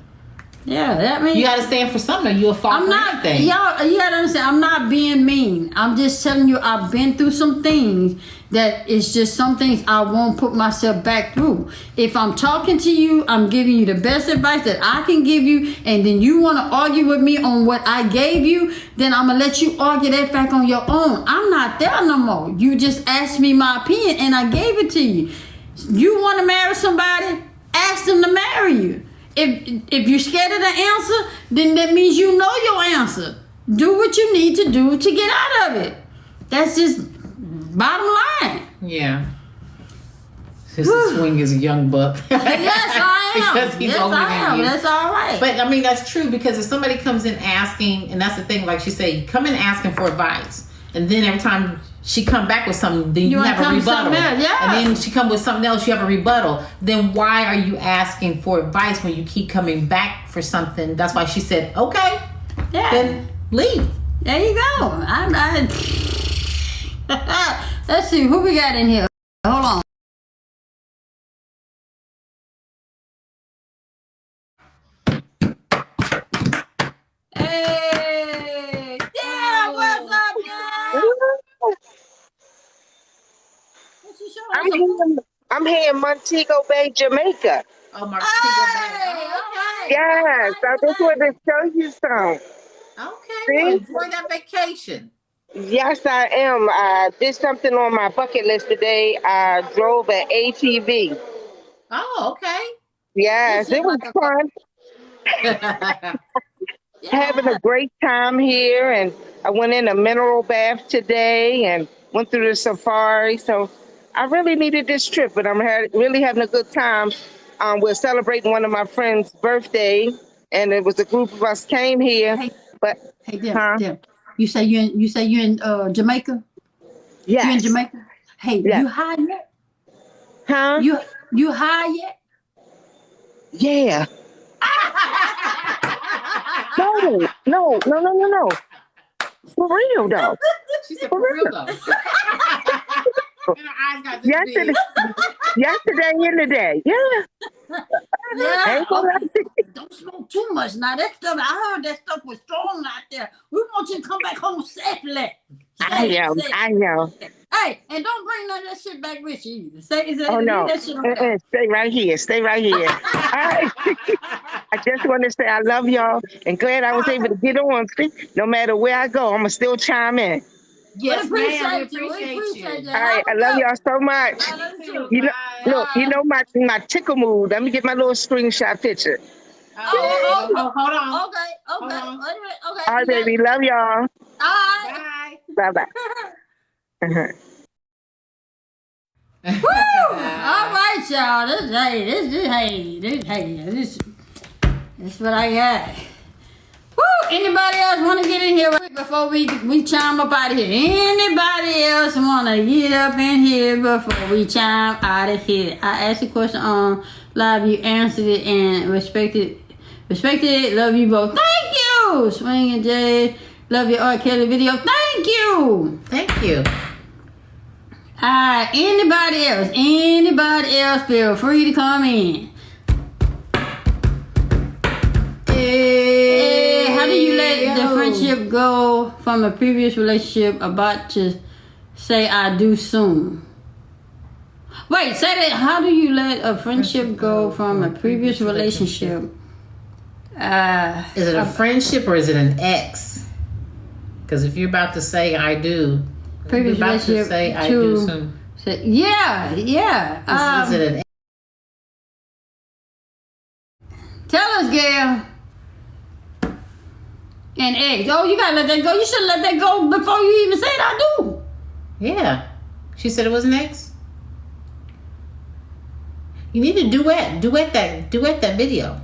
Yeah, that means You got to stand for something or you'll fall I'm for not, anything. y'all, you gotta understand, I'm not being mean. I'm just telling you I've been through some things that it's just some things I won't put myself back through. If I'm talking to you, I'm giving you the best advice that I can give you, and then you want to argue with me on what I gave you, then I'm gonna let you argue that back on your own. I'm not there no more. You just asked me my opinion and I gave it to you. You want to marry somebody, ask them to marry you. If you're scared of the answer, then that means you know your answer. Do what you need to do to get out of it. That's just bottom line. Yeah. Sister Swing is a young buck. Yes, I am. Because he's yes, older I than am. you. That's all right. But I mean, that's true, because if somebody comes in asking, and that's the thing, like she said, you come in asking for advice, and then every time she come back with something, then you have a rebuttal. Yeah. And then she come with something else, you have a rebuttal. Then why are you asking for advice when you keep coming back for something? That's why she said, okay, Yeah. then leave. There you go. Let's see who we got in here. Hold on. Hey, yeah, what's up, girl? What's she showing us? I'm here in Montego Bay, Jamaica. Oh, Mark, Hey, okay. Yes, I just wanted to show you some. okay, See? well, enjoy that vacation. Yes, I am. I did something on my bucket list today. I drove an ATV. Oh, okay. Yes, it was fun. Having a great time here, and I went in a mineral bath today and went through the safari. So I really needed this trip, but I'm really having a good time. We're celebrating one of my friend's birthday, and it was a group of us came here. Hey, But hey, Dem. You say you in Jamaica? yes, You in Jamaica? Hey, yes. you high yet? Huh? You high yet? Yeah. No. For real though. She said, for real though. And her eyes got this big. Yesterday and today. Yeah. Yeah. Ain't gonna lie to you. Don't smoke too much. Now that stuff, I heard that stuff was strong out there. We want you to come back home safely. I know. Hey, and don't bring none of that shit back with you either. Oh no. Leave that shit on there. Stay right here. I just want to say I love y'all and glad I was able to get on. See, no matter where I go, I'ma still chime in. Yes, we ma'am. appreciate you. All right, I love y'all so much. I love you too. You know, look, you know my tickle mood. Let me get my little screenshot picture. Oh, hold on. Okay. Hold on. Wait a minute. Okay. All right, baby, love y'all. All right. Bye. Bye. Uh-huh. Woo! All right, y'all. This what I got. Woo! Anybody else want to get in here before we chime up out of here? Anybody else want to get up in here before we chime out of here? I asked a question on live. You answered it and respected it. Love you both. Thank you. Swing and Jay. Love your R. Kelly video. Thank you. Thank you. Alright, anybody else feel free to come in. Hey, how do you let the friendship go from a previous relationship about to say I do soon? Wait, say that. How do you let a friendship go from a previous relationship? Is it a friendship or is it an ex? Because if you're about to say I do, Previous you're about to relationship say I do soon. Yeah. Is it an ex? Tell us, Gail. And ex. Oh, you gotta let that go. You should let that go before you even said I do. Yeah. She said it was an ex. You need to duet that video.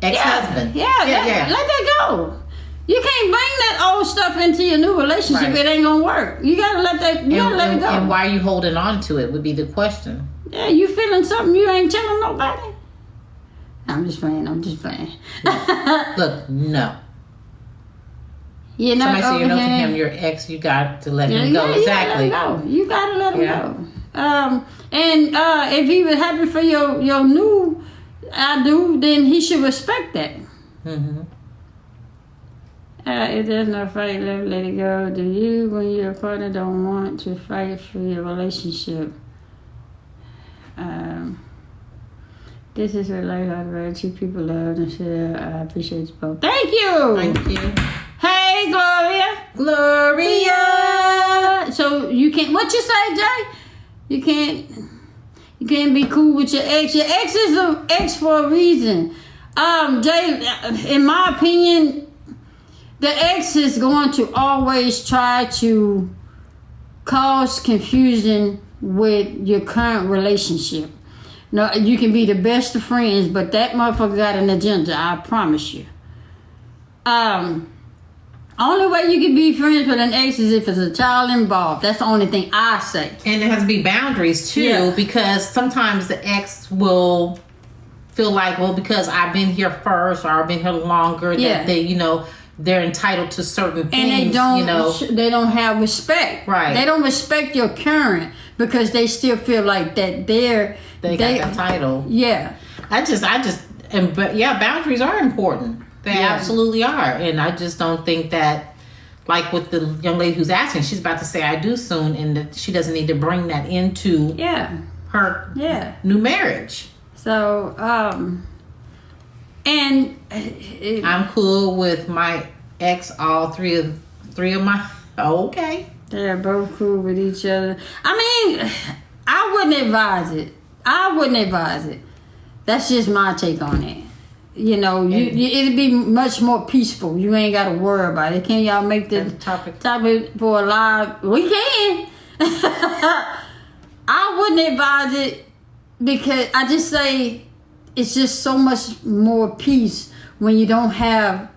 Ex-husband. Yeah. Let that go. You can't bring that old stuff into your new relationship. Right. It ain't gonna work. You gotta let that. You gotta let it go. And why are you holding on to it would be the question. Yeah, you feeling something you ain't telling nobody. I'm just playing. Look, no. You're not Somebody say you know for over him, here. your ex, you got to let him go. Yeah, Exactly. You gotta let him go. And if he was happy for your new I do, then he should respect that. Mm-hmm. If there's no fight left, let it go. Do you, when your partner don't want to fight for your relationship? This is a life I'd rather two people love and share. I appreciate you both. Thank you. Thank you. Hey, Gloria. Gloria. So you can't. What you say, Jay? You can't be cool with your ex. Your ex is an ex for a reason. Jay, in my opinion, the ex is going to always try to cause confusion with your current relationship. No, you can be the best of friends, but that motherfucker got an agenda, I promise you. Only way you can be friends with an ex is if there's a child involved. That's the only thing I say. And there has to be boundaries too, because sometimes the ex will feel like, well, because I've been here first or I've been here longer, that they, they're entitled to certain things. And they don't have respect. Right. They don't respect your current because they still feel like that they got that title. Yeah. But boundaries are important. They absolutely are. And I just don't think that, like with the young lady who's asking, she's about to say I do soon, and that she doesn't need to bring that into her new marriage. So, and I'm cool with my ex, all three of my, okay. They're both cool with each other. I mean, I wouldn't advise it. That's just my take on it. It'd be much more peaceful. You ain't got to worry about it. Can y'all make the topic for a live? We can. I wouldn't advise it because I just say it's just so much more peace when you don't have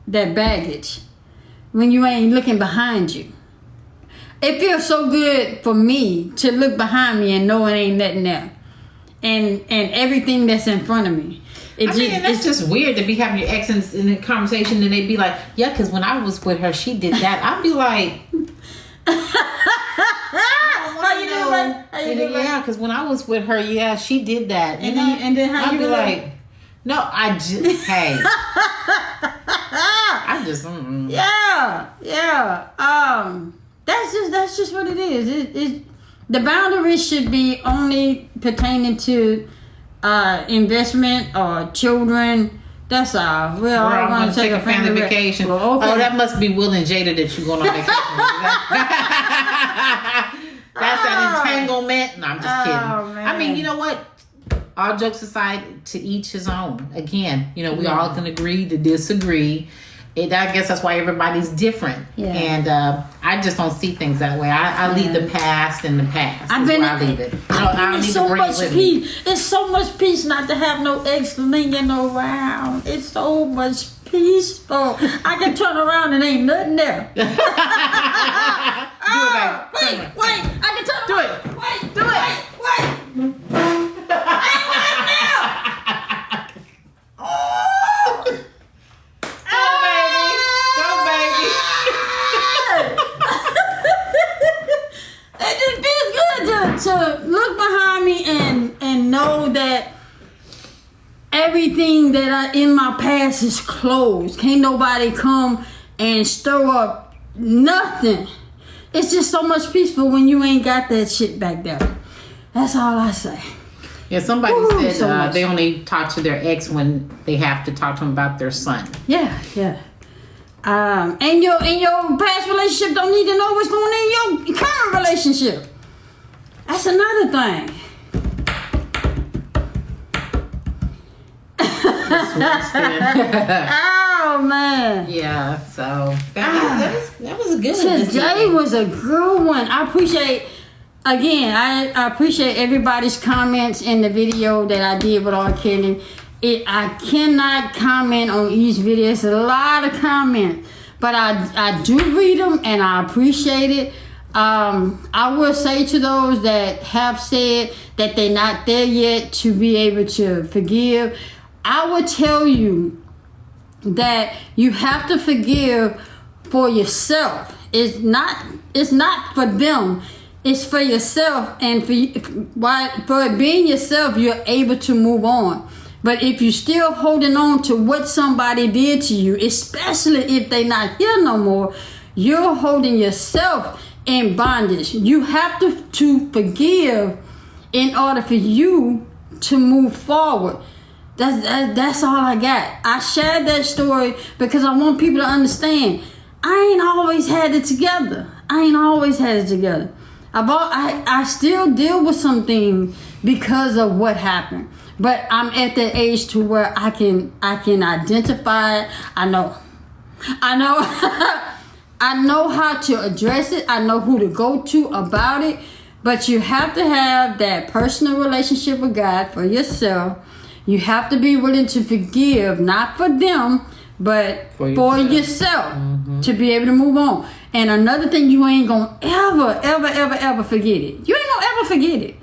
that baggage. When you ain't looking behind you. It feels so good for me to look behind me and know it ain't nothing there. And everything that's in front of me. It's just weird to be having your ex in a conversation and they'd be like, yeah, because when I was with her, she did that. I'd be like, how you doing? Yeah, because when I was with her, she did that. And then how I'd you be doing? like, no, I just, hey. I just, Yeah. That's just what it is. The boundaries should be only pertaining to investment or children. That's all. We're all going to take a family vacation. Well, okay. Oh, that must be Will and Jada that you're going on vacation. That's that entanglement. No, I'm just kidding. Man. I mean, you know what? All jokes aside, to each his own. Again, we all can agree to disagree. I guess that's why everybody's different. Yeah. And I just don't see things that way. I leave the past in the past. I leave it. I don't need to bring it with me. It's so much peace not to have no ex lingering around. It's so much peaceful. I can turn around and ain't nothing there. Do it, baby. Wait. I can turn around. Do it. Wait. It just feels good to look behind me and know that everything that in my past is closed. Can't nobody come and stir up nothing. It's just so much peaceful when you ain't got that shit back there. That's all I say. Yeah, somebody said they only talk to their ex when they have to talk to them about their son. Yeah. And your past relationship don't need to know what's going on in your current relationship. That's another thing. Oh man. Yeah. So that was a good one. Today was a good one. I appreciate everybody's comments in the video that I did with R. Kelly. I cannot comment on each video. It's a lot of comments, but I do read them and I appreciate it. I will say to those that have said that they're not there yet to be able to forgive, I would tell you that you have to forgive for yourself. It's not for them. It's for yourself, and for it being yourself, you're able to move on. But if you're still holding on to what somebody did to you, especially if they're not here no more, you're holding yourself in bondage. You have to forgive in order for you to move forward. That's all I got. I shared that story because I want people to understand I ain't always had it together. I still deal with some things because of what happened. But I'm at that age to where I can identify it. I know I know how to address it. I know who to go to about it. But you have to have that personal relationship with God for yourself. You have to be willing to forgive, not for them, but for yourself to be able to move on. And another thing, you ain't gonna ever forget it. You ain't gonna ever forget it.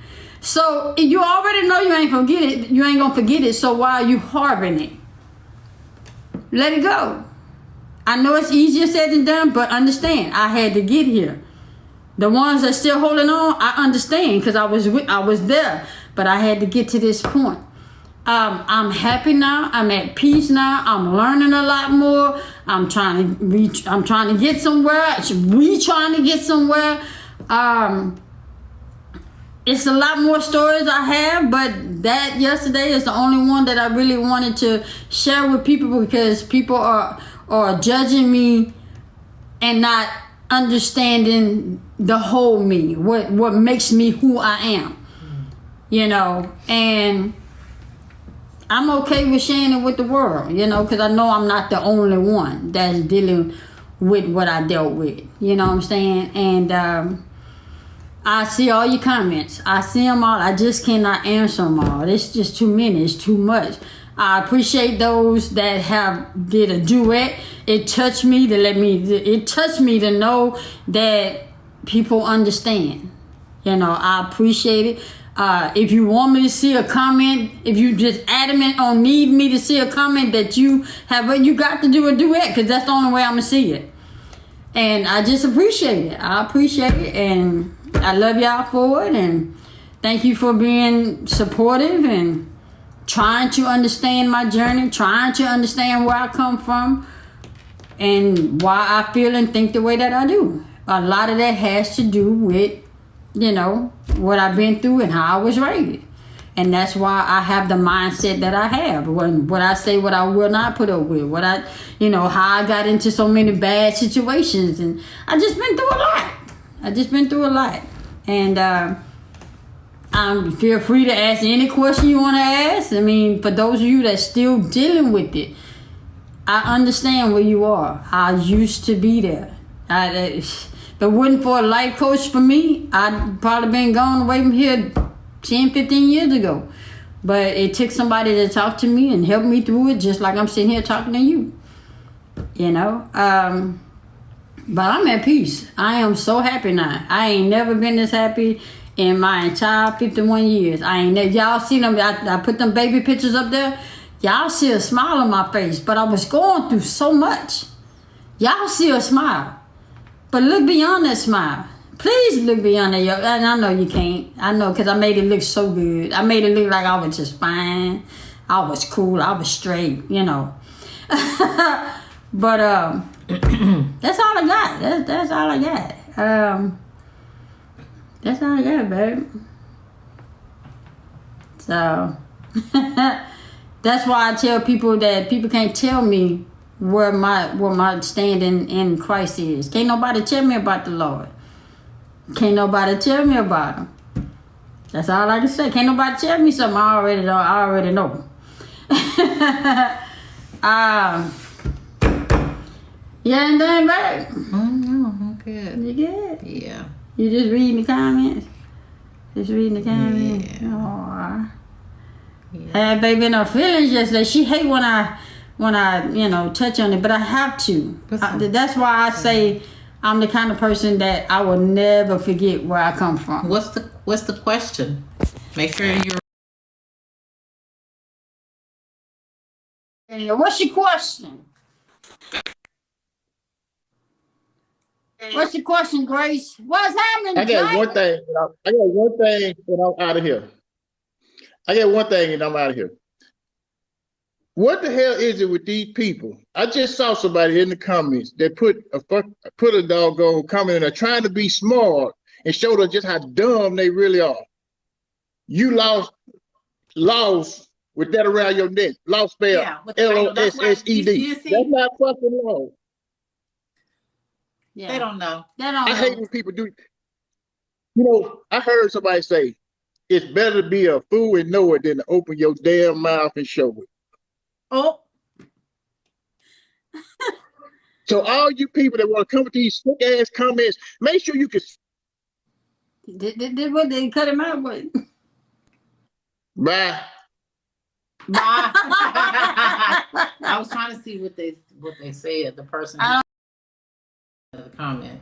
So if you already know you ain't gonna forget it. So why are you harboring it? Let it go. I know it's easier said than done, but understand, I had to get here. The ones that still holding on, I understand because I was there, but I had to get to this point. I'm happy now. I'm at peace now. I'm learning a lot more. I'm trying to get somewhere. We trying to get somewhere. It's a lot more stories I have, but that yesterday is the only one that I really wanted to share with people because people are judging me and not understanding the whole me, what makes me who I am, you know. And I'm okay with sharing it with the world, you know, because I know I'm not the only one that's dealing with what I dealt with, you know what I'm saying? And I see all your comments. I see them all. I just cannot answer them all. It's just too many. It's too much. I appreciate those that did a duet. It touched me to know that people understand. You know, I appreciate it. If you want me to see a comment, if you just adamant on need me to see a comment that you got to do a duet because that's the only way I'm gonna see it. And I just appreciate it. I appreciate it, and I love y'all for it. And thank you for being supportive and trying to understand my journey, trying to understand where I come from and why I feel and think the way that I do. A lot of that has to do with, you know, what I've been through and how I was raised. And that's why I have the mindset that I have. What I say, what I will not put up with, how I got into so many bad situations. And I just been through a lot. And feel free to ask any question you want to ask. I mean, for those of you that's still dealing with it, I understand where you are. I used to be there. If it wasn't for a life coach for me, I'd probably been gone away from here 10, 15 years ago. But it took somebody to talk to me and help me through it, just like I'm sitting here talking to you. You know? But I'm at peace. I am so happy now. I ain't never been this happy in my entire 51 years. Y'all see them, I put them baby pictures up there. Y'all see a smile on my face, but I was going through so much. Y'all see a smile. But look beyond that smile. Please look beyond that. And I know you can't. I know, because I made it look so good. I made it look like I was just fine. I was cool. I was straight, you know. But that's all I got. That's all I got. That's all I got, babe. So that's why I tell people that people can't tell me where my standing in Christ is. Can't nobody tell me about the Lord. Can't nobody tell me about him. That's all I can say. Can't nobody tell me something I already know. You ain't done, babe? No, I'm good. You good? Yeah. You just reading the comments? Yeah. I had baby in her feelings yesterday. She hate when I touch on it, but I have to. That's why I say I'm the kind of person that I will never forget where I come from. What's the question? Make sure you're. What's your question? What's your question, Grace? What's happening, I got one thing. I got one thing, and I'm out of here. What the hell is it with these people? I just saw somebody in the comments that put a doggone comment in there trying to be smart and showed us just how dumb they really are. You lost with that around your neck. Lost spelled LOSSED. That's not fucking law. Yeah. They don't know. I hate when people do. You know, I heard somebody say, it's better to be a fool and know it than to open your damn mouth and show it. Oh. So all you people that want to come with these sick ass comments, make sure you can. Did what they cut him out with? Bye. Bye. I was trying to see what they said. The person the comment.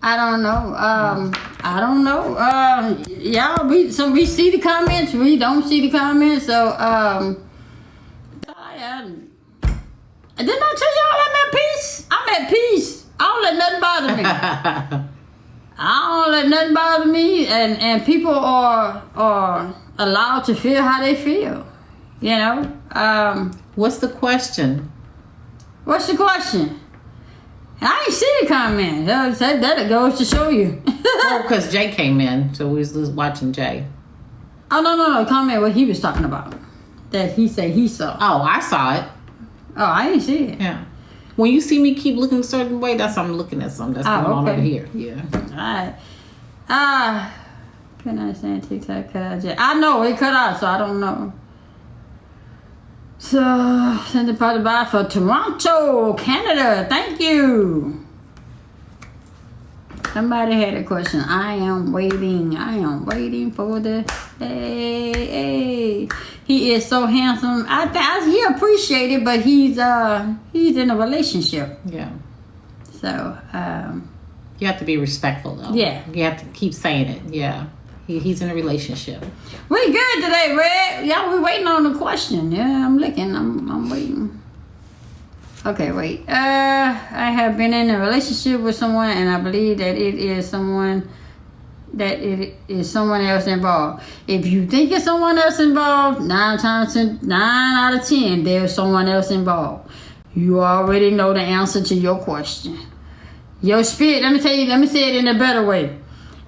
I don't know. I don't know. Y'all, we see the comments. We don't see the comments. So didn't I tell y'all I'm at peace? I'm at peace. I don't let nothing bother me. I don't let nothing bother me, and people are allowed to feel how they feel. You know. What's the question? What's the question? I ain't see the comment. That goes to show you. Oh, because Jay came in, so we was watching Jay. Oh no! Comment what he was talking about. That he said he saw. Oh, I saw it. Oh, I didn't see it. Yeah. When you see me keep looking a certain way, that's I'm looking at something that's going on over here. Yeah. All right. Can I understand TikTok cut out? I know it cut out, so I don't know. So, send the party by for Toronto, Canada. Thank you. Somebody had a question. I am waiting for the. Hey. He is so handsome. He appreciated, but he's in a relationship. Yeah. So, you have to be respectful, though. Yeah. You have to keep saying it. Yeah. He's in a relationship. We good today, Red. Y'all, we waiting on the question. Yeah, I'm looking. I'm waiting. Okay, wait. I have been in a relationship with someone, and I believe that it is someone else involved. If you think it's someone else involved, 9 out of 10, there's someone else involved. You already know the answer to your question. Your spirit, let me say it in a better way.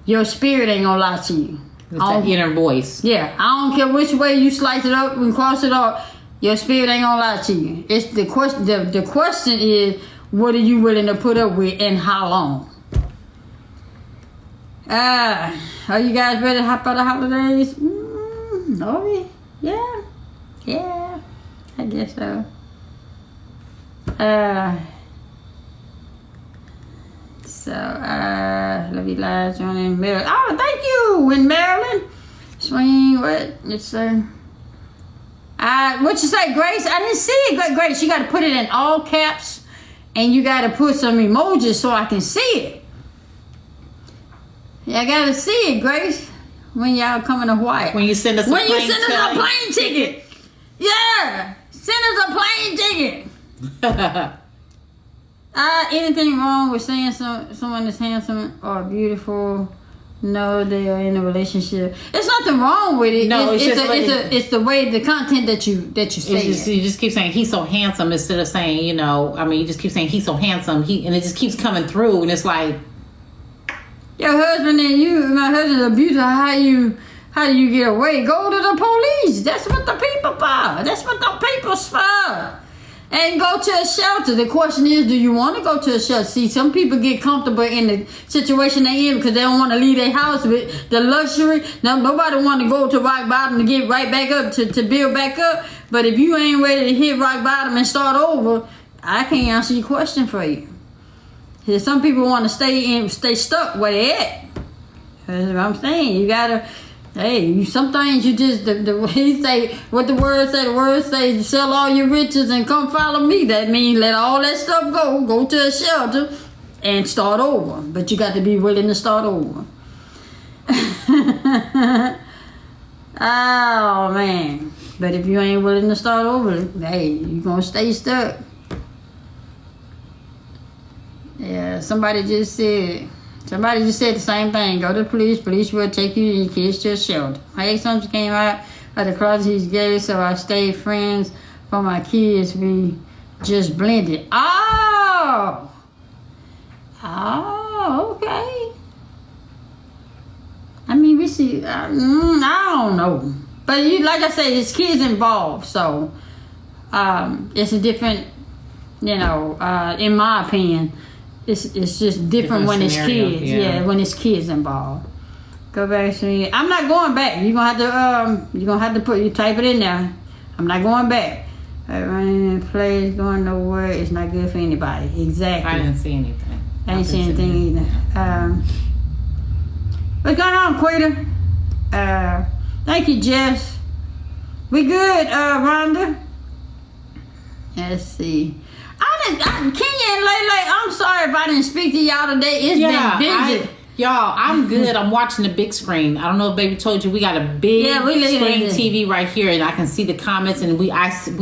Your spirit ain't gonna lie to you. It's that inner voice. Yeah, I don't care which way you slice it up and cross it up. Your spirit ain't gonna lie to you. It's the question. The question is, what are you willing to put up with, and how long? Are you guys ready to hop out of the holidays? No, yeah, I guess so. Love you guys joining Maryland. Oh, thank you in Maryland. Swing, what? It's what you say, Grace? I didn't see it, Grace. You got to put it in all caps, and you got to put some emojis so I can see it. Yeah, I got to see it, Grace. When y'all coming to Hawaii. When you send us a plane ticket. Yeah, send us a plane ticket. Anything wrong with saying someone is handsome or beautiful? No, they are in a relationship. There's nothing wrong with it. No, it's the way, the content that you say. You just keep saying he's so handsome instead of saying, you just keep saying he's so handsome. And it just keeps coming through, and it's like, your husband and you, my husband's abuser. How do you get away? Go to the police. That's what the people for. That's what the people's for. And go to a shelter. The question is, do you want to go to a shelter? See, some people get comfortable in the situation they in because they don't want to leave their house with the luxury. Now, nobody want to go to rock bottom to get right back up, to build back up. But if you ain't ready to hit rock bottom and start over, I can't answer your question for you. Some people want to stay stuck where they at. That's what I'm saying. You gotta. Hey, some things you just, he say, what the word say, sell all your riches and come follow me. That means let all that stuff go to a shelter and start over. But you got to be willing to start over. Oh, man. But if you ain't willing to start over, hey, you going to stay stuck. Yeah, somebody just said the same thing. Go to the police. Police will take you and your kids to a shelter. My ex-husband came out of the closet. He's gay, so I stayed friends for my kids be just blended. Oh, okay. I mean, we see. I don't know, but like I said, it's kids involved, so it's a different. In my opinion, it's just different when scenario, it's kids. Yeah, when it's kids involved. Go back to me. I'm not going back. You're gonna have to you type it in there. I'm not going back. Running plays going nowhere. It's not good for anybody. Exactly. I didn't see anything. I didn't see anything either. What's going on, Quita? Thank you, Jess. We good, Rhonda? Let's see. Kenya and Lele, I'm sorry if I didn't speak to y'all today. It's been busy. Y'all, I'm good. I'm watching the big screen. I don't know if baby told you we got a big screen TV right here, and I can see the comments, and we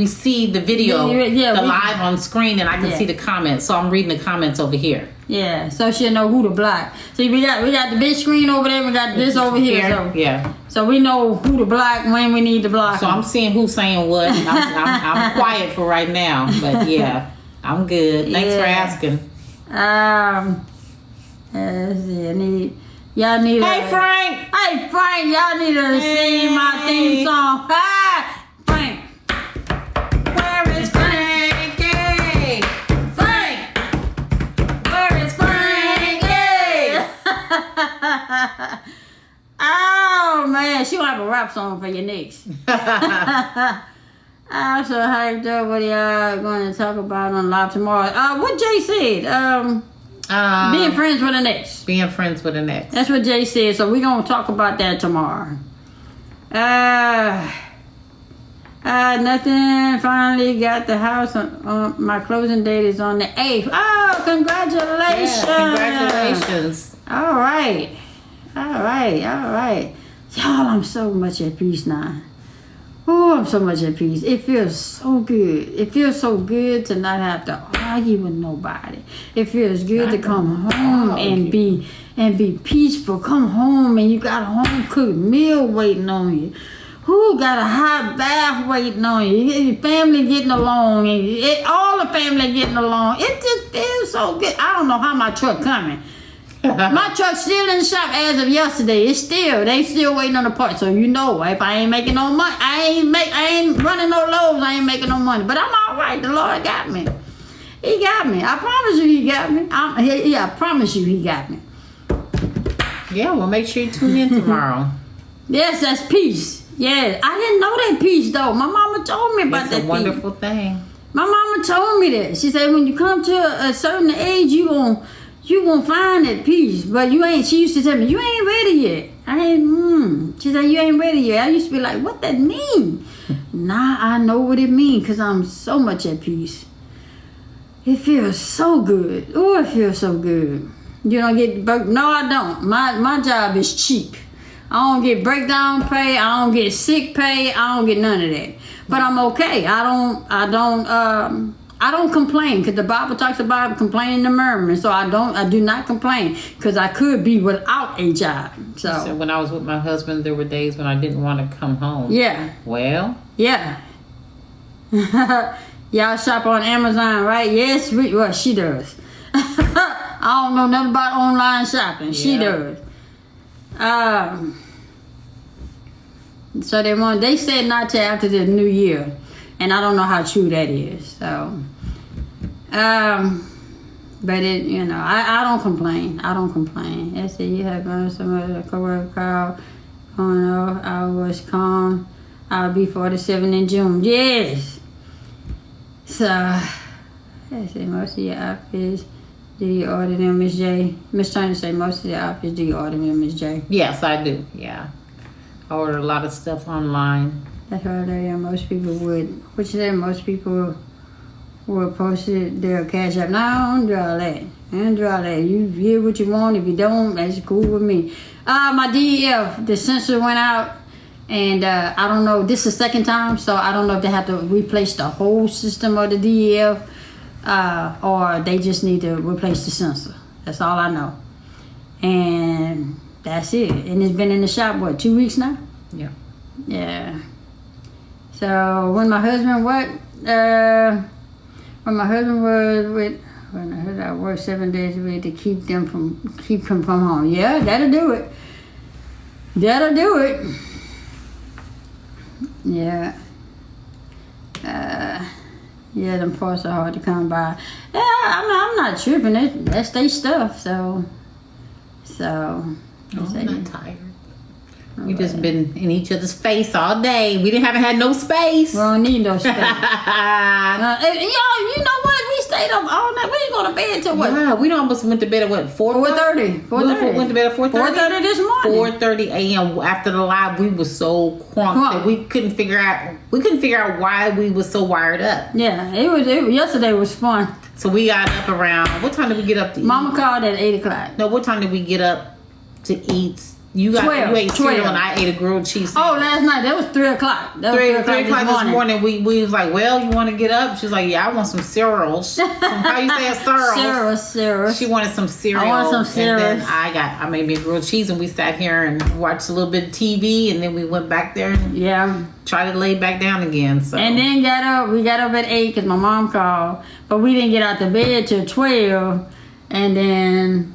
see the video, live on screen, and I can see the comments. So I'm reading the comments over here. Yeah, so she'll know who to block. See, we got the big screen over there. We got this over here. So we know who to block when we need to block. So I'm seeing who's saying what. I'm quiet for right now, but yeah, I'm good. Thanks for asking. Let's see. Y'all need. Hey Frank, y'all need to sing my theme song. Hi, Frank. Where is Frankie? Frank. Where is Frankie? Oh man, she gonna have a rap song for you next. I'm so hyped up. What y'all going to talk about on live tomorrow? What Jay said. Being friends with an ex. Being friends with an ex. That's what Jay said. So we're gonna talk about that tomorrow. Nothing. Finally got the house on my closing date is on the 8th. Oh, congratulations! Yeah, congratulations. All right. Y'all, I'm so much at peace now. Oh, I'm so much at peace. It feels so good. It feels so good to not have to argue with nobody. It feels good to come home and be peaceful. Come home and you got a home cooked meal waiting on you. Who got a hot bath waiting on you? Your family getting along, and all the family getting along. It just feels so good. I don't know how my truck coming. My truck's still in the shop as of yesterday. They still waiting on the part. So if I ain't making no money, I ain't running no loads. I ain't making no money. But I'm all right. The Lord got me. He got me. I promise you, He got me. I promise you, He got me. Yeah, well, make sure you tune in tomorrow. Yes, that's peace. Yeah, I didn't know that peace though. My mama told me about that peace. It's a wonderful thing. My mama told me that. She said when you come to a certain age, you gonna find that peace, but you ain't. She used to tell me, you ain't ready yet. She said, you ain't ready yet. I used to be like, what that mean? Nah, I know what it mean, because I'm so much at peace. It feels so good. Oh, it feels so good. You don't get broke. No, I don't. My job is cheap. I don't get breakdown pay. I don't get sick pay. I don't get none of that. But I'm okay. I don't complain, because the Bible talks about complaining and murmuring. So I do not complain, because I could be without a job. So when I was with my husband, there were days when I didn't want to come home. Yeah. Well. Yeah. Y'all shop on Amazon, right? Yes. Well, she does. I don't know nothing about online shopping. Yeah. She does. So they said not to after the new year. And I don't know how true that is. So, but it, I don't complain. I said you have some other coworker call. Oh no, I was calm. I'll be 47 in June. Yes. So, I said most of your outfits, do you order them, Miss J? Miss Turner said most of the outfits, do you order them, Miss J? Yes, I do. Yeah, I order a lot of stuff online. That's right there. Most people would. Which then most people would post it their cash app. No, I don't do all that. You hear what you want. If you don't, that's cool with me. My DEF, the sensor went out, and I don't know. This is the second time, so I don't know if they have to replace the whole system of the DEF, or they just need to replace the sensor. That's all I know. And that's it. And it's been in the shop 2 weeks now. Yeah. Yeah. So when my husband when my husband was with, when I worked 7 days a week to keep them from home. Yeah, that'll do it. That'll do it. Yeah. Yeah, them parts are hard to come by. Yeah, I'm not tripping. That's their stuff. So. I'm not tired. We just been in each other's face all day. We haven't had no space. We don't need no space. You know what? We stayed up all night. We didn't go to bed till what? Yeah, we almost went to bed at what? 4:30. We went to bed at 4:30. 4:30 this morning. 4:30 a.m. After the live, we were so crunk that we couldn't figure out why we were so wired up. Yeah, it was. Yesterday was fun. So we got up around. What time did we get up to eat? Mama called at 8:00. No, what time did we get up to eat? You ate cereal and I ate a grilled cheese sandwich. Oh, last night. That was 3:00. That was 3 o'clock this morning. We was like, well, you want to get up? She's like, yeah, I want some cereals. How you say it? Cereals. She wanted some cereal. I want some cereals. And then I made me a grilled cheese and we sat here and watched a little bit of TV and then we went back there and tried to lay back down again. So. And then we got up at 8 because my mom called. But we didn't get out the bed till 12. And then...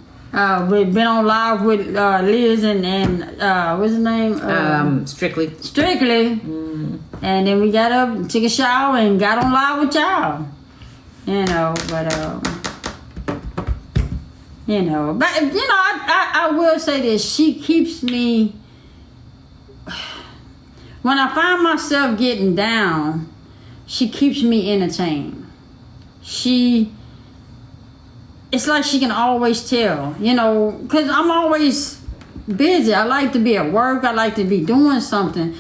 we've been on live with Liz and what's his name? Strictly. And then we got up, took a shower, and got on live with y'all. I will say this: she keeps me. When I find myself getting down, she keeps me entertained. It's like she can always tell, because I'm always busy. I like to be at work. I like to be doing something.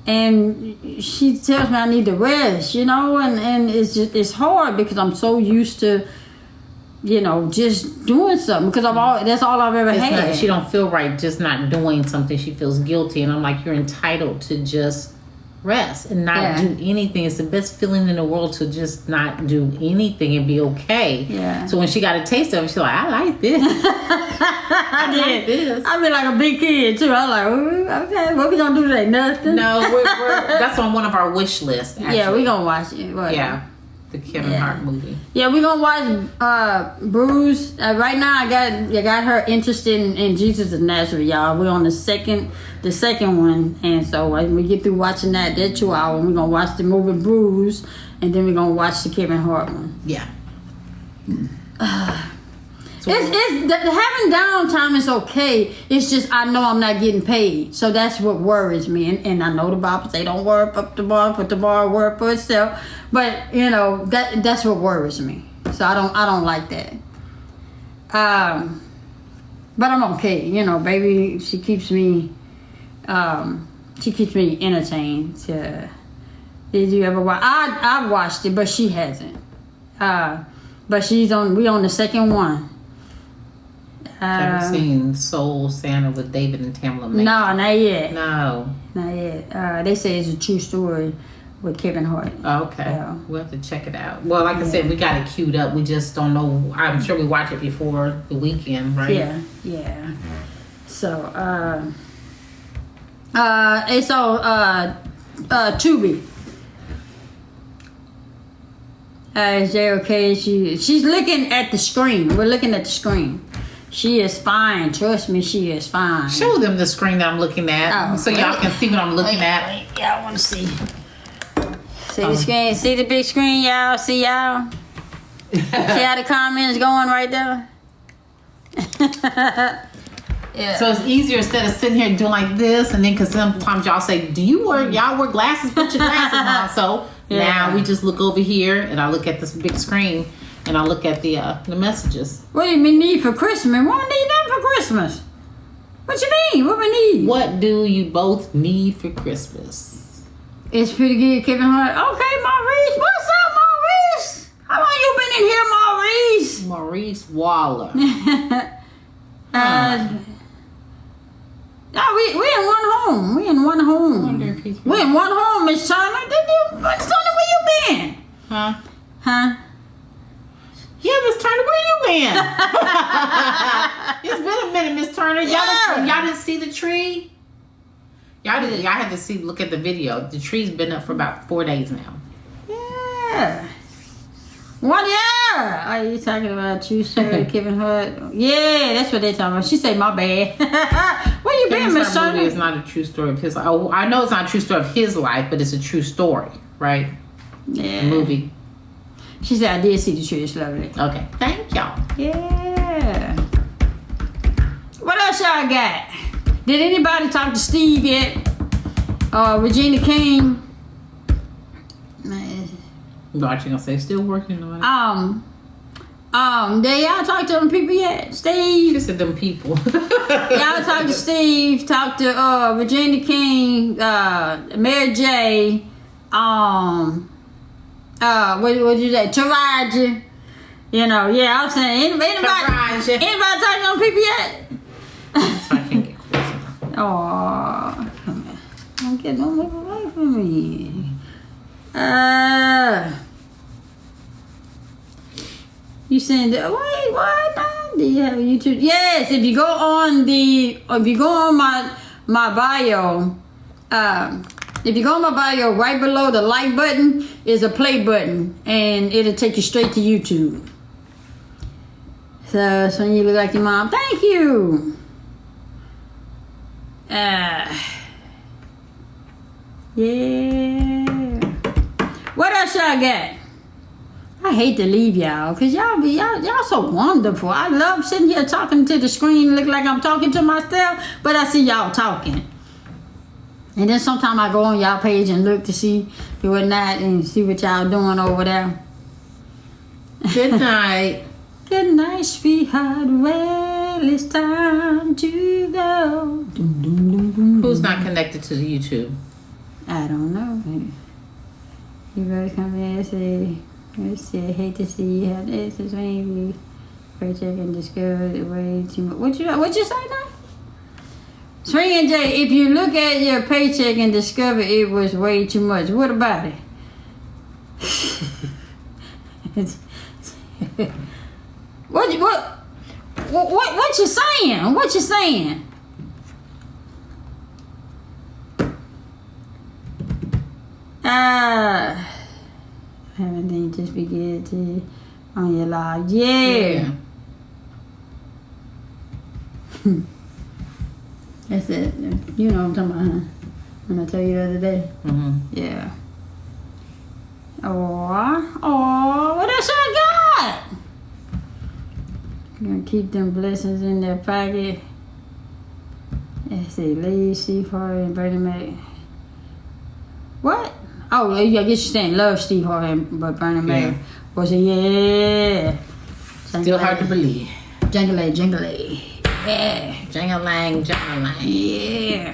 And she tells me I need to rest, and it's hard because I'm so used to, just doing something because that's all I've ever had. She don't feel right just not doing something. She feels guilty. And I'm like, you're entitled to just rest and not do anything. It's the best feeling in the world to just not do anything and be okay. Yeah. So when she got a taste of it, she's like, I like this. I did. This. I been like a big kid too. I was like, okay, what we gonna do today? Nothing. No, that's on one of our wish lists. Actually. Yeah, we gonna watch it. Whatever. Yeah. The Kevin Hart movie. Yeah, we're gonna watch Bruce. Right now, I got her interested in Jesus of Nazareth, y'all. We're on the second one, and so when we get through watching that 2 hours, we're gonna watch the movie Bruce, and then we're gonna watch the Kevin Hart one. Yeah. Having downtime is okay. It's just I know I'm not getting paid, so that's what worries me. And I know the Bible say don't worry up the bar, put the bar work for itself. But that's what worries me. So I don't like that. But I'm okay. Baby, she keeps me entertained. Did you ever watch? I watched it, but she hasn't. But we on the second one. Have you seen Soul Santa with David and Tamla Mann? No, not yet. No. Not yet. They say it's a true story with Kevin Hart. Okay. We'll have to check it out. Well, like I said, we got it queued up. We just don't know. I'm sure we watch it before the weekend, right? Yeah. So, it's on Tubi. Is Jay okay? She's looking at the screen. We're looking at the screen. She is fine. Trust me, she is fine. Show them the screen that I'm looking at so y'all can see what I'm looking at. Yeah, I want to see. See the screen? See the big screen, y'all? See y'all? See how the comments going right there? Yeah. So it's easier instead of sitting here doing like this, and then because sometimes y'all say, y'all wear glasses? Put your glasses on. So now we just look over here, and I look at this big screen, and I look at the messages. What do you need for Christmas? We don't need nothing for Christmas. What you mean? What we need? What do you both need for Christmas? It's pretty good, Kevin Hart. Okay, Maurice. What's up, Maurice? How long you been in here, Maurice? Maurice Waller. No, we in one home. We in one home. We in one home, Miss Turner. Miss Turner, where you been? Huh? Yeah, Miss Turner, where you been? It's been a minute, Miss Turner. Y'all didn't see the tree? Y'all had to look at the video. The tree's been up for about 4 days now. Yeah, Yeah. 1 year. Are you talking about true story, Kevin Hart? Yeah, that's what they're talking about. She said, my bad. Where you been, Miss Shirley? Movie is not a true story of his life. Oh, I know it's not a true story of his life, but it's a true story, right? Yeah. The movie. She said, I did see the tree. It's lovely. Okay. Thank y'all. Yeah. What else y'all got? Did anybody talk to Steve yet? Regina King? What you gonna say? Still working on it. Did y'all talk to them people yet? Steve? She said them people. Y'all talk to Steve, talk to Regina King, Mary J, what you say, Taraji. You know, yeah, I was saying, anybody talk to them people yet? I can't get close. Oh, don't get no move away from me. You saying that? Wait, what? Do you have a YouTube? Yes. If you go on my bio, if you go on my bio, right below the like button is a play button, and it'll take you straight to YouTube. So when you look like your mom, thank you. Yeah. What else y'all got? I hate to leave y'all, cause y'all so wonderful. I love sitting here talking to the screen, look like I'm talking to myself, but I see y'all talking. And then sometimes I go on y'all page and look to see whatnot and see what y'all doing over there. Good night. Good night, sweetheart. Well, it's time to go. Who's not connected to the YouTube? I don't know. You better come in and say, let's see, I hate to see how this is maybe paycheck and discover it way too much. What you say now? Swing and Jay, if you look at your paycheck and discover it was way too much, what about it? What you saying? What you saying? Everything just be good to on your life. Yeah. That's it. You know what I'm talking about, huh? When I tell you the other day. Mm-hmm. Yeah. Oh, what else I got? Gonna keep them blessings in their pocket. Let's see, Lee, Steve Harvey, and Bernie Mac. What? Oh, I guess you're saying love Steve Harvey, but Bernie Mac was it? Yeah. Still hard to believe. Jingly. Yeah. Jing-a-lang, jing-a-lang. Yeah.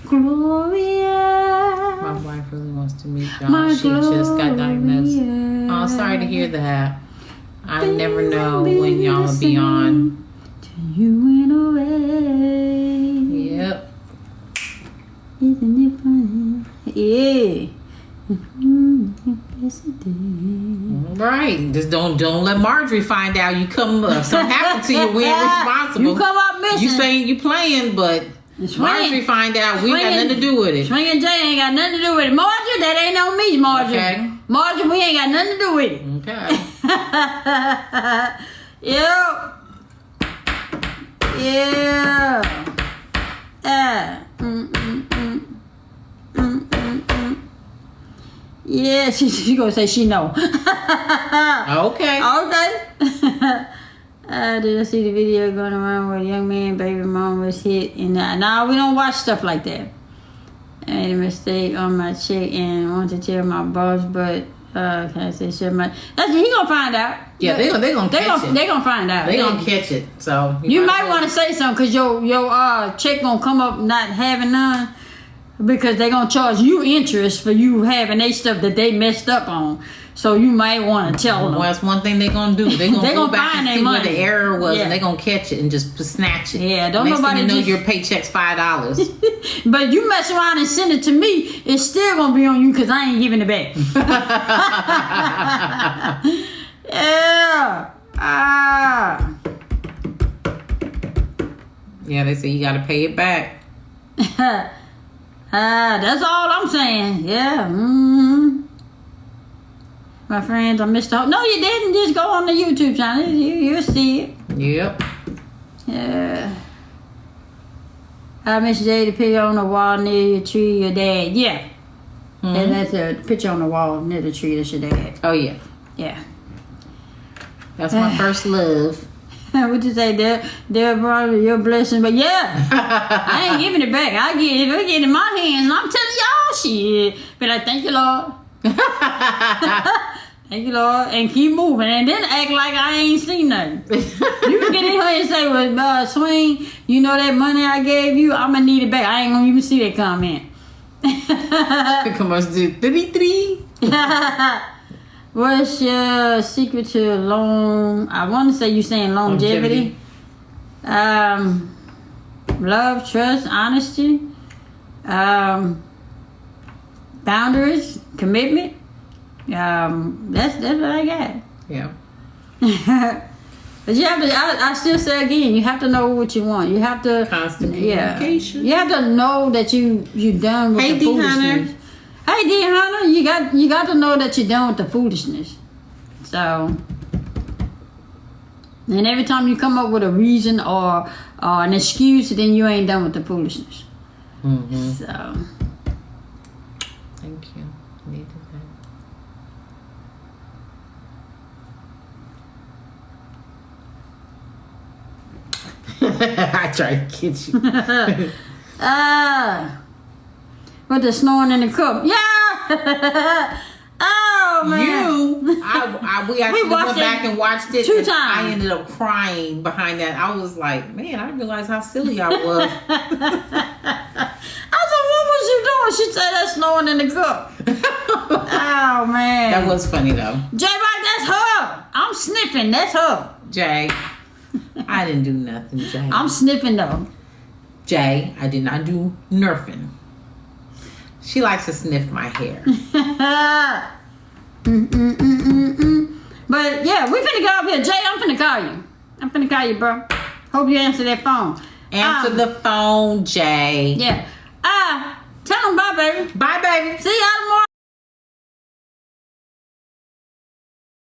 Gloria. My wife really wants to meet y'all. She just got diagnosed. Oh, sorry to hear that. I never know when y'all will be on. You went away. Yep. Isn't it funny? Yeah. Yes, it did. Right. Just don't let Marjorie find out you come up. Something happened to you. We ain't responsible. You come up missing. You saying you playing, but Marjorie find out we got nothing to do with it. Swing and Jay ain't got nothing to do with it. Marjorie, that ain't on me, Marjorie. Okay. Marjorie, we ain't got nothing to do with it. Okay. Yeah. Yeah, she gonna say she know. Okay. Did I see the video going around where a young man, baby mom was hit? And now we don't watch stuff like that. I made a mistake on my check and wanted to tell my boss, but can I say shit? He gonna find out. Yeah, they gonna catch it. They gonna find out. They gonna catch it. So you might want to say something because your check gonna come up not having none. Because they're going to charge you interest for you having their stuff that they messed up on. So you might want to tell them. Well, that's one thing they're going to do. They're going to go back and see money. where the error was, and they're going to catch it and just snatch it. Yeah, don't Next nobody thing you know, your paycheck's $5. But you mess around and send it to me, it's still going to be on you because I ain't giving it back. Yeah. Yeah, they say you got to pay it back. That's all I'm saying. Yeah. Mm-hmm. My friends, I missed the No, you didn't. Just go on the YouTube channel. You'll see it. Yep. Yeah. I miss Jay, the picture on the wall near your tree, your dad. Yeah. Mm-hmm. And that's a picture on the wall near the tree. That's your dad. Oh, yeah. Yeah. That's my first love. What you say, they're probably your blessing, but yeah, I ain't giving it back. I get it in my hands, and I'm telling y'all shit. But I thank you, Lord. Thank you, Lord, and keep moving, and then act like I ain't seen nothing. You can get in here and say, "Well, Swing, you know that money I gave you, I'm gonna need it back." I ain't gonna even see that comment. Come on, do 33. What's your secret to I want to say you saying longevity. Love, trust, honesty, boundaries, commitment. That's what I got. Yeah. But you have to. I still say again, you have to know what you want. You have to Constant communication. You have to know that you done with the foolishness. Hey, D. Hunter, you got to know that you're done with the foolishness. So, and every time you come up with a reason or an excuse, then you ain't done with the foolishness. Mm-hmm. So, thank you. Needed that. I tried to get you. With the snoring in the cup. Yeah! Oh, man. We actually went back and watched it 2 times. I ended up crying behind that. I was like, man, I realized how silly I was. I said, what was you doing? She said that snoring in the cup. Oh, man. That was funny, though. J-Rock, that's her. I'm sniffing. That's her. Jay, I didn't do nothing, Jay. I'm sniffing, though. Jay, I did not do nerfing. She likes to sniff my hair. But yeah, we finna go up here. Jay, I'm finna call you. Bro. Hope you answer that phone. Answer the phone, Jay. Yeah. Tell them bye, baby. Bye, baby. See y'all tomorrow.